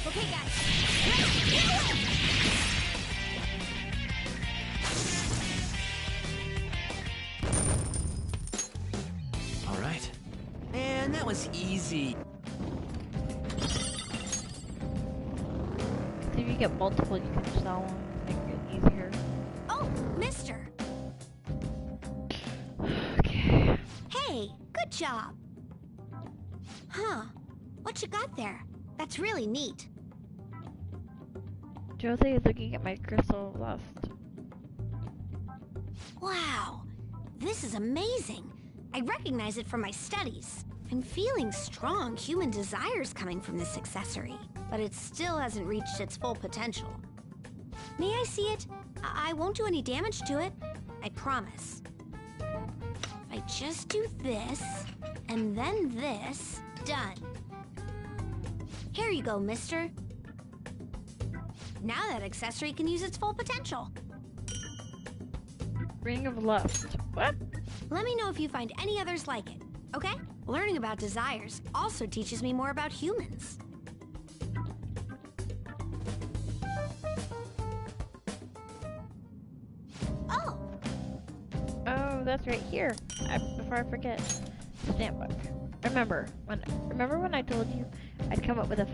Okay, guys. Let's do it! All right. And that was easy. So if you get multiple, you can sell them, make it easier. Oh, mister. Okay. Hey, good job. Huh. What you got there? That's really neat. Jose is looking at my crystal lust. Wow, this is amazing. I recognize it from my studies. I'm feeling strong human desires coming from this accessory, but it still hasn't reached its full potential. May I see it? I won't do any damage to it. I promise. If I just do this, and then this, done. Here you go, mister. Now that accessory can use its full potential. Ring of Lust. What? Let me know if you find any others like it, okay? Learning about desires also teaches me more about humans. Oh! Oh, that's right here. Before I forget, stamp book. Remember when I told you I'd come up with a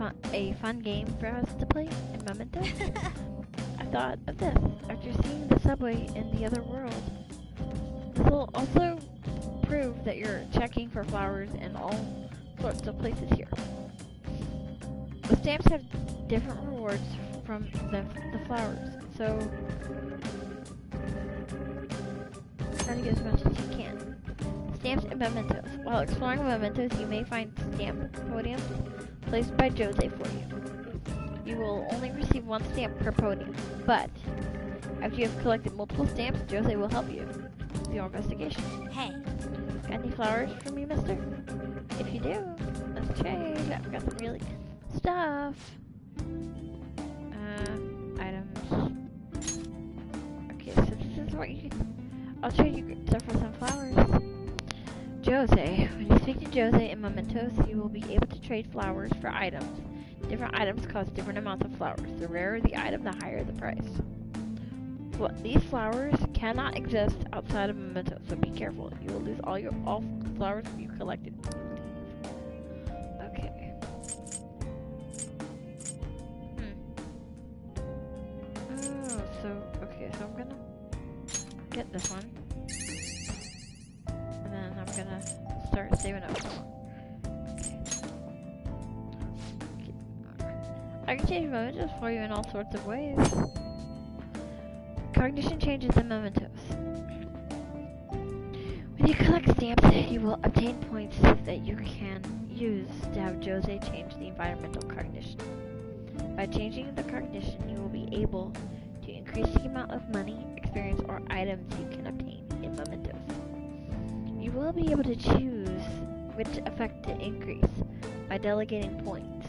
fun game for us to play in Momentous? I thought of this after seeing the subway in the other world. This will also prove that you're checking for flowers in all sorts of places here. The stamps have different rewards from the flowers, so try to get as much as you can. Stamps and mementos. While exploring mementos, you may find stamp podiums placed by Jose for you. You will only receive one stamp per podium, but after you have collected multiple stamps, Jose will help you with your investigation. Hey. Got any flowers for me, mister? If you do, let's trade. I've got some really good stuff. Items. Okay, so this is what you can... I'll trade you stuff for some flowers. Jose. When you speak to Jose in Momentous, you will be able to trade flowers for items. Different items cost different amounts of flowers. The rarer the item, the higher the price. These flowers cannot exist outside of Momentous, so be careful. You will lose all flowers you collected. Okay. Oh, so I'm gonna get this one. And then I'm gonna start saving up some more. Okay. I can change Momentous for you in all sorts of ways. Cognition changes in Momentous. When you collect stamps, you will obtain points that you can use to have Jose change the environmental cognition. By changing the cognition, you will be able to increase the amount of money, experience, or items you can obtain in Momentous. You will be able to choose which effect to increase by delegating points.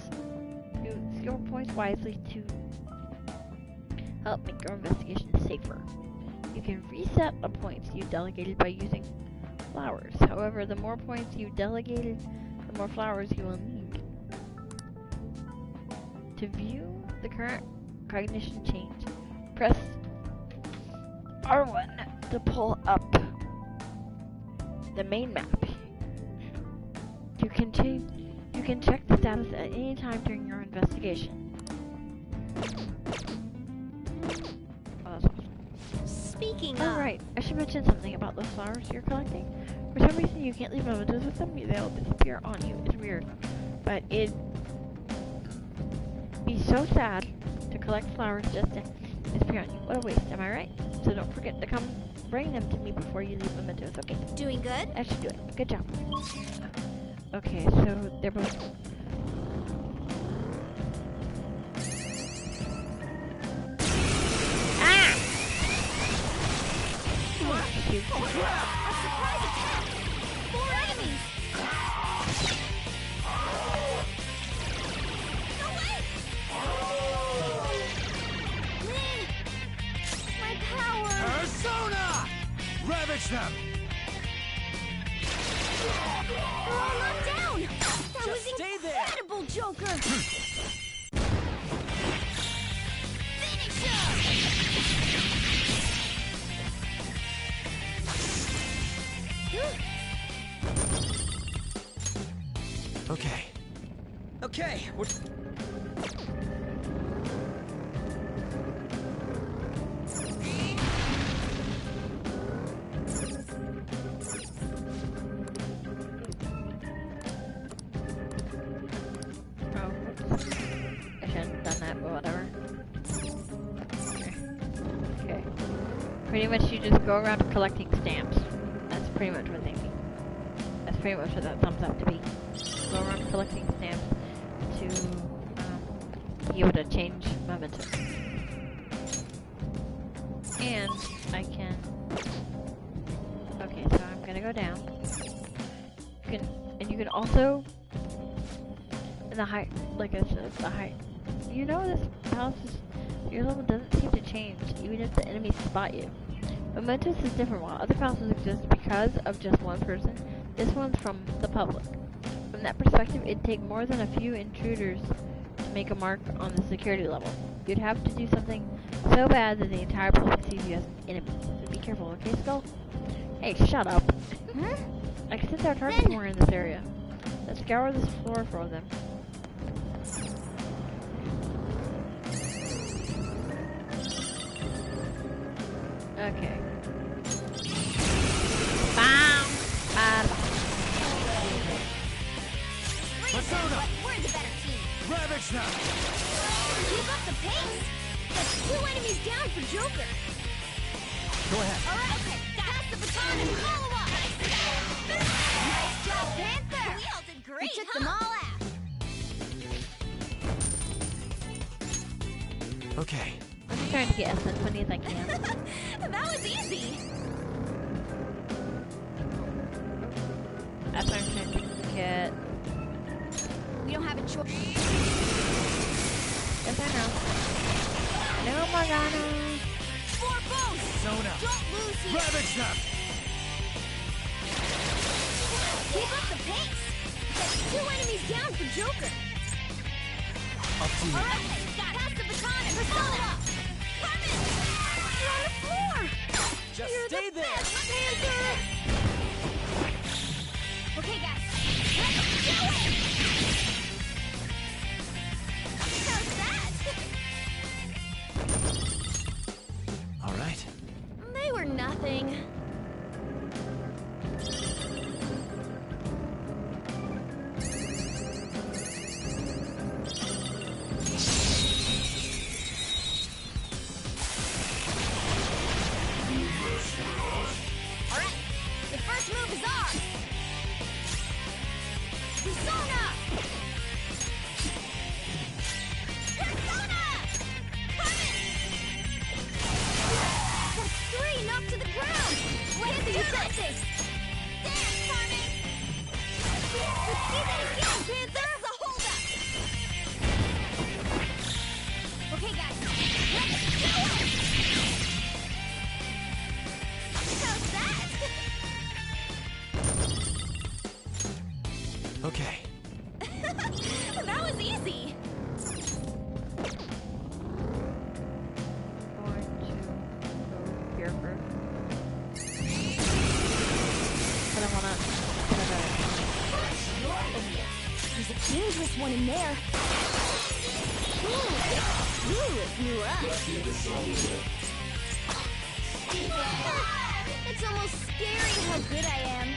Use your points wisely to help make your investigation safer. You can reset the points you delegated by using flowers. However, the more points you delegated, the more flowers you will need. To view the current cognition change, press R1 to pull up the main map. You can check the status at any time during your investigation. Speaking of... Alright, I should mention something about those flowers you're collecting. For some reason you can't leave Momentous with them, they'll disappear on you. It's weird. But it'd be so sad to collect flowers just to disappear on you. What a waste, am I right? So don't forget to come bring them to me before you leave Momentous, okay? Doing good? That should do it. Good job. Okay, so they're both... A surprise attack! 4 enemies! No way! My power! Persona! Ravage them! They're all knocked down! That was stay incredible, Joker! Finish Okay. Okay, we're... I shouldn't have done that, but whatever. Okay. Pretty much you just go around collecting stamps. That's pretty much what they mean. That's pretty much what that sums up to be. Go around collecting stamps to be able to change Momentous. And I can... Okay, so I'm gonna go down. You can also... In the height, like I said, the height. You know this house is... Your level doesn't seem to change, even if the enemies spot you. Momentous is different. While other houses exist because of just one person, this one's from the public. From that perspective, it'd take more than a few intruders to make a mark on the security level. You'd have to do something so bad that the entire public sees you as an enemy. So be careful, okay, Skull? Hey, shut up. Huh? I can sense our targets more in this area. Let's scour this floor for them. Okay. Bam! Persona! We're the better team. Ravage now! Keep up the pace! That's 2 enemies down for Joker. Go ahead. Alright, okay. Pass the baton and follow up! Nice job, Panther! We all did great, we took them all out. Okay. I'm just trying to get as much money as I can. That was easy. That's what I'm trying to get. We don't have a choice. Yes, I know. No, Morgana. 4 bones! Persona! Don't lose here! Ravage them! Keep up the pace! That's 2 enemies down for Joker. Up to you. Alright, pass the baton and Persona! Clement! You're on the floor! Just You're stay the there. best, Panther! Okay, guys. Let's do it! How's that? All right. They were nothing. Alright, the first move is ours! Persona! Persona! Coming! That's 3 knocked to the ground! Let's do this! Damn, Carmen! Let's do that again, Panther! This is a holdup! Okay, guys, let's do it! How's that? Okay. That was easy. Going to go here first. But I wanna There's a dangerous one in there. Blew up. It's almost scary how good I am.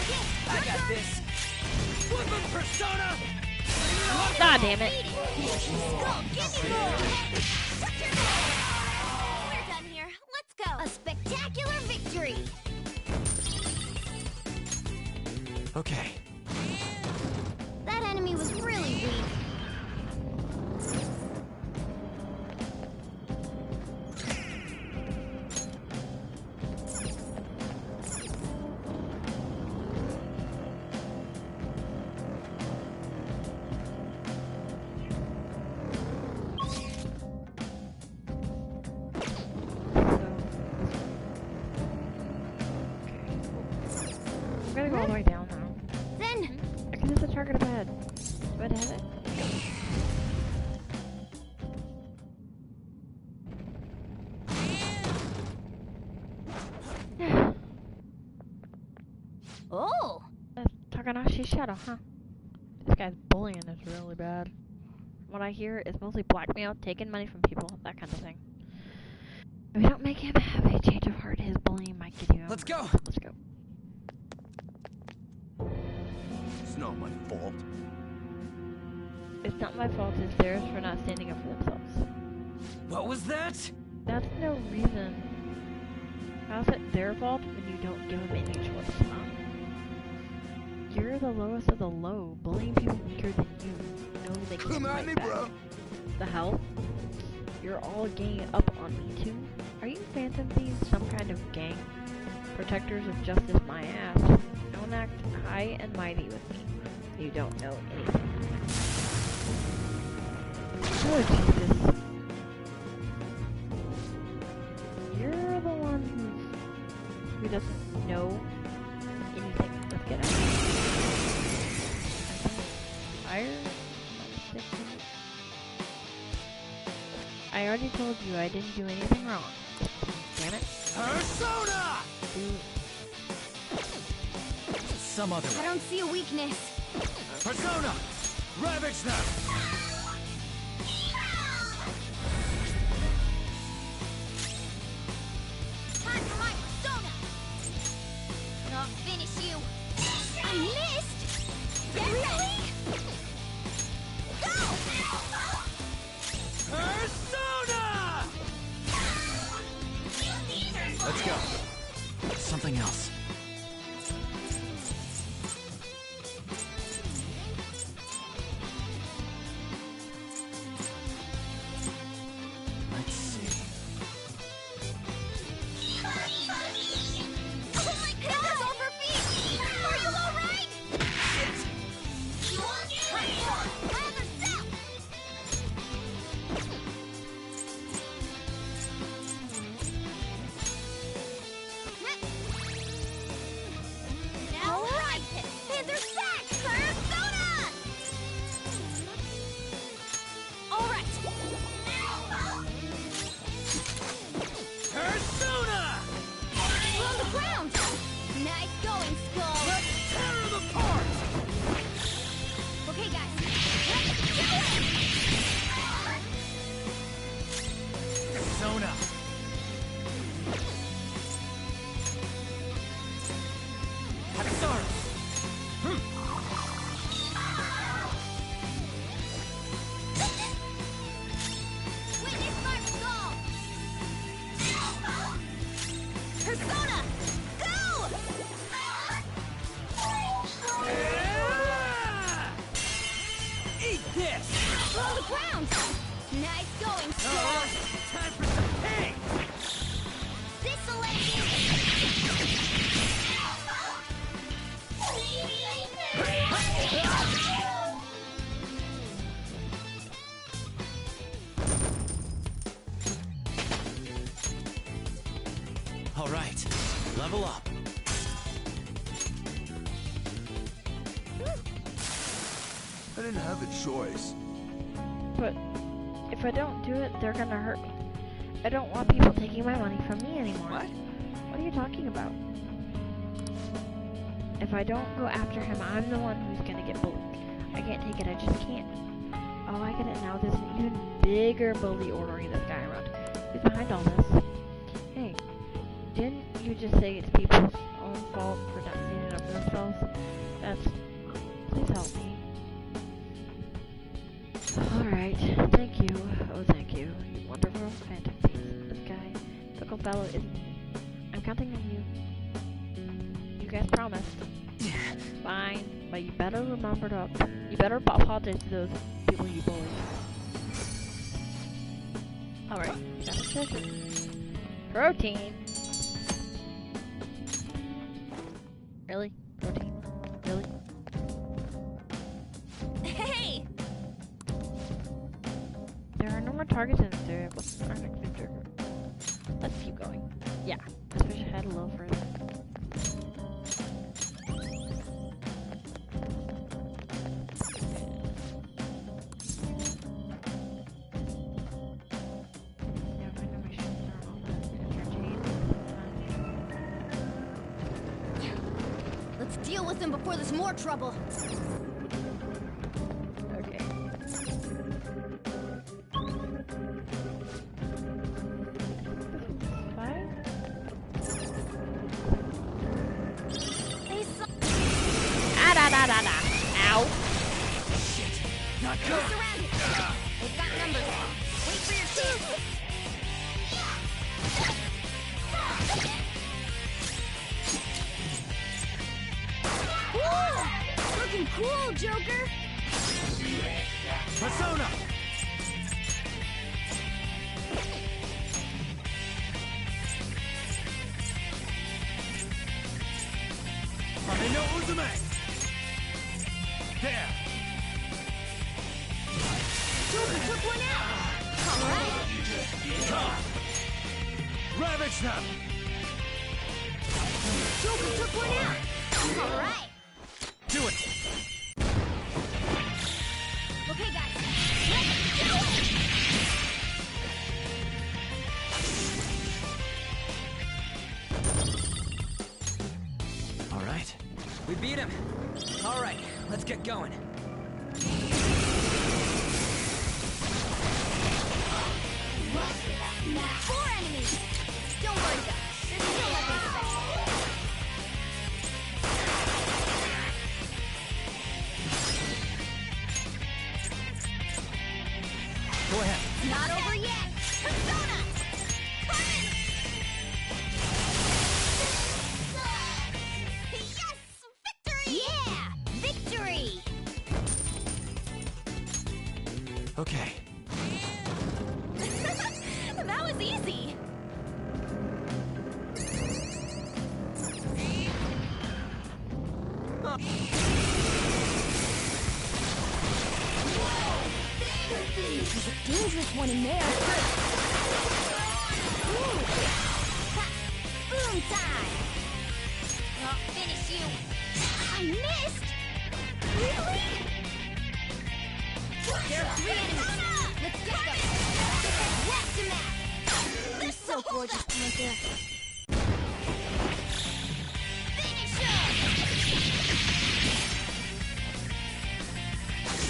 Okay, I got this. Weapon Persona! God damn it. Skull, give me more! We're done here. Let's go. A spectacular victory. Okay. That enemy was really weak. I'm gonna go all the way down now. Then, I can hit the target up ahead. Do I have it? oh, That's Takanashi's shadow, huh? This guy's bullying is really bad. What I hear is mostly blackmail, taking money from people, that kind of thing. If we don't make him have a change of heart, his bullying might get you over. Let's go. Let's go. It's not my fault. It's not my fault, it's theirs for not standing up for themselves. What was that? That's no reason How's it their fault when you don't give them any choice, huh? You're the lowest of the low. Bullying people weaker than you know they can't fight back. Bro. The hell? You're all ganging up on me too? Are you Phantom Thieves, some kind of gang? Protectors of justice, my ass. Don't act high and mighty with me. You don't know anything. Oh, Jesus. You're the one who doesn't know anything. Let's get out. Fire? I already told you I didn't do anything wrong. Damn it. Persona! Some other way. I don't see a weakness. Persona! Ravage them! Time for my persona! I'll finish you. I missed! Really? Go! Persona! Let's go. Something else. All right, level up. I didn't have a choice. But if I don't do it, they're gonna hurt me. I don't want people taking my money from me anymore. What? What are you talking about? If I don't go after him, I'm the one who's gonna get bullied. I can't take it, I just can't. Oh, I get it now. There's an even bigger bully ordering this guy around. Who's behind all this? Hey, didn't you just say it's people's own fault for not standing up for themselves? Please help me. Alright, thank you. Oh, thank you. You wonderful Phantom Thief. This guy, fickle fellow, isn't. I'm counting on you. You guys promised. Fine, but you better remember to. You better apologize to those people you bullied. Alright, got a decision. Protein! Really? Protein? Really? Hey! There are no more targets in this area. What's our next trigger? Let's keep going. Yeah, let's push ahead a little further. Let's deal with him before there's more trouble. Okay. Ow. Shit. Not good. Surrounded. They've got numbers. Wait for your chance. Cool, Joker! Persona! I know Uzume! There! Joker took one out! Alright! Come! Ravage them! Joker took one out! Alright! Do it! Okay, guys, let's do it! All right. We beat him. All right, let's get going. Four enemies! Don't worry, though. There's still nothing special. Go ahead. Not over yet! Persona! Yes! Victory! Yeah! Victory! Okay. That was easy. There's a dangerous one in there. Ooh. Ha. Boom time! I'll finish you. I missed! Really? There are 3 enemies. Let's get them. Whack them out. They're so gorgeous, Panther. Finish him!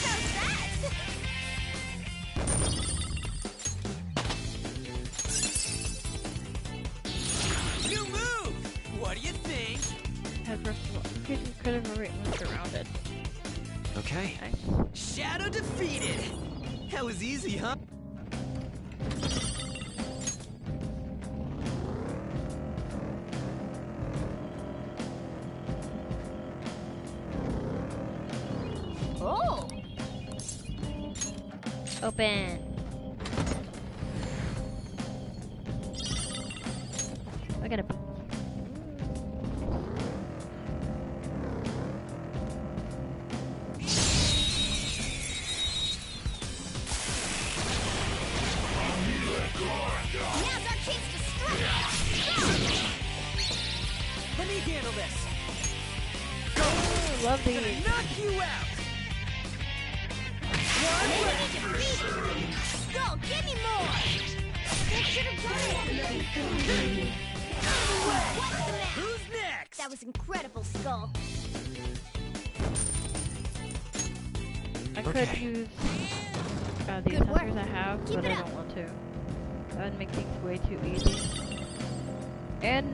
How's that? You move! What do you think? Could have written surrounded. Okay. Nice. Shadow defeated! That was easy, huh? Oh! Open. I gotta. Now's our chance to strike! Let me handle this! Oh, love Gonna these. knock you out! Enemy defeated! Go, give me more! That should have done it! What's the match? Who's next? That was incredible, Skull. I could Okay. use these Good work. hunters I have, Keep but it I up. don't want to. That would make things way too easy. And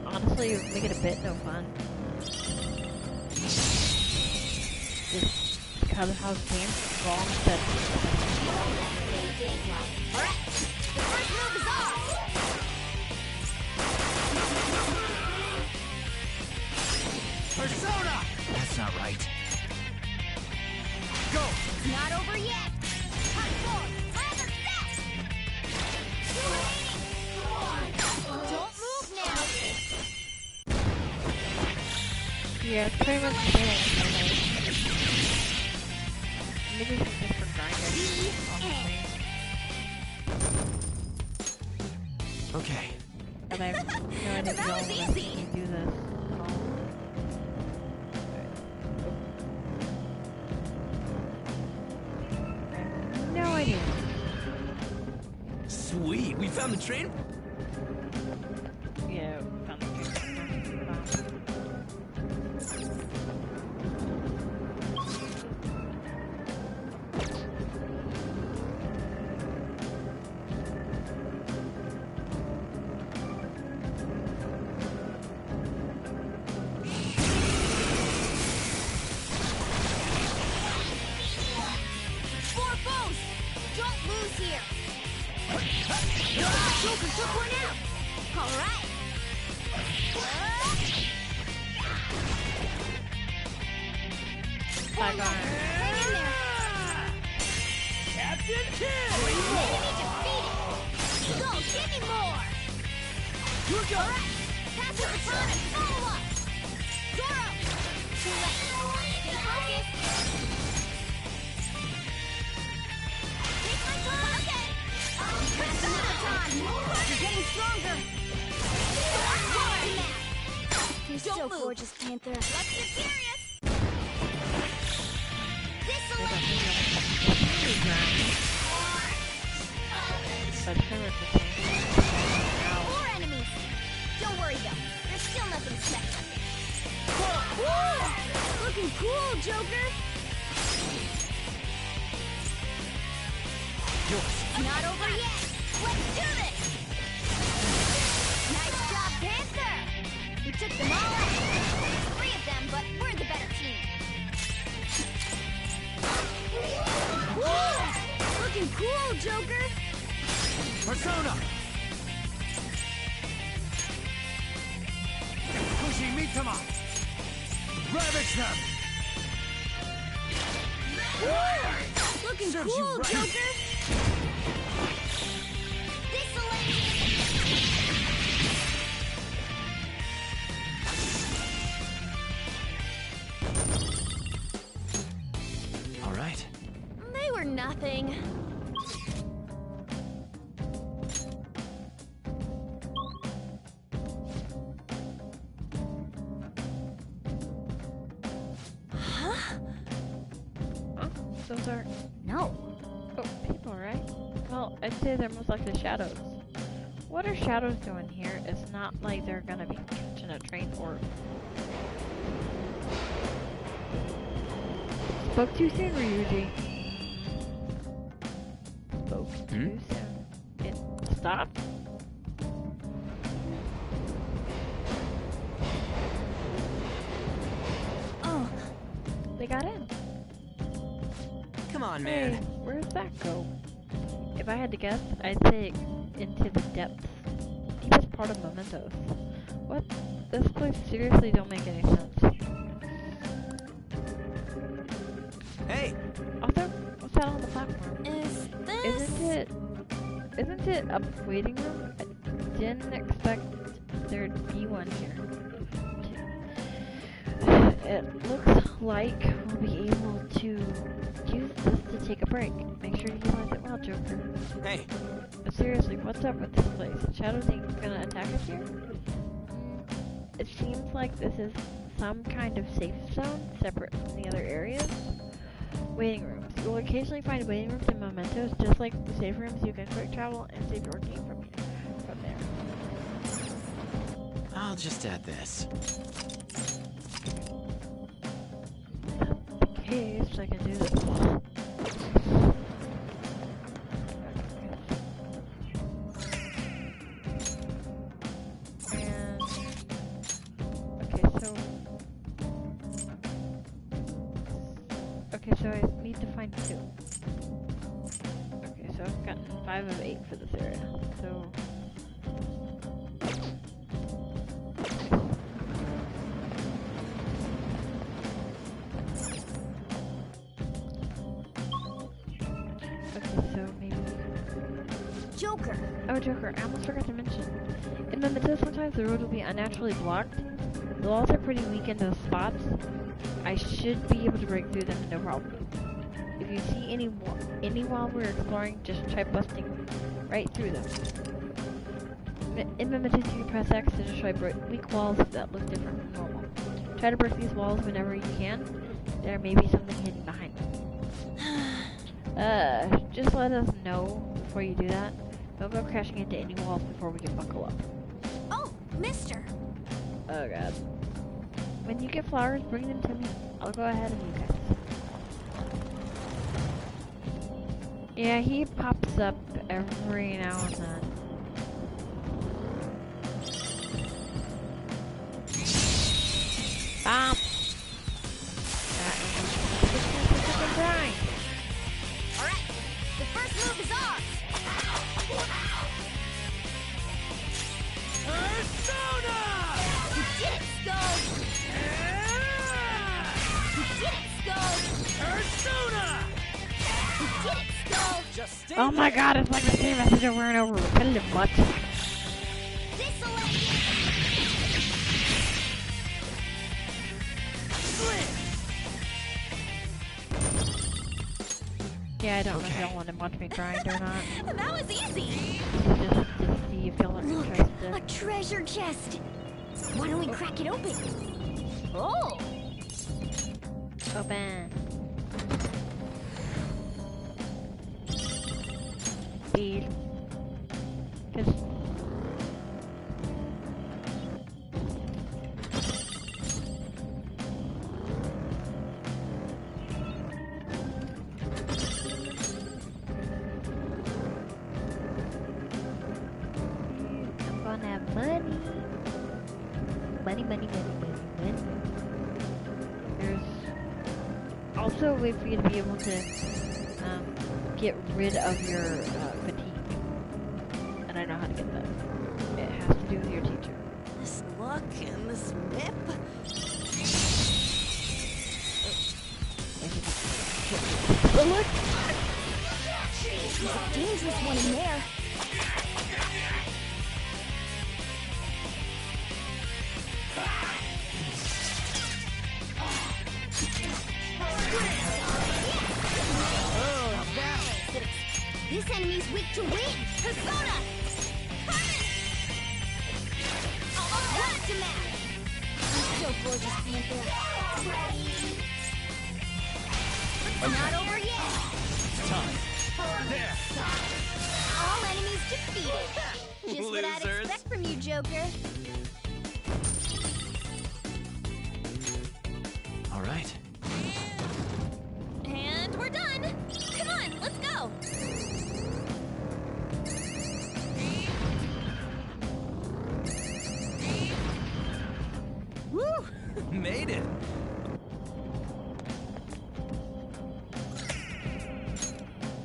honestly, it would make it a bit no fun. Just because of how games wrong that. Alright, the first move is ours! Persona! That's not right. Go! It's not over yet! Hot four, other set! Don't move now! Yeah, it's pretty much the same. Maybe it's just for grinding. Honestly. Okay. And I have no idea That was if easy. can do this at all. I have no idea. Sweet, we found the train. Yeah, found the Four foes! Don't lose here! Joker took one out! Alright! stronger. Hang in there. Captain Kidd! Enemy defeated. Go, give me more. All right, pass the baton and follow up. Zoro. Too late. Stay focused. Take my time. Okay. Pass the baton. You're getting stronger. You're so gorgeous, Panther. Let's get serious. More enemies. Don't worry though. There's still nothing special. Whoa! Looking cool, Joker. Not over yet. Let's do this. Nice job, Panther. We took them all out. There's 3 of them, but we're the better team. Whoa! Looking cool, Joker. Persona! Kushimitama! Ravage them! Looking Serves you cool, right. Joker. All right. They were nothing. Those are... No. Oh, people, right? Well, I'd say they're most likely shadows. What are shadows doing here? It's not like they're gonna be catching a train or... Spoke too soon, Ryuji. Spoke too soon. It stopped? Oh. They got in. Come on, man. Hey, where does that go? If I had to guess, I'd say into the depths. Deepest part of Momentous. What? This place seriously don't make any sense. Hey! Also, what's that on the platform? Is this... Isn't it a waiting room? I didn't expect there'd be one here. It looks like we'll be able to use this to take a break. Make sure you utilize it well, Joker. Hey! But seriously, what's up with this place? Shadows ain't gonna attack us here? It seems like this is some kind of safe zone, separate from the other areas. Waiting rooms. You'll occasionally find waiting rooms in Momentous, just like the safe rooms. You can quick travel and save your game from there. I'll just add this. Okay, so I can do this. And okay, so I need to find 2. Okay, so I've gotten 5 of 8 for this area. So Joker. Oh, Joker, I almost forgot to mention. In Momentous, sometimes the road will be unnaturally blocked. The walls are pretty weak in those spots. I should be able to break through them, no problem. If you see any while we're exploring, just try busting right through them. In Momentous, you can press X to destroy weak walls that look different from normal. Try to break these walls whenever you can. There may be something hidden behind them. Just let us know before you do that. Don't go crashing into any walls before we can buckle up. Oh, mister. Oh god. When you get flowers, bring them to me. I'll go ahead of you guys. Yeah, he pops up every now and then. Bop! Alright, the first move is ours. Persona! You did it, Skull! You did it, Skull! Oh my god, it's like the same message over and over. Repetitive much. Yeah, I don't know if y'all want to watch me grind or not. That was easy. Just see if y'all are interested. A treasure chest. Why don't we crack it open? Oh. Open. Speed. Just. I'm gonna have money. Money. There's also a way for you to be able to get rid of your fatigue. And I know how to get that. It has to do with your teacher. This look and this whip. Oh, look! There's a dangerous one in there. This enemy's weak to wind. Persona! Almost to match. You're so gorgeous, Samantha. It's not over yet. Time. There. All enemies defeated. Just what I'd Losers. expect from you, Joker. All right. And we're done. Come on, let's go. Woo! Made it.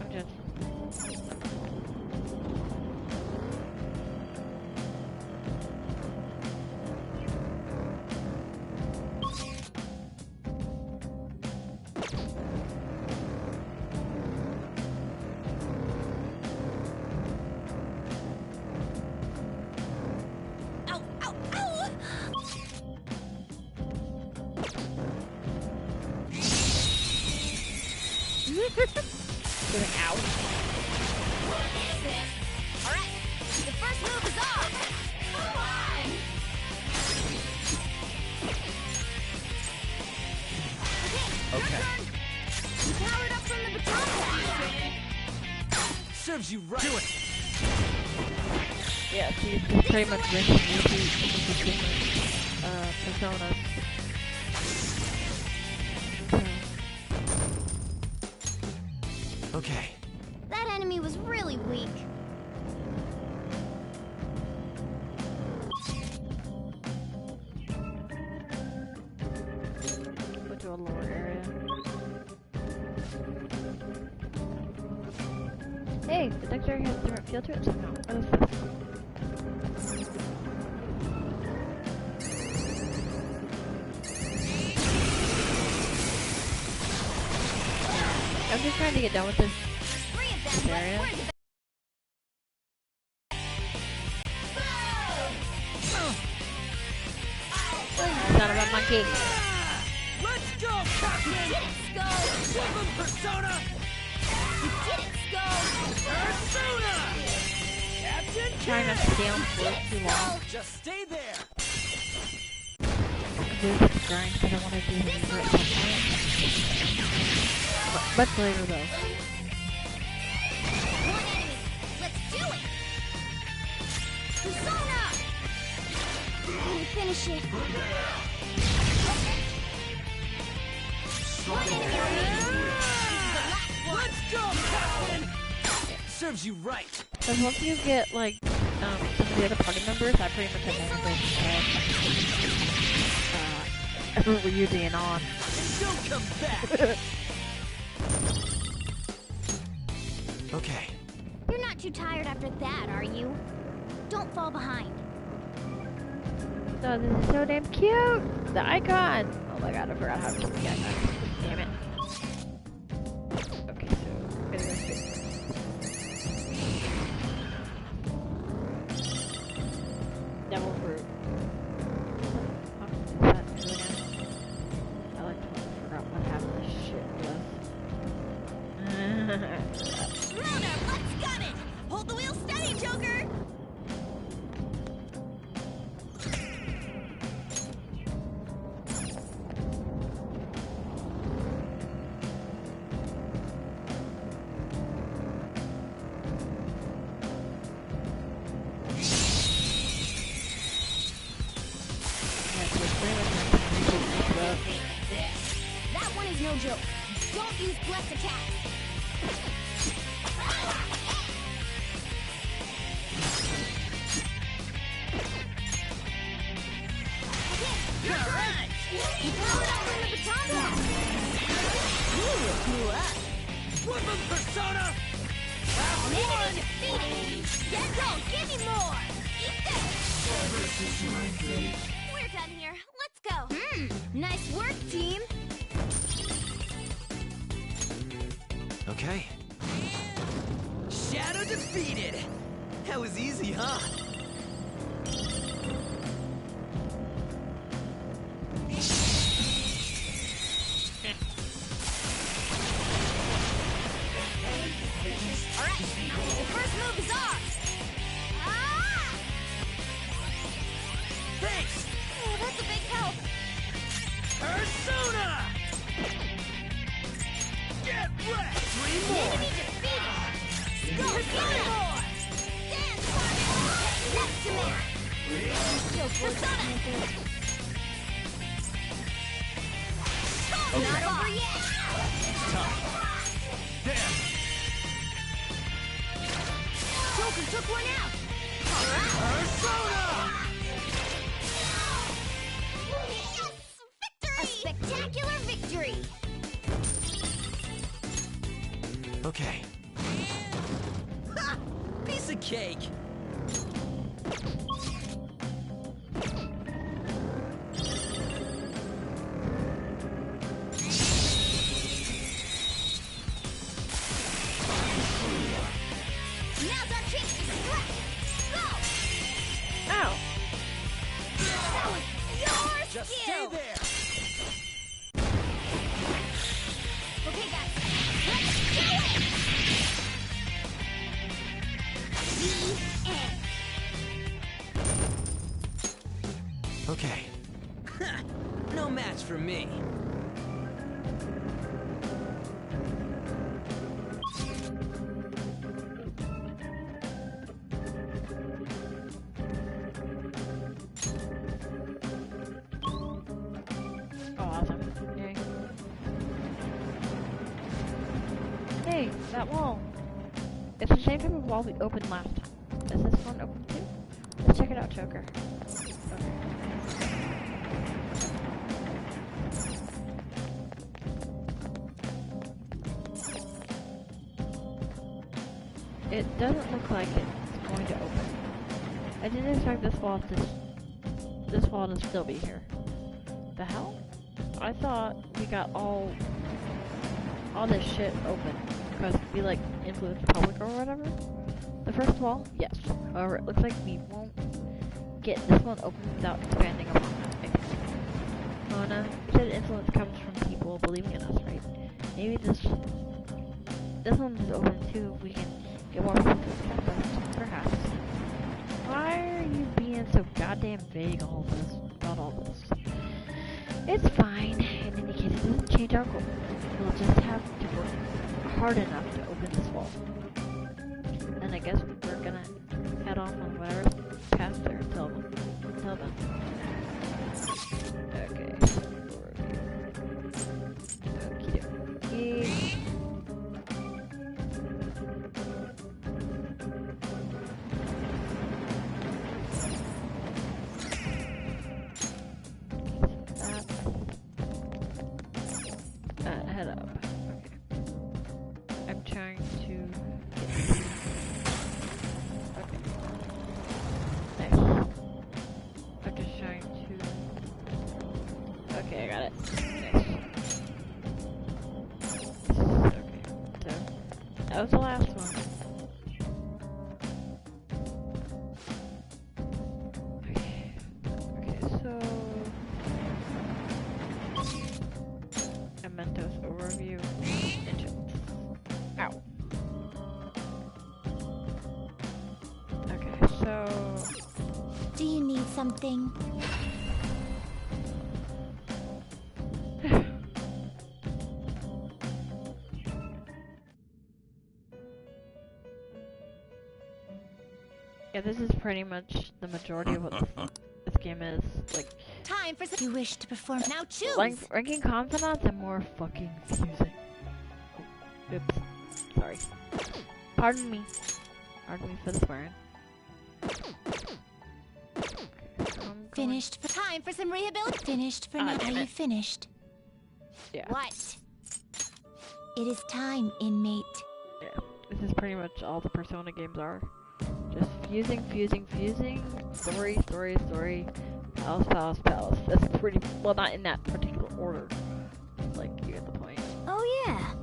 I'm just. Ow, ow, ow! Getting out. Alright, the first move is off. Come on. Okay. You powered up from the baton pass. Serves you right. Do it. Yeah, she's pretty much making you different personas. Okay. That enemy was really weak. Go to a lower area. Hey, the next area has a different feel to it somehow. What is this? I'm just trying to get done with this area. Son of a monkey. Let's go, Captain! Give him Persona! Persona! Captain! Trying not to stay on floor too long. Just stay there! Do this grind because I want to do this for at some point. Much later though. One enemy. Let's do it. Persona! Let me finish it. One enemy remaining. Let's go, Captain! Serves you right. Because once you get like some of the other party members, I pretty much have everyone we're using it on. Don't come back! Okay. You're not too tired after that, are you? Don't fall behind. Oh, this is so damn cute! The icon! Oh my god, I forgot how to keep the icon. Damn it. Okay, so I'm gonna go straight. use bless attacks. Alright! You throw it up in the baton pass. Ooh, it blew up. Flip him, Persona! Have Enemy one! defeated! Get go! Give me more! Eat this! We're done here. Let's go. Nice work, team. Okay. Shadow defeated! That was easy, huh? Alright, the first move is ours! Ah! Thanks! Oh, that's a big help! Persona! Get wrecked! 3 more! Enemy defeated! Go, Persona! More! Dance, Sonic! Next to me! Persona! Okay. Not over yet! Tough. Damn! Joker took one out! Alright! Persona! Yes! Victory! A spectacular victory! Okay. Ha! Piece of cake! Now's our chance to strike! Go! Ow! That was your Just skill! stay there! Okay, guys, let's do it! The end. Okay. No match for me. Oh, awesome. Yay. Hey, that wall. It's the same type of wall we opened last time. Is this one open too? Let's check it out, Joker. It doesn't look like it's going to open. I didn't expect this wall to still be here. The hell? I thought we got all this shit open because we like influenced the public or whatever. The first wall, yes. However, it looks like we won't get this one open without expanding upon that. I think. Mona, you said influence comes from people believing in us, right? Maybe this one is open too if we can get more people to accept us, perhaps. Why are you being so goddamn vague about all this? It's fine. In any case, it doesn't change our goal. We'll just have to work hard enough to open this wall. And I guess we're gonna head off on whatever's past there until then. Okay. Okie dokie. Head up. Okay. I'm trying to get... Okay. Nice. I'm just trying to... Okay, I got it. Nice. Okay, so... That was the last one. Okay, so... Momentous overview. Ow. Okay, so... Do you need something? Yeah, this is pretty much the majority of what this game is. Like, Time for some. You wish to perform. Now choose! ranking confidants and more fucking confusing. Oops. Sorry. Pardon me. Pardon me for the swearing. Finished for time for some rehabilitation. Finished for now. Are you finished? Yeah. What? It is time, inmate. Yeah. This is pretty much all the Persona games are. Just fusing. Story. Palace. That's pretty, well, not in that particular order. Like, you get the point. Oh yeah.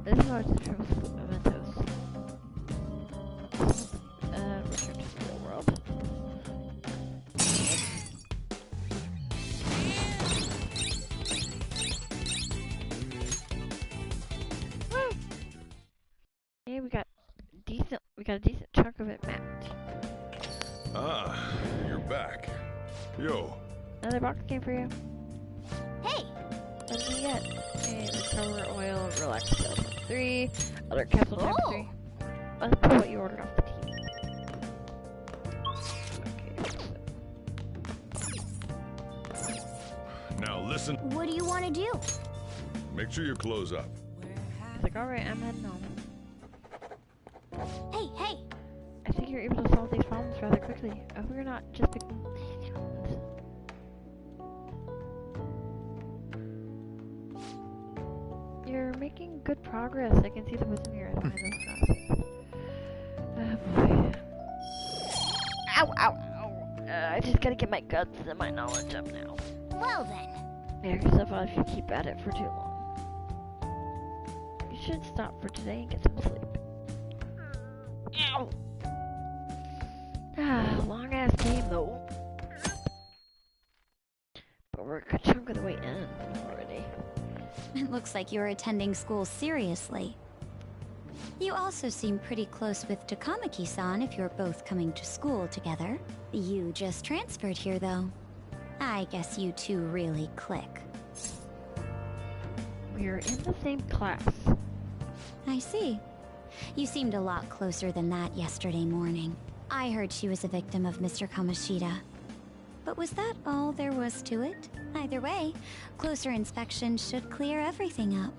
This is how it's true with Momentous. Return to the real world. Woo! Hey, we got a decent chunk of it mapped. Ah, you're back. Yo. Another box came for you. Hey! What did you get? Okay, recover oil, relax pills 3, other capsule times 3. Let's put what you ordered off the team. Okay. Now listen. What do you want to do? Make sure you close up. It's like, alright, I'm heading home. Hey! I think you're able to solve these problems rather quickly. I hope you're not just picking easy ones. You're making good progress. I can see the wisdom in your eyes behind those glasses. Oh boy. Ow! I just gotta get my guts and my knowledge up now. Well then. Make yourself out if you keep at it for too long. You should stop for today and get some sleep. Ow! Long ass game though. But we're a good chunk of the way in already. It looks like you're attending school seriously. You also seem pretty close with Takamaki-san if you're both coming to school together. You just transferred here though. I guess you two really click. We're in the same class. I see. You seemed a lot closer than that yesterday morning. I heard she was a victim of Mr. Kamoshida. But was that all there was to it? Either way, closer inspection should clear everything up.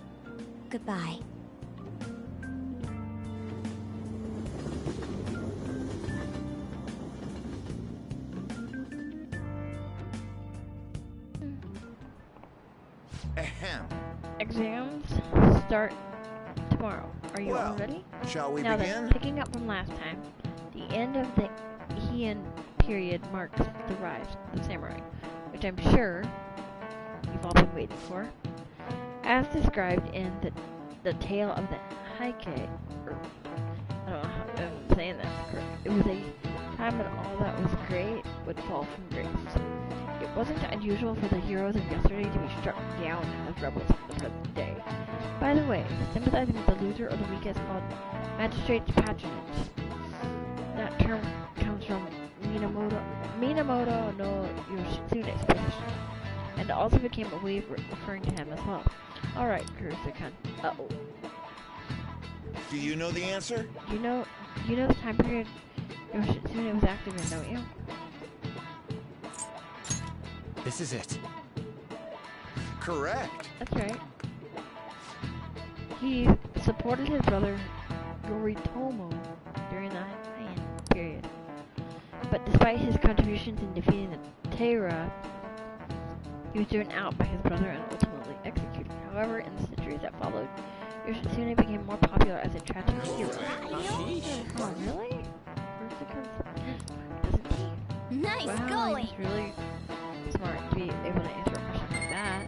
Goodbye. Ahem. Exams start tomorrow. Are you all ready? Shall we now begin? Then, picking up from last time, the end of the Heian period marks the rise of the samurai, which I'm sure you've all been waiting for. As described in the tale of the Heike, I don't know how I'm saying that correct. It was a time when all that was great would fall from grace. It wasn't unusual for the heroes of yesterday to be struck down as rebels of the present day. By the way, sympathizing with the loser or the weak is called magistrate's patronage. That term comes from Minamoto no Yoshitsune's position, and also became a way of referring to him as well. Alright, Kurusu-kun. Uh-oh. Do you know the answer? You know the time period Yoshitsune was active in, don't you? This is it. Correct. That's right. He supported his brother Yoritomo during the Heian period. But despite his contributions in defeating the Taira, he was driven out by his brother and ultimately executed. However, in the centuries that followed, Yoshitsune became more popular as a tragic hero. Oh, really? Doesn't he? Nice wow, going! He's really smart to be able to answer a question like that.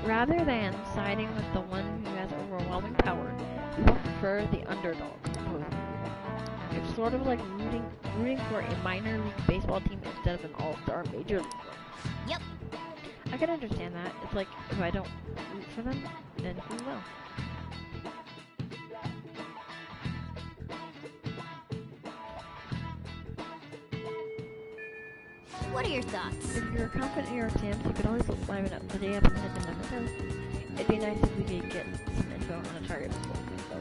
Rather than siding with the one who has overwhelming power, we will prefer the underdog. It's sort of like rooting for a minor league baseball team instead of an all-star major league one. Yep. I can understand that. It's like, if I don't root for them, then who will? What are your thoughts? If you're confident in your exams, you could always liven up the day up and head to Momentous. It'd be nice if we could get some info on a target before we go.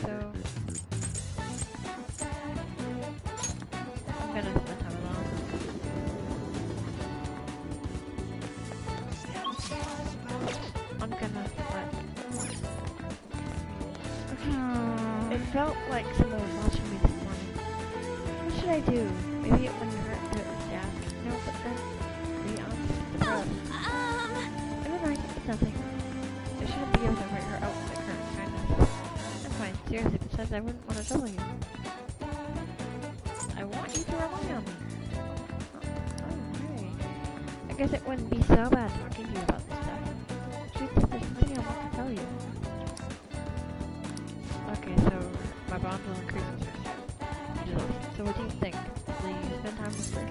So felt like someone was watching me this morning. What should I do? Maybe it wouldn't hurt to ask. No, but then, to be honest, the blood. Never mind, it's nothing. I shouldn't be able to write her out with the current kindness. I'm fine, seriously, besides I wouldn't want to trouble you. I want you to rely on me. Alright. I guess it wouldn't be so bad talking to you about this stuff. Truth is, there's plenty I want to tell you. Okay, so my bond will increase with her. So what do you think? Will you spend time with her?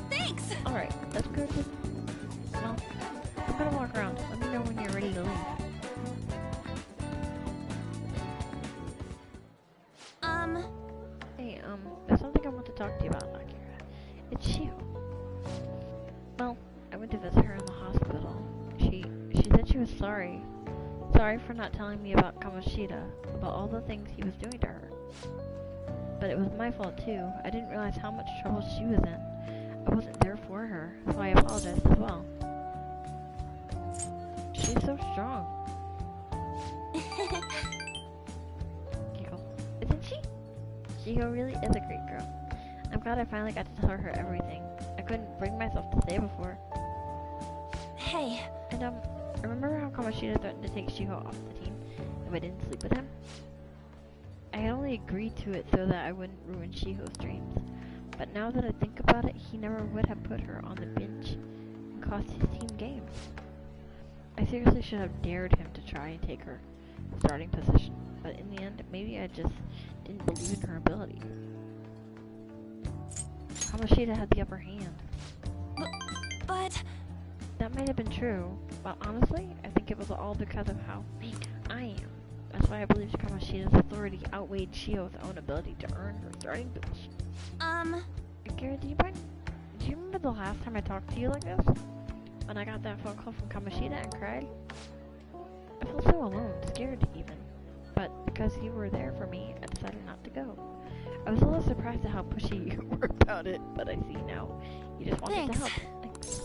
Thanks! Alright, let's go to... Well, I'm gonna walk around. Let me know when you're ready to leave. Hey, there's something I want to talk to you about, Akira. It's Shio. Well, I went to visit her in the hospital. She said she was sorry. Sorry for not telling me about Kamoshida, about all the things he was doing to her. But it was my fault too. I didn't realize how much trouble she was in. I wasn't there for her, so I apologized as well. She's so strong. Giggle. Isn't she? Shio really is a great girl. I'm glad I finally got to tell her everything. I couldn't bring myself to say before. Hey. And remember how Kamoshida threatened to take Shio off the team if I didn't sleep with him? I had only agreed to it so that I wouldn't ruin Shiho's dreams. But now that I think about it, he never would have put her on the bench and cost his team games. I seriously should have dared him to try and take her starting position. But in the end, maybe I just didn't believe in her ability. Kamoshida had the upper hand. But... That might have been true, but honestly, I think it was all because of how weak I am. That's why I believe Kamoshida's authority outweighed Shio's own ability to earn her starting position. Akira, do you remember the last time I talked to you like this? When I got that phone call from Kamoshida and cried? I felt so alone, scared even. But because you were there for me, I decided not to go. I was a little surprised at how pushy you were about it, but I see now. You just wanted to help. Thanks.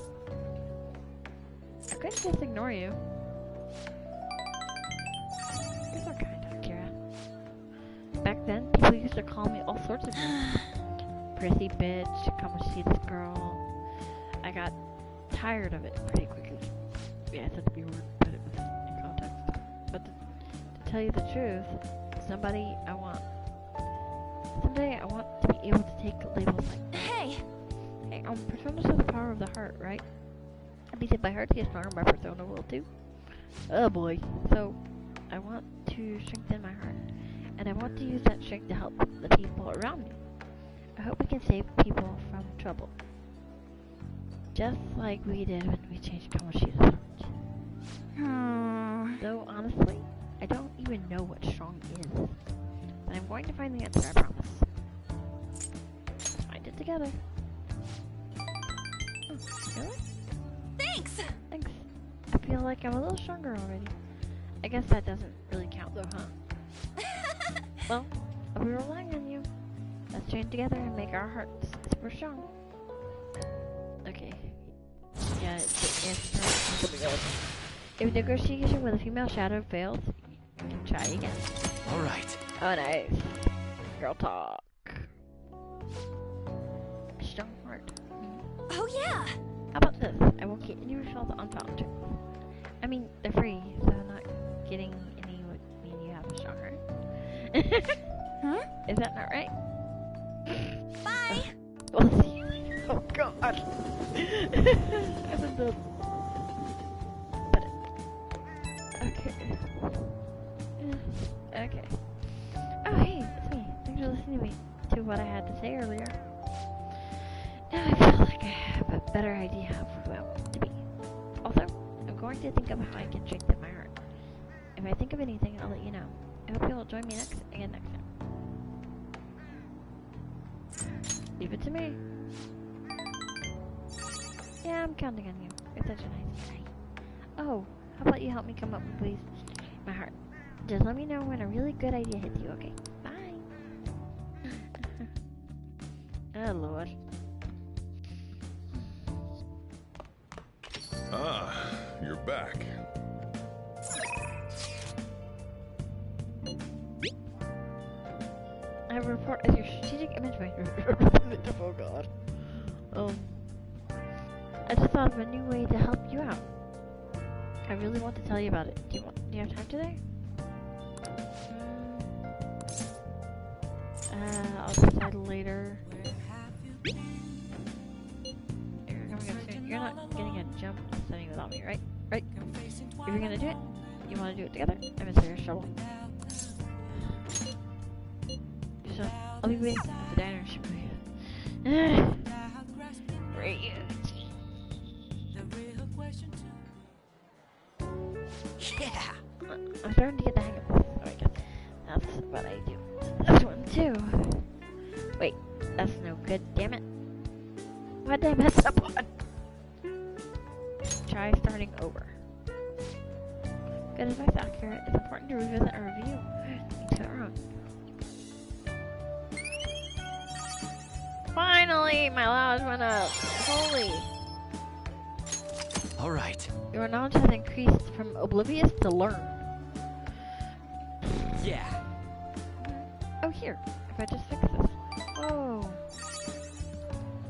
I couldn't just ignore you. You're so kind, Akira. Back then, people used to call me all sorts of names. Prissy bitch, Kamoshida's girl. I got tired of it pretty quickly. Yeah, I said the B word, but it was in context. But to tell you the truth, someday I want to be able to take labels like that. Hey, personas are the power of the heart, right? That means if my heart gets stronger, my persona will too. Oh boy. So, I want to strengthen my heart. And I want to use that strength to help the people around me. I hope we can save people from trouble. Just like we did when we changed Kamoshida's heart. Though, honestly, I don't even know what strong is. But I'm going to find the answer, I promise. Let's find it together. Oh, really? Thanks! Thanks. I feel like I'm a little stronger already. I guess that doesn't really count though, huh? Well, I'll be relying on you. Let's train together and make our hearts super strong. Okay. Yeah, it's something else. If negotiation with a female shadow fails, you can try again. Alright. Oh, nice. Girl talk. Strong heart. Oh, yeah! How about this? I won't get any refills on fountain drinks. I mean, they're free, so I'm not getting any would mean you have a strong heart. Huh? Is that not right? Bye! We'll see. Oh god. I'm in the... But... Okay. Okay. Oh hey, it's me. Thanks for listening to what I had to say earlier. Now I feel like I have a better idea of who I want to be. Also, I'm going to think of how I can strengthen my heart. If I think of anything, I'll let you know. I hope you'll join me again next time. Leave it to me. Yeah, I'm counting on you. You're such a nice guy. Oh, how about you help me come up with ways to strengthen my heart? Just let me know when a really good idea hits you, okay? Bye! Oh, Lord. Ah, you're back. report as your strategic image manager. Oh god. I just thought of a new way to help you out. I really want to tell you about it. Do you have time today? I'll decide later. You're coming up soon. You're not getting a jump studying without me, right? Right? If you're gonna do it, you want to do it together? I'm in serious trouble. So, I'll be waiting at the diner. Great. Yeah! I'm starting to get the hang of this. Oh, I guess that's what I do. This one too. Wait, that's no good, damn it. What did I mess up on? Try starting over. Good advice, accurate. It's important to revisit a review. Things got wrong. Finally, my allowance went up. Holy. Alright. Your knowledge has increased from oblivious to learn. Yeah. Oh, here. If I just fix this. Oh.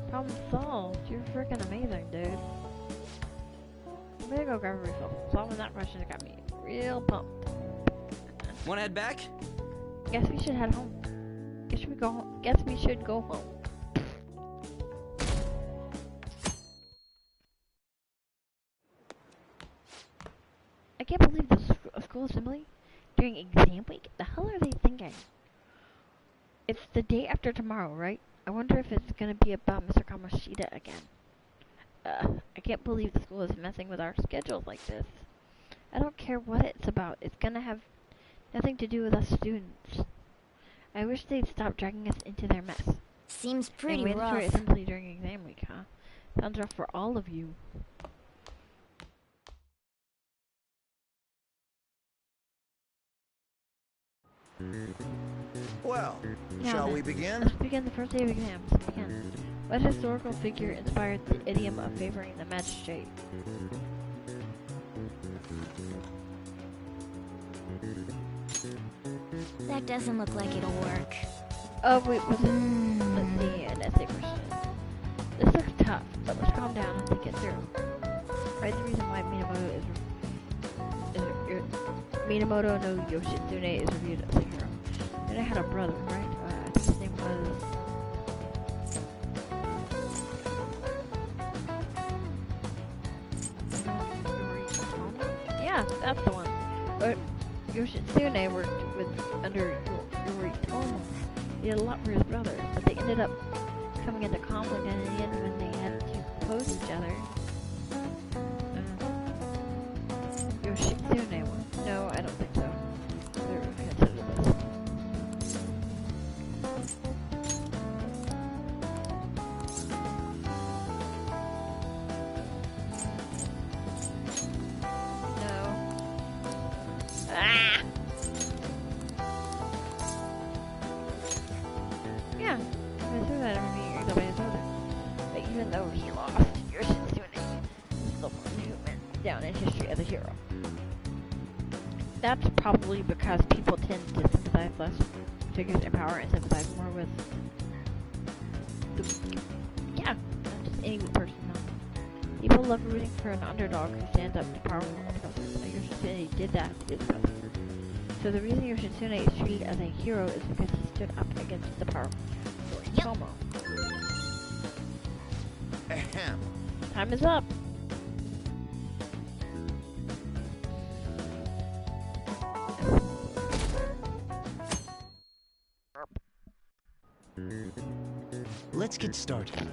Problem solved. You're freaking amazing, dude. I'm gonna go grab a refill. Solving that question got me real pumped. Wanna head back? Guess we should head home. Guess we should go home. I can't believe this school assembly during exam week. The hell are they thinking? It's the day after tomorrow, right? I wonder if it's gonna be about Mr. Kamoshida again. I can't believe the school is messing with our schedules like this. I don't care what it's about. It's gonna have nothing to do with us students. I wish they'd stop dragging us into their mess. Seems pretty and mandatory rough. assembly during exam week, huh? Sounds rough for all of you. Well, Now shall then, we begin? Let's begin the first day of exams. Begin. What historical figure inspired the idiom of favoring the magistrate? That doesn't look like it'll work. Oh wait, was it? Let's see, an essay question. This looks tough, but let's calm down and think it through. Right, the reason why Minamoto no Yoshitsune is reviewed as a hero. And I had a brother, right? I think his name was... Yeah, that's the one. But Yoshitsune worked with under Yoritomo. He did a lot for his brother, but they ended up coming into conflict, and in the end, when they had to oppose each other, Yoshitsune won. No, I don't think so. They're considered this. No. Ah! Yeah, I threw that every year by his brother. But even though he lost, Yoshitsune is the one who went down in history as a hero. That's probably because people tend to sympathize less with figures in power and sympathize more with yeah, not just any person. No. People love rooting for an underdog who stands up to powerful oppressors. And Yoshitsune did that with his brother. So the reason Yoshitsune is treated as a hero is because he stood up against the powerful Yoritomo. Ahem. Time is up. Let's get started.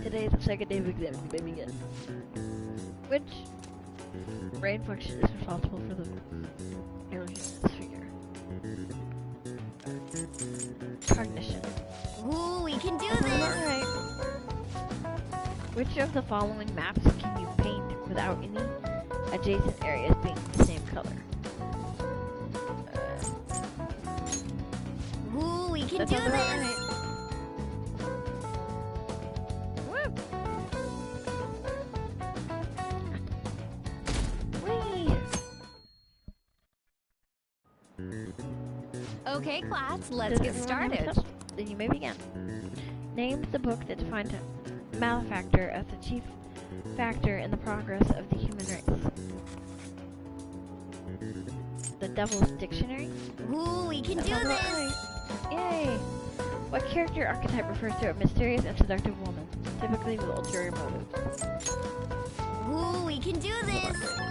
Today is the second day of exams, baby. Which brain function is responsible for the errors in this figure? Cognition. Ooh, we can do this! Alright. Which of the following maps can you paint without any adjacent areas being the same color? Ooh, we can That do sounds this! about right. Okay, class, let's get started. Then you may begin. Name the book that defines a malefactor as the chief factor in the progress of the human race. The Devil's Dictionary? Ooh, we can do this! Yay! What character archetype refers to a mysterious and seductive woman, typically with ulterior motives? Ooh, we can do this!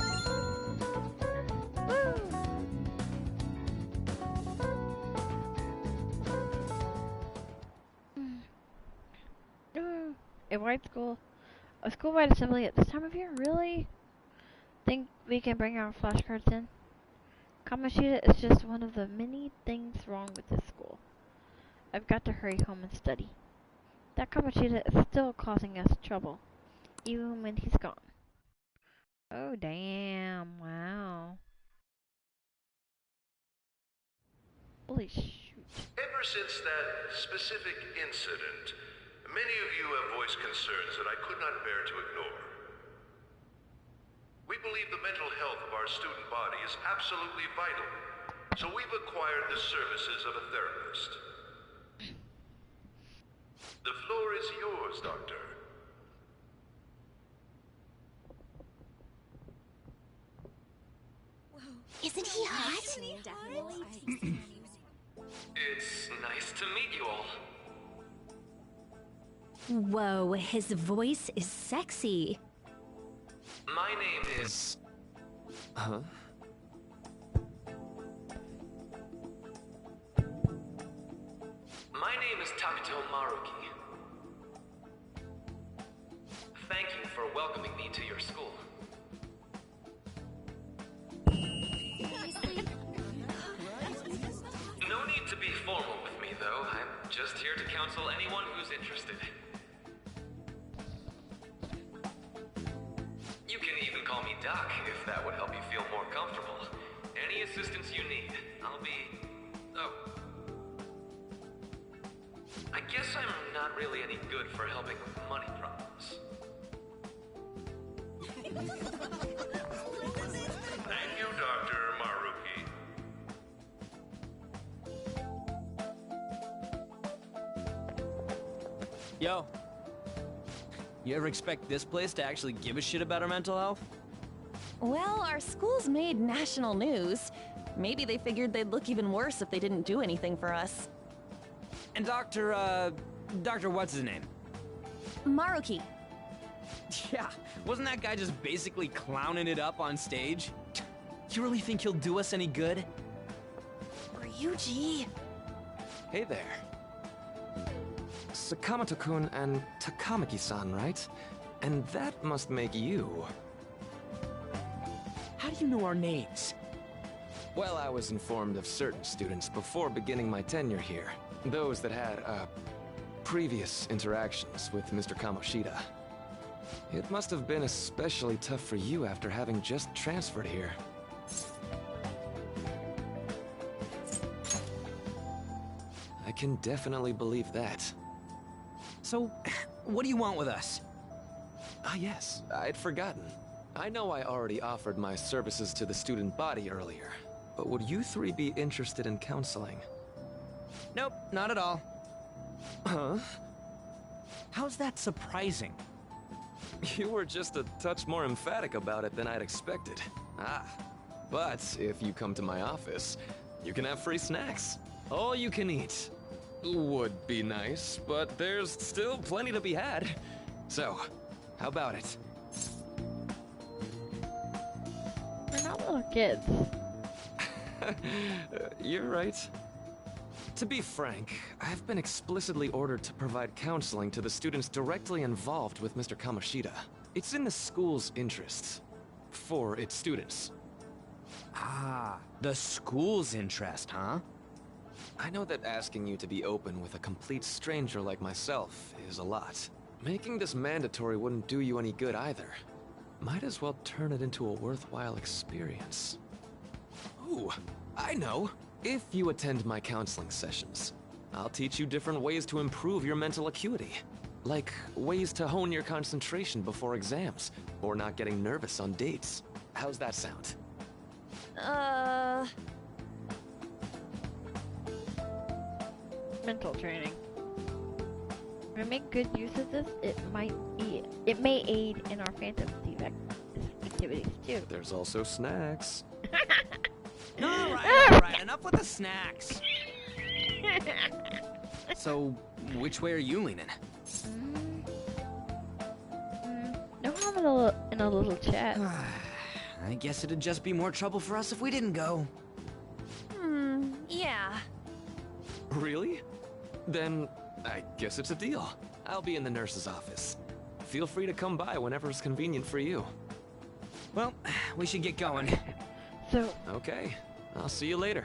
A school-wide assembly at this time of year? Really? Think we can bring our flashcards in? Kamoshida is just one of the many things wrong with this school. I've got to hurry home and study. That Kamoshida is still causing us trouble, even when he's gone. Oh, damn. Wow. Holy shoot. Ever since that specific incident, many of you have voiced concerns that I could not bear to ignore. We believe the mental health of our student body is absolutely vital, so we've acquired the services of a therapist. The floor is yours, Doctor. Isn't he hot? It's nice to meet you all. Whoa, his voice is sexy. My name is... Huh? My name is Takuto Maruki. Thank you for welcoming me to your school. No need to be formal with me, though. I'm just here to counsel anyone who's interested. You can even call me Doc, if that would help you feel more comfortable. Any assistance you need, I'll be... Oh. I guess I'm not really any good for helping with money problems. Thank you, Dr. Maruki. Yo. You ever expect this place to actually give a shit about our mental health? Well, our school's made national news. Maybe they figured they'd look even worse if they didn't do anything for us. And Dr. what's his name? Maruki. Yeah, wasn't that guy just basically clowning it up on stage? You really think he'll do us any good? Ryuji. Hey there. Sakamoto-kun and Takamaki-san, right? And that must make you. How do you know our names? Well, I was informed of certain students before beginning my tenure here. Those that had, previous interactions with Mr. Kamoshida. It must have been especially tough for you after having just transferred here. I can definitely believe that. So, what do you want with us? Ah yes, I'd forgotten. I know I already offered my services to the student body earlier, but would you three be interested in counseling? Nope, not at all. Huh? How's that surprising? You were just a touch more emphatic about it than I'd expected. Ah, but if you come to my office, you can have free snacks. All you can eat. Would be nice, but there's still plenty to be had. So, how about it? We're not little kids. You're right. To be frank, I've been explicitly ordered to provide counseling to the students directly involved with Mr. Kamoshida. It's in the school's interests. For its students. Ah, the school's interest, huh? I know that asking you to be open with a complete stranger like myself is a lot. Making this mandatory wouldn't do you any good either. Might as well turn it into a worthwhile experience. Ooh, I know! If you attend my counseling sessions, I'll teach you different ways to improve your mental acuity. Like ways to hone your concentration before exams, or not getting nervous on dates. How's that sound? mental training. If I make good use of this, it may aid in our Phantom Thief activities too. There's also snacks. Alright, enough with the snacks. So, which way are you leaning? No harm in a little chat. I guess it'd just be more trouble for us if we didn't go. Yeah. Really? Then I guess it's a deal. I'll be in the nurse's office. Feel free to come by whenever it's convenient for you. Well, we should get going. So... Okay. I'll see you later.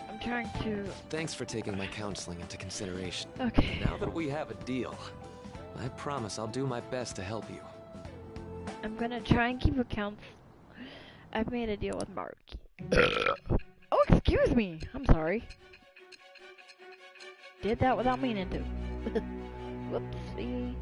I'm trying to... Thanks for taking my counseling into consideration. Okay. Now that we have a deal, I promise I'll do my best to help you. I'm gonna try and keep accounts. I've made a deal with Mark. Oh, excuse me! I'm sorry. Did that without meaning to. Whoopsie.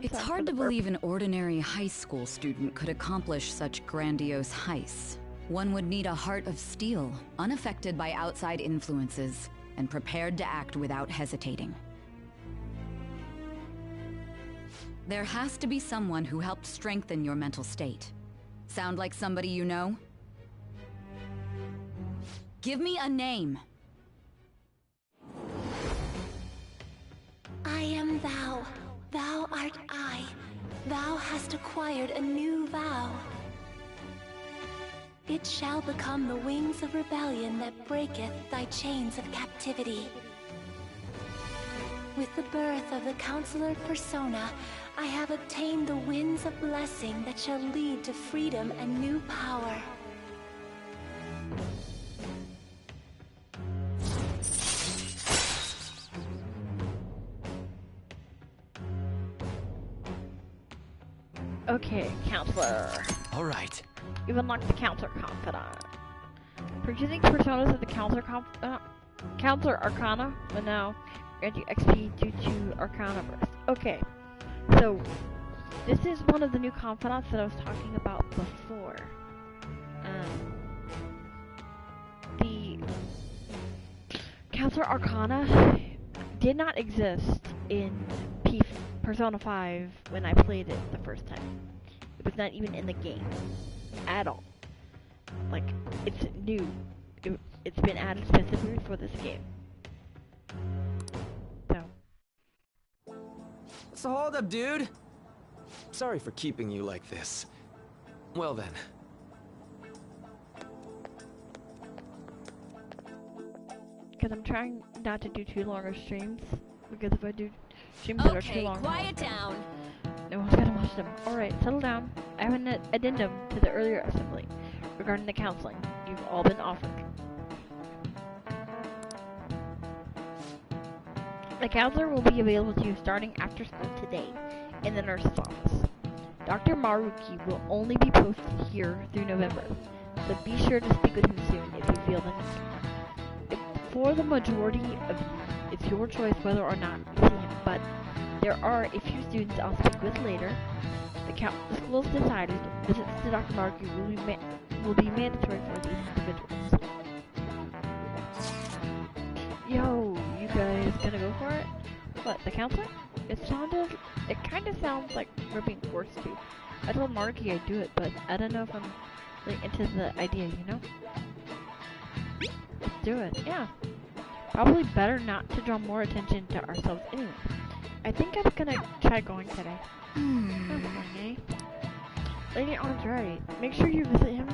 It's hard to believe an ordinary high school student could accomplish such grandiose heists. One would need a heart of steel, unaffected by outside influences, and prepared to act without hesitating. There has to be someone who helped strengthen your mental state. Sound like somebody you know? Give me a name. I am thou. Thou art I. Thou hast acquired a new vow. It shall become the wings of rebellion that breaketh thy chains of captivity. With the birth of the Counselor Persona, I have obtained the winds of blessing that shall lead to freedom and new power. Okay, Counselor. Alright. You've unlocked the Counselor Confidant. Purchasing personas of the Counselor Arcana will now grant you XP due to Arcana Burst. Okay, so this is one of the new Confidants that I was talking about before. The Counselor Arcana did not exist in Persona 5 when I played it the first time. It was not even in the game at all. Like, it's new. It's been added specifically for this game. So. What's the hold up, dude? Sorry for keeping you like this. Well then. Because I'm trying not to do too long of streams. Because if I do streams that are too long... Okay, quiet down. No one's gonna watch them. Alright, settle down. I have an addendum to the earlier assembly regarding the counseling you've all been offered. The counselor will be available to you starting after school today in the nurse's office. Dr. Maruki will only be posted here through November, so be sure to speak with him soon if you feel the need. For the majority of you, it's your choice whether or not you see him, but there are a few students I'll speak with later. The school's decided visits to Dr. Maruki will be mandatory for these individuals. Yo, you guys gonna go for it? What, the counselor? It kind of sounds like we're being forced to. I told Maruki I'd do it, but I don't know if I'm really into the idea, you know? Let's do it, yeah. Probably better not to draw more attention to ourselves anyway. I think I'm gonna try going today. Okay. Lady Arm's right. Make sure you visit him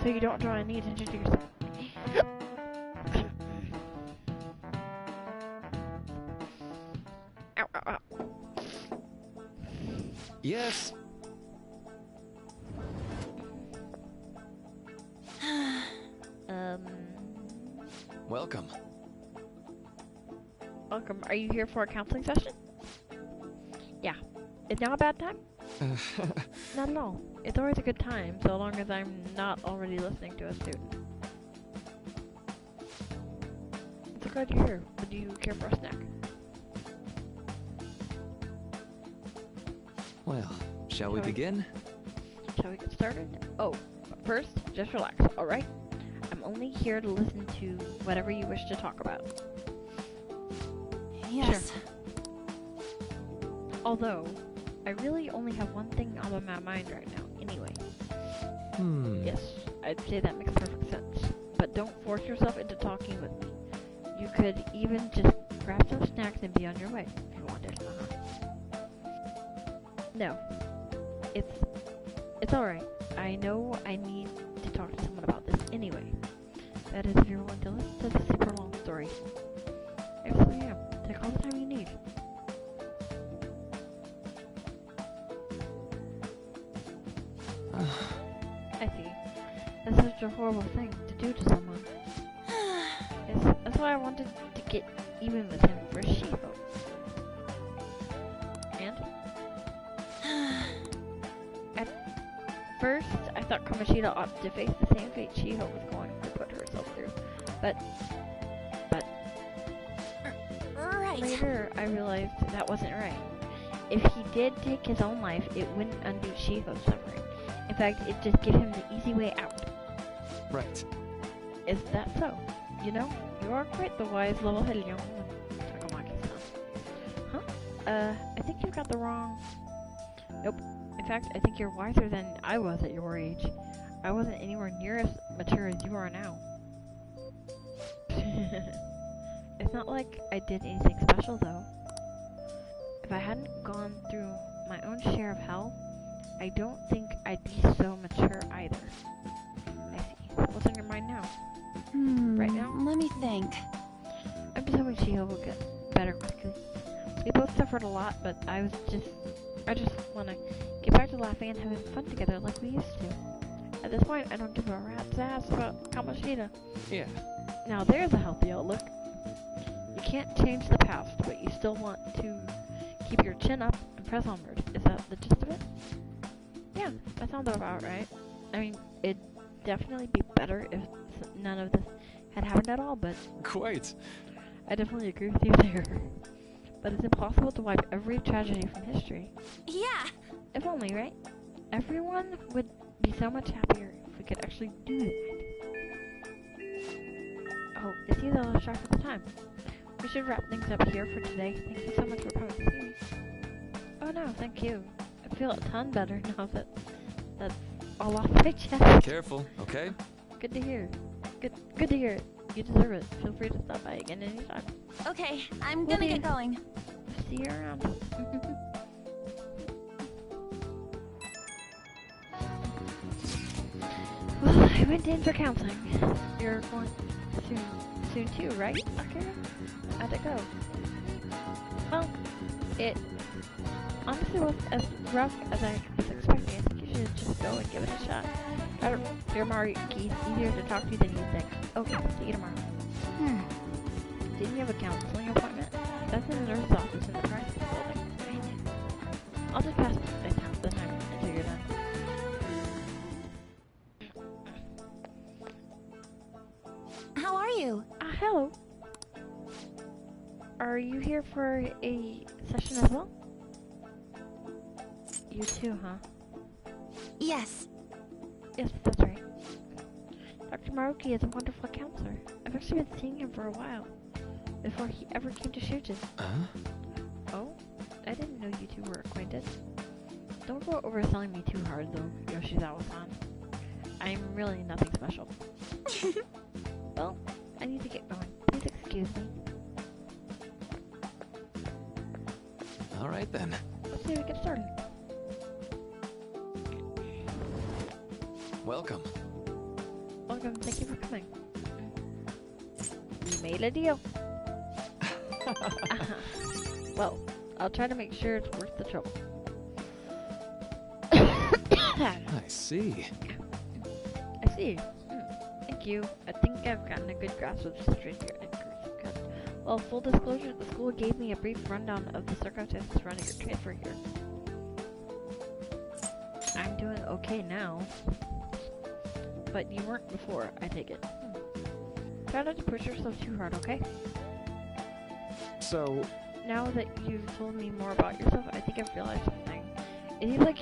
so you don't draw any attention to yourself. Ow, ow, ow. Yes. Welcome. Welcome. Are you here for a counseling session? Yeah. Is now a bad time? Not at all. It's always a good time, so long as I'm not already listening to a student. I'm so glad you're here. Would you care for a snack? Well, shall we begin? Shall we get started? Oh, but First, just relax, alright? I'm only here to listen to whatever you wish to talk about. Yes. Sure. Although, I really only have one thing on my mind right now, anyway. Yes, I'd say that makes perfect sense. But don't force yourself into talking with me. You could even just grab some snacks and be on your way, if you wanted. No. It's alright. I know I need to talk to someone about this anyway. That is, if you're willing to listen to the super long story. I really am. Take all the time you need. I see. That's such a horrible thing to do to someone. That's why I wanted to get even with him for She-Ho. And? At first, I thought Kamoshida ought to face the same fate She-Ho was going to put herself through. But Right. later, I realized that wasn't right. If he did take his own life, it wouldn't undo She-Ho's suffering. In fact, it'd just give him the easy way out. Right. Is that so? You know, you are quite the wise, level-headed young woman, Takamaki-san. Huh? I think you've got the wrong... Nope. In fact, I think you're wiser than I was at your age. I wasn't anywhere near as mature as you are now. It's not like I did anything special, though. If I hadn't gone through my own share of hell, I don't think I'd be so mature either. I see. What's on your mind now? Right now? Let me think. I'm just hoping She-Ho will get better quickly. We both suffered a lot, but I just want to get back to laughing and having fun together like we used to. At this point, I don't give a rat's ass about Kamoshida. Yeah. Now there's a healthy outlook. You can't change the past, but you still want to keep your chin up and press onward. Is that the gist of it? Yeah, that sounds about right. I mean, it'd definitely be better if none of this had happened at all, but... Quite. I definitely agree with you there. But it's impossible to wipe every tragedy from history. Yeah! If only, right? Everyone would be so much happier if we could actually do that. Oh, it seems I lost track of the time. We should wrap things up here for today. Thank you so much for coming to see me. Oh no, thank you. I feel a ton better now that that's all off my chest. Careful, okay? Good to hear. Good to hear it. You deserve it. Feel free to stop by again anytime. Okay, I'm gonna get going. See you around. Well, I went in for counseling. You're going soon too, right, Akira? How'd it go? Well, it honestly was as rough as I was expecting. I think you should just go and give it a shot. Dear Mariki, it's easier to talk to you than you think. Okay, see you tomorrow. Didn't you have a counseling appointment? That's in the nurse's office in the practice building. Right. I'll just pass the time until you're done. How are you? Hello. Are you here for a session as well? You too, huh? Yes. Yes, that's right. Dr. Maruki is a wonderful counselor. I've actually been seeing him for a while, before he ever came to Shujin. Oh? I didn't know you two were acquainted. Don't go overselling me too hard, though, Yoshizawa-san. I'm really nothing special. Well, I need to get going. Please excuse me. Alright then. Let's see if we get started. Welcome. Welcome, thank you for coming. We made a deal. Well, I'll try to make sure it's worth the trouble. I see. I see. Thank you. I think I've gotten a good grasp of the situation here. Well, full disclosure, the school gave me a brief rundown of the circumstances surrounding your transfer here. I'm doing okay now. But you weren't before, I take it. Try not to push yourself too hard, okay? So... Now that you've told me more about yourself, I think I've realized something. It seems like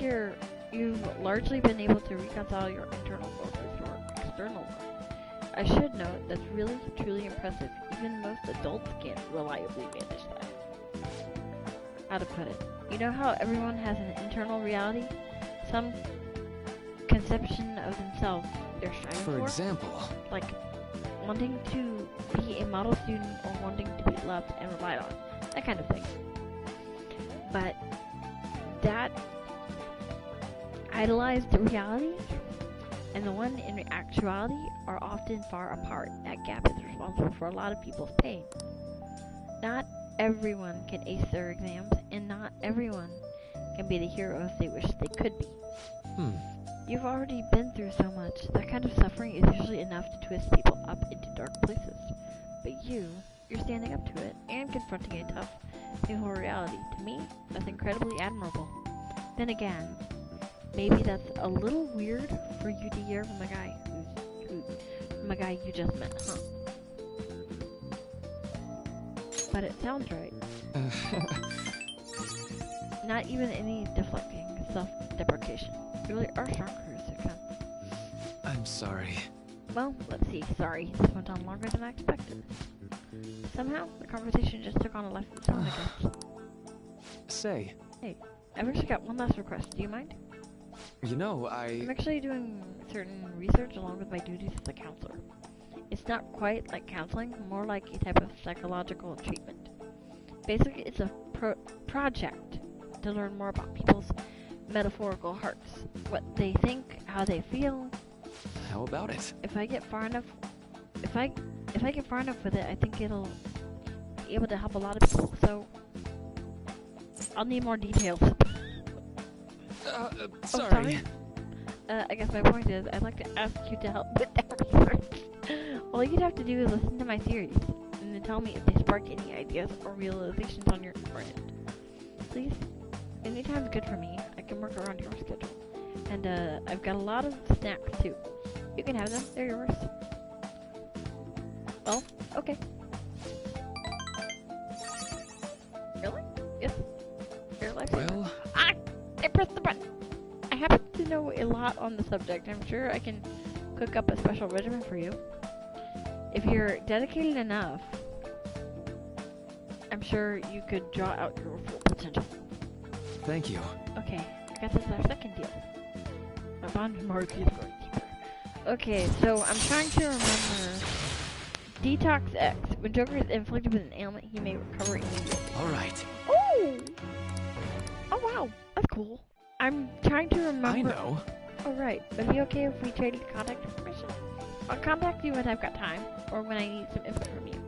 you've largely been able to reconcile your internal forces. external one. I should note that's really, truly impressive. Even most adults can't reliably manage that. How to put it? You know how everyone has an internal reality? Some conception of themselves they're striving for? For example? Like wanting to be a model student or wanting to be loved and relied on. That kind of thing. But that idolized reality and the one in actuality are often far apart. That gap is responsible for a lot of people's pain. Not everyone can ace their exams, and not everyone can be the heroes they wish they could be. You've already been through so much. That kind of suffering is usually enough to twist people up into dark places. But you're standing up to it and confronting a tough, painful reality. To me, that's incredibly admirable. Then again, maybe that's a little weird for you to hear from a guy from a guy you just met, huh? But it sounds right. Not even any deflecting, self-deprecation. You really are strong for a 6 months. I'm sorry. Well, let's see. Sorry, this went on longer than I expected. Somehow, the conversation just took on a life of its own, I guess. Say. Hey, I've actually got one last request. Do you mind? You know, I'm actually doing certain research along with my duties as a counselor. It's not quite like counseling, more like a type of psychological treatment. Basically, it's a project to learn more about people's metaphorical hearts. What they think, how they feel. How about it? If I get far enough with it, I think it'll be able to help a lot of people, so I'll need more details. Sorry. I guess my point is, I'd like to ask you to help with that research. All you'd have to do is listen to my theories, and then tell me if they spark any ideas or realizations on your end. Please? Anytime's good for me. I can work around your schedule. And, I've got a lot of snacks, too. You can have them. They're yours. Well, okay. Really? Yes. Your life. Well... I pressed the button. I happen to know a lot on the subject. I'm sure I can cook up a special regimen for you. If you're dedicated enough, I'm sure you could draw out your full potential. Thank you. Okay, I guess that's our second deal. My bond with Maruki is going deeper. Okay, so I'm trying to remember... Detox X. When Joker is inflicted with an ailment, he may recover immediately. Alright. Oh! Oh wow, that's cool. I'm trying to remember... I know. Oh right, would it be okay if we traded contact information? I'll contact you when I've got time, or when I need some input from you.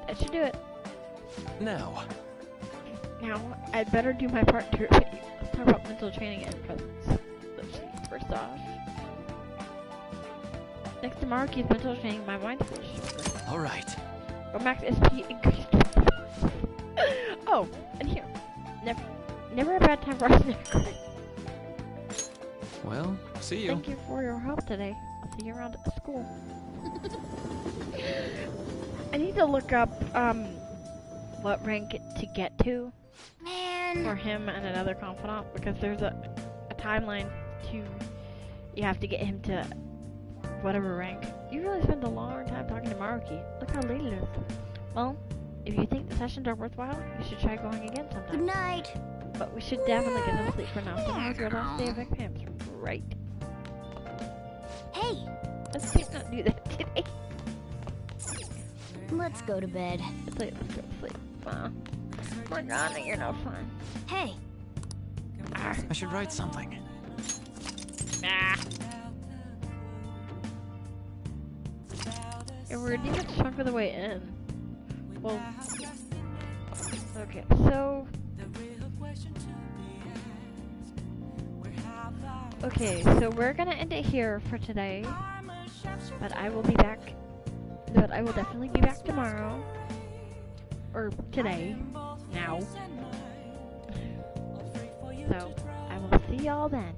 That should do it. Now, I'd better do my part to repay you. Let's talk about mental training and presence. Let's see, first off... Next to Maruki's mental training, my mind feels stronger. Alright. Or max SP increased. Oh, and here. Never a bad time for us to agree. well, see you. Thank you for your help today. I'll see you around at school. I need to look up, what rank to get to. Man. For him and another confidant, because there's a timeline to... You have to get him to whatever rank. You really spend a long time talking to Maruki. Look how late it is. Well, if you think the sessions are worthwhile, you should try going again sometime. Good night. But we should definitely get some sleep for now. Tomorrow's your last day of exams, right? Hey! Let's not do that today. Let's go to bed. Let's go to sleep. My God, you're no fun. Hey! I should write something. Yeah, we're a decent chunk of the way in. Well, okay, so... Okay, so we're gonna end it here for today. But I will be back. But I will definitely be back tomorrow. Or today. Now. So, I will see y'all then.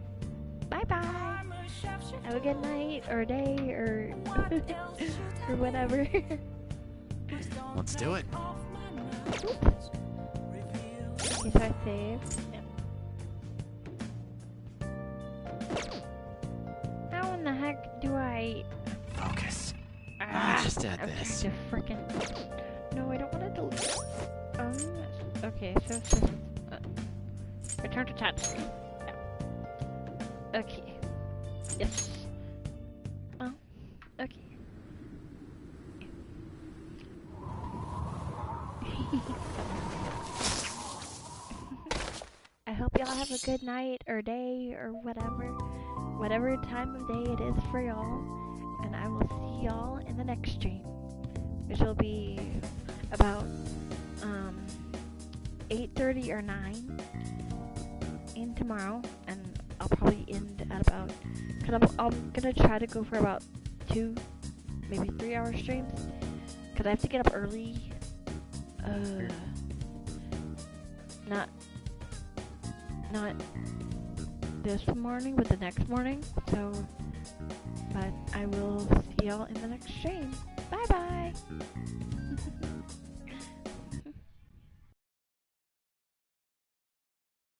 Bye-bye. Have a good night, or day, or... or whatever. Let's do it. If I save... Yeah. just add I'm this. trying to frickin'. No, I don't want to delete. Okay, so it's just. Return to chat screen. Yeah. Okay. Yes. Oh, okay. I hope y'all have a good night or day or whatever time of day it is for y'all, and I will see y'all in the next stream, which will be about 8:30 or 9 in tomorrow, and I'll probably end at about, cause I'm gonna try to go for about 2, maybe 3 hour streams, cause I have to get up early. Not this morning, but the next morning. So, but I will see y'all in the next stream. Bye bye.